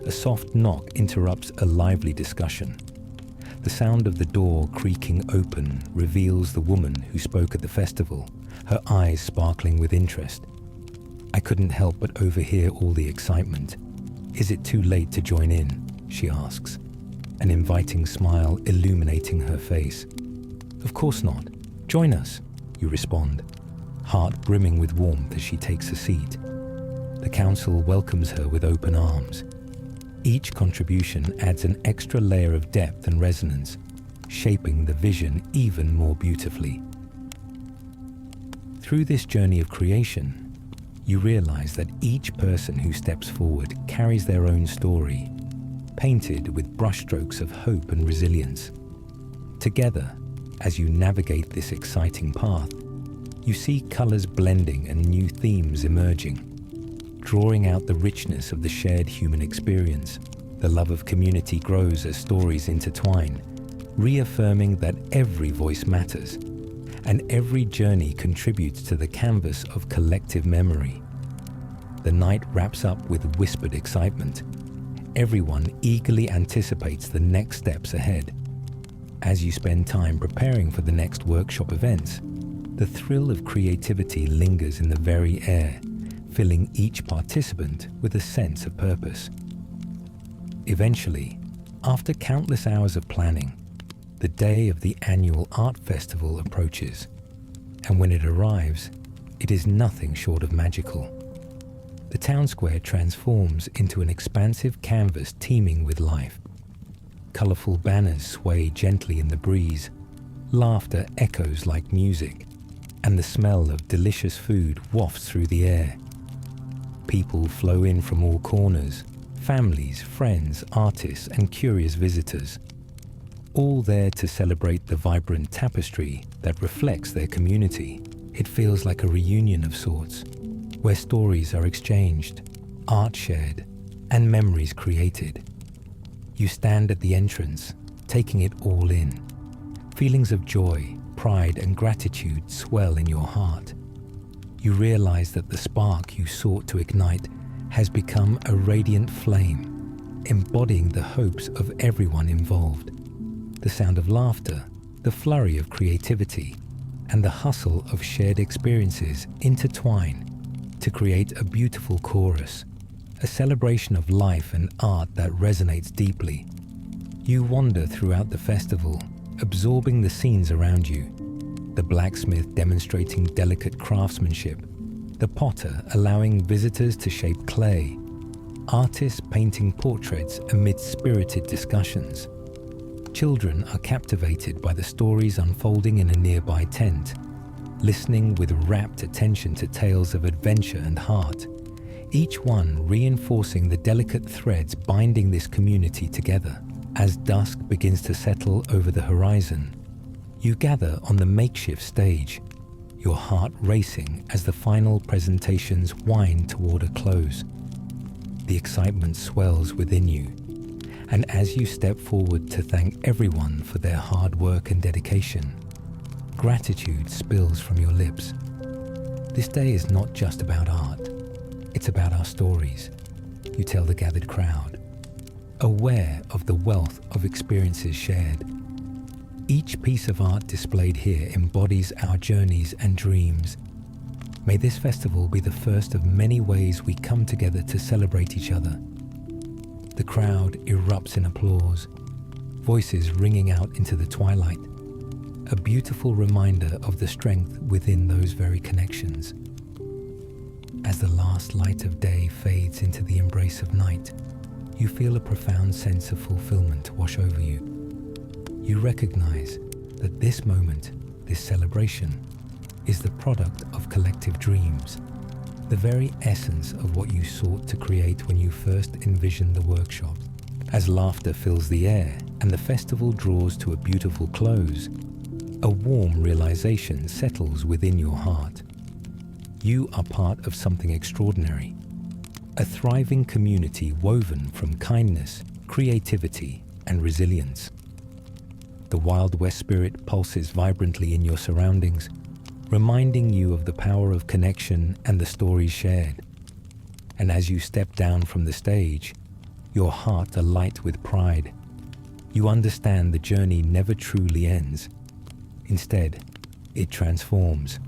a soft knock interrupts a lively discussion. The sound of the door creaking open reveals the woman who spoke at the festival, her eyes sparkling with interest. "I couldn't help but overhear all the excitement. Is it too late to join in?" she asks, an inviting smile illuminating her face. "Of course not. Join us," you respond, heart brimming with warmth as she takes a seat. The council welcomes her with open arms. Each contribution adds an extra layer of depth and resonance, shaping the vision even more beautifully. Through this journey of creation, you realize that each person who steps forward carries their own story, painted with brushstrokes of hope and resilience. Together, as you navigate this exciting path, you see colors blending and new themes emerging, drawing out the richness of the shared human experience. The love of community grows as stories intertwine, reaffirming that every voice matters, and every journey contributes to the canvas of collective memory. The night wraps up with whispered excitement. Everyone eagerly anticipates the next steps ahead. As you spend time preparing for the next workshop events, the thrill of creativity lingers in the very air, filling each participant with a sense of purpose. Eventually, after countless hours of planning, the day of the annual art festival approaches, and when it arrives, it is nothing short of magical. The town square transforms into an expansive canvas teeming with life. Colorful banners sway gently in the breeze, laughter echoes like music, and the smell of delicious food wafts through the air. People flow in from all corners, families, friends, artists, and curious visitors, all there to celebrate the vibrant tapestry that reflects their community. It feels like a reunion of sorts, where stories are exchanged, art shared, and memories created. You stand at the entrance, taking it all in. Feelings of joy, pride, and gratitude swell in your heart. You realize that the spark you sought to ignite has become a radiant flame, embodying the hopes of everyone involved. The sound of laughter, the flurry of creativity, and the hustle of shared experiences intertwine to create a beautiful chorus, a celebration of life and art that resonates deeply. You wander throughout the festival, absorbing the scenes around you. The blacksmith demonstrating delicate craftsmanship, the potter allowing visitors to shape clay, artists painting portraits amid spirited discussions. Children are captivated by the stories unfolding in a nearby tent, listening with rapt attention to tales of adventure and heart, each one reinforcing the delicate threads binding this community together. As dusk begins to settle over the horizon, you gather on the makeshift stage, your heart racing as the final presentations wind toward a close. The excitement swells within you, and as you step forward to thank everyone for their hard work and dedication, gratitude spills from your lips. This day is not just about art, it's about our stories, you tell the gathered crowd, aware of the wealth of experiences shared. Each piece of art displayed here embodies our journeys and dreams. May this festival be the first of many ways we come together to celebrate each other. The crowd erupts in applause, voices ringing out into the twilight, a beautiful reminder of the strength within those very connections. As the last light of day fades into the embrace of night, you feel a profound sense of fulfillment wash over you. You recognize that this moment, this celebration, is the product of collective dreams, the very essence of what you sought to create when you first envisioned the workshop. As laughter fills the air and the festival draws to a beautiful close, a warm realization settles within your heart. You are part of something extraordinary, a thriving community woven from kindness, creativity, and resilience. The Wild West spirit pulses vibrantly in your surroundings, reminding you of the power of connection and the stories shared. And as you step down from the stage, your heart alight with pride, you understand the journey never truly ends. Instead, it transforms,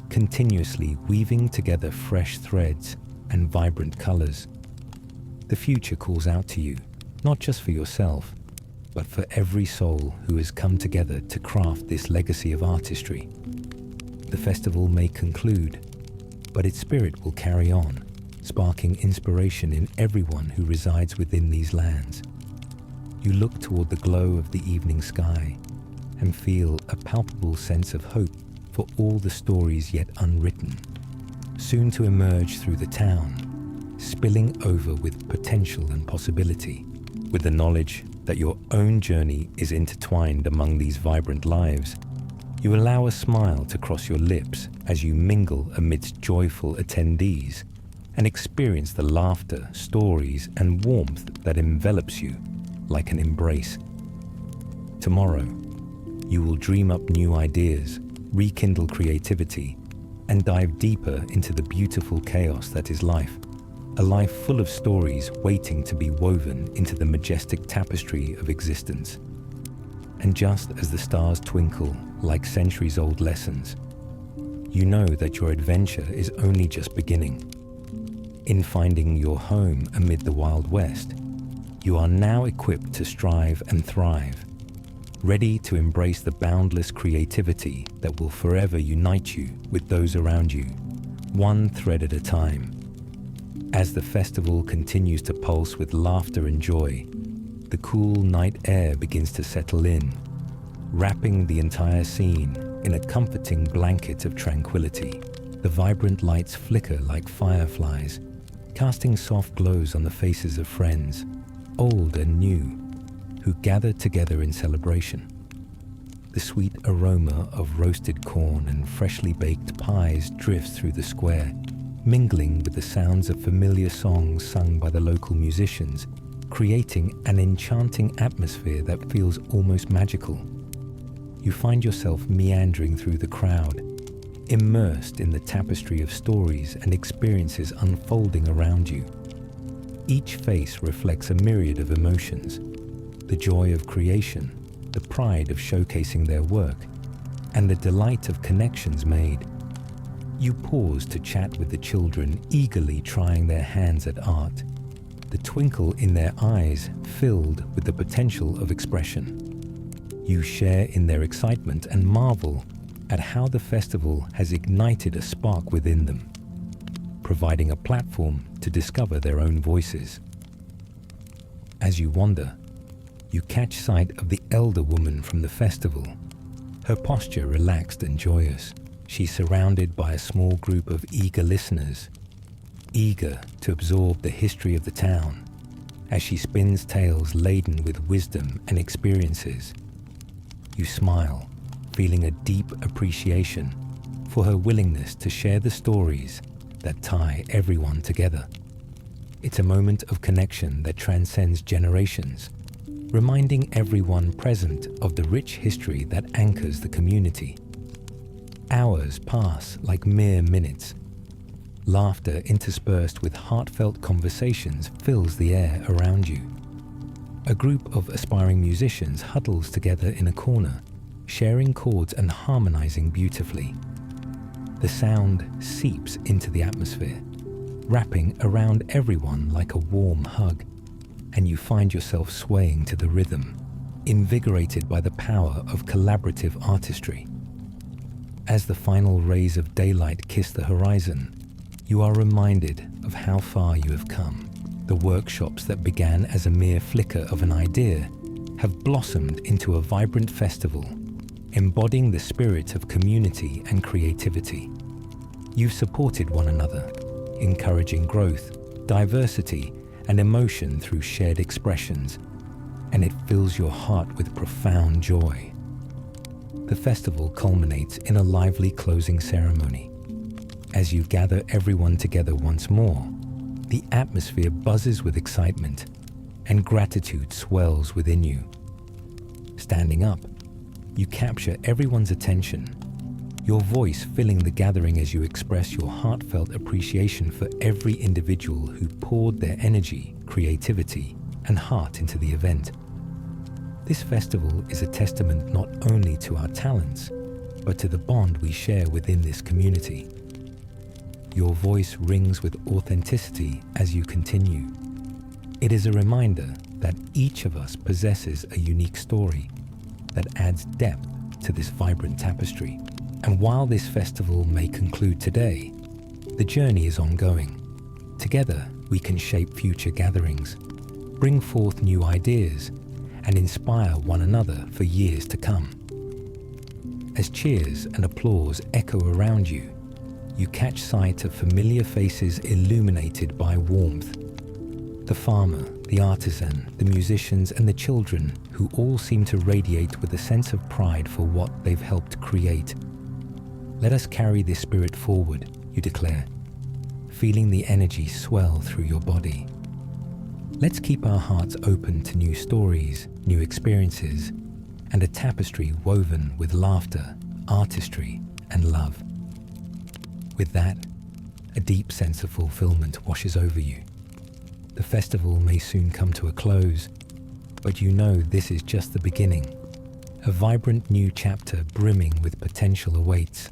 continuously weaving together fresh threads and vibrant colors. The future calls out to you, not just for yourself, but for every soul who has come together to craft this legacy of artistry. The festival may conclude, but its spirit will carry on, sparking inspiration in everyone who resides within these lands. You look toward the glow of the evening sky and feel a palpable sense of hope for all the stories yet unwritten, soon to emerge through the town, spilling over with potential and possibility. With the knowledge that your own journey is intertwined among these vibrant lives, you allow a smile to cross your lips as you mingle amidst joyful attendees and experience the laughter, stories, and warmth that envelops you like an embrace. Tomorrow, you will dream up new ideas, rekindle creativity, and dive deeper into the beautiful chaos that is life. A life full of stories waiting to be woven into the majestic tapestry of existence. And just as the stars twinkle like centuries-old lessons, you know that your adventure is only just beginning. In finding your home amid the Wild West, you are now equipped to strive and thrive, ready to embrace the boundless creativity that will forever unite you with those around you, one thread at a time. As the festival continues to pulse with laughter and joy, the cool night air begins to settle in, wrapping the entire scene in a comforting blanket of tranquility. The vibrant lights flicker like fireflies, casting soft glows on the faces of friends, old and new, who gather together in celebration. The sweet aroma of roasted corn and freshly baked pies drifts through the square, mingling with the sounds of familiar songs sung by the local musicians, creating an enchanting atmosphere that feels almost magical. You find yourself meandering through the crowd, immersed in the tapestry of stories and experiences unfolding around you. Each face reflects a myriad of emotions: the joy of creation, the pride of showcasing their work, and the delight of connections made. You pause to chat with the children eagerly trying their hands at art, the twinkle in their eyes filled with the potential of expression. You share in their excitement and marvel at how the festival has ignited a spark within them, providing a platform to discover their own voices. As you wander, you catch sight of the elder woman from the festival, her posture relaxed and joyous. She's surrounded by a small group of eager listeners, eager to absorb the history of the town, as she spins tales laden with wisdom and experiences. You smile, feeling a deep appreciation for her willingness to share the stories that tie everyone together. It's a moment of connection that transcends generations, reminding everyone present of the rich history that anchors the community. Hours pass like mere minutes. Laughter interspersed with heartfelt conversations fills the air around you. A group of aspiring musicians huddles together in a corner, sharing chords and harmonizing beautifully. The sound seeps into the atmosphere, wrapping around everyone like a warm hug, and you find yourself swaying to the rhythm, invigorated by the power of collaborative artistry. As the final rays of daylight kiss the horizon, you are reminded of how far you have come. The workshops that began as a mere flicker of an idea have blossomed into a vibrant festival, embodying the spirit of community and creativity. You've supported one another, encouraging growth, diversity, and emotion through shared expressions, and it fills your heart with profound joy. The festival culminates in a lively closing ceremony. As you gather everyone together once more, the atmosphere buzzes with excitement, and gratitude swells within you. Standing up, you capture everyone's attention, your voice filling the gathering as you express your heartfelt appreciation for every individual who poured their energy, creativity, and heart into the event. This festival is a testament not only to our talents, but to the bond we share within this community. Your voice rings with authenticity as you continue. It is a reminder that each of us possesses a unique story that adds depth to this vibrant tapestry. And while this festival may conclude today, the journey is ongoing. Together, we can shape future gatherings, bring forth new ideas, and inspire one another for years to come. As cheers and applause echo around you, you catch sight of familiar faces illuminated by warmth. The farmer, the artisan, the musicians, and the children who all seem to radiate with a sense of pride for what they've helped create. Let us carry this spirit forward, you declare, feeling the energy swell through your body. Let's keep our hearts open to new stories, new experiences, and a tapestry woven with laughter, artistry, and love. With that, a deep sense of fulfillment washes over you. The festival may soon come to a close, but you know this is just the beginning. A vibrant new chapter brimming with potential awaits.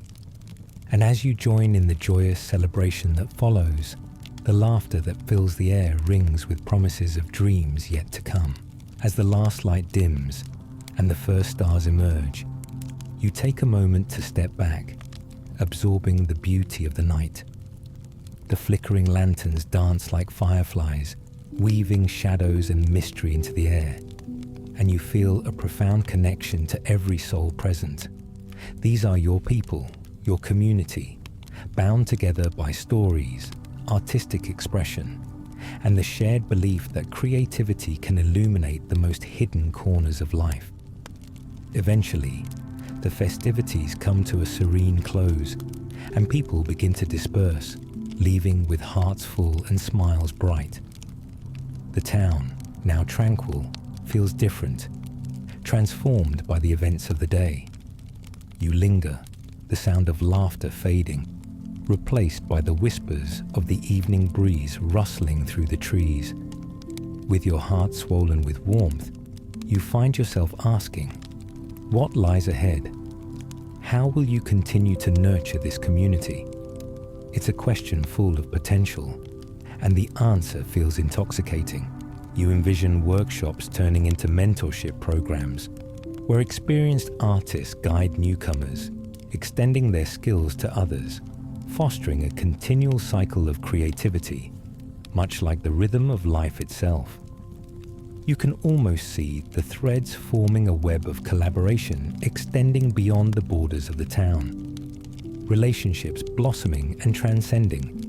And as you join in the joyous celebration that follows, the laughter that fills the air rings with promises of dreams yet to come. As the last light dims and the first stars emerge, you take a moment to step back, absorbing the beauty of the night. The flickering lanterns dance like fireflies, weaving shadows and mystery into the air, and you feel a profound connection to every soul present. These are your people, your community, bound together by stories, artistic expression, and the shared belief that creativity can illuminate the most hidden corners of life. Eventually, the festivities come to a serene close, and people begin to disperse, leaving with hearts full and smiles bright. The town, now tranquil, feels different, transformed by the events of the day. You linger, the sound of laughter fading, replaced by the whispers of the evening breeze rustling through the trees. With your heart swollen with warmth, you find yourself asking, what lies ahead? How will you continue to nurture this community? It's a question full of potential, and the answer feels intoxicating. You envision workshops turning into mentorship programs, where experienced artists guide newcomers, extending their skills to others, fostering a continual cycle of creativity, much like the rhythm of life itself. You can almost see the threads forming a web of collaboration extending beyond the borders of the town. Relationships blossoming and transcending,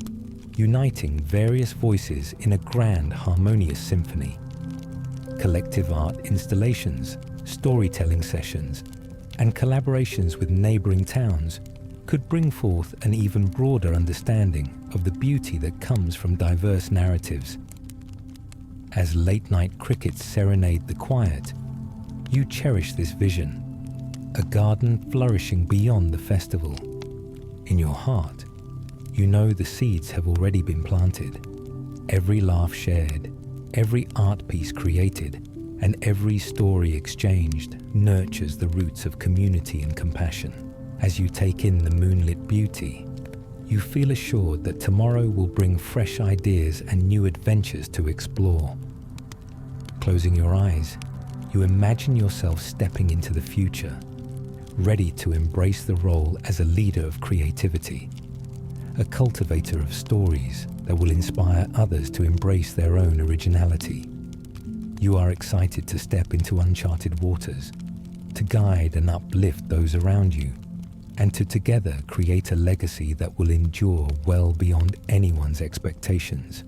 uniting various voices in a grand harmonious symphony. Collective art installations, storytelling sessions, and collaborations with neighboring towns could bring forth an even broader understanding of the beauty that comes from diverse narratives. As late-night crickets serenade the quiet, you cherish this vision, a garden flourishing beyond the festival. In your heart, you know the seeds have already been planted. Every laugh shared, every art piece created, and every story exchanged nurtures the roots of community and compassion. As you take in the moonlit beauty, you feel assured that tomorrow will bring fresh ideas and new adventures to explore. Closing your eyes, you imagine yourself stepping into the future, ready to embrace the role as a leader of creativity, a cultivator of stories that will inspire others to embrace their own originality. You are excited to step into uncharted waters, to guide and uplift those around you, and to together create a legacy that will endure well beyond anyone's expectations.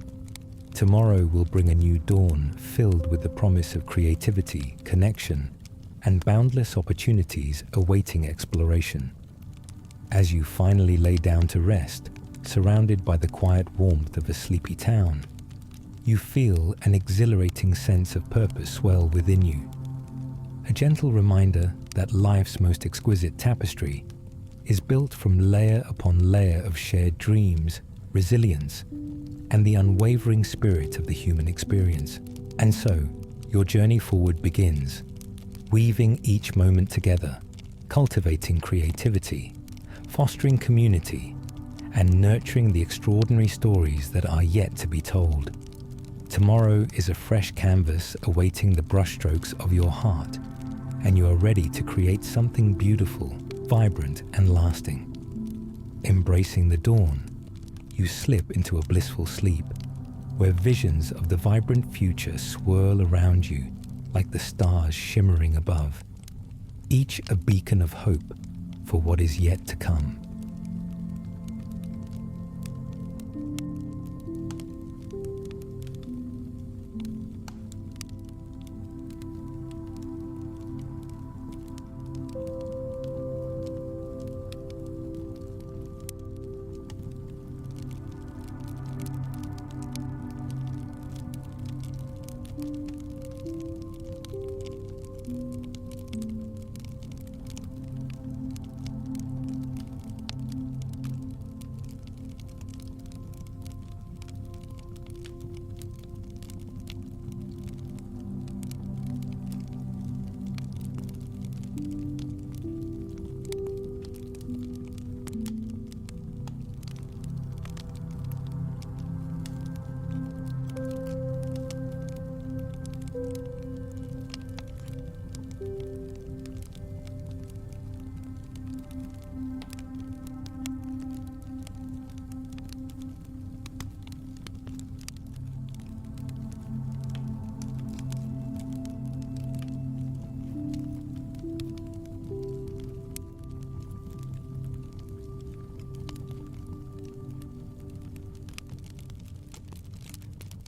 Tomorrow will bring a new dawn filled with the promise of creativity, connection, and boundless opportunities awaiting exploration. As you finally lay down to rest, surrounded by the quiet warmth of a sleepy town, you feel an exhilarating sense of purpose swell within you. A gentle reminder that life's most exquisite tapestry is built from layer upon layer of shared dreams, resilience, and the unwavering spirit of the human experience. And so, your journey forward begins, weaving each moment together, cultivating creativity, fostering community, and nurturing the extraordinary stories that are yet to be told. Tomorrow is a fresh canvas awaiting the brushstrokes of your heart, and you are ready to create something beautiful, vibrant, and lasting. Embracing the dawn, you slip into a blissful sleep, where visions of the vibrant future swirl around you like the stars shimmering above, each a beacon of hope for what is yet to come.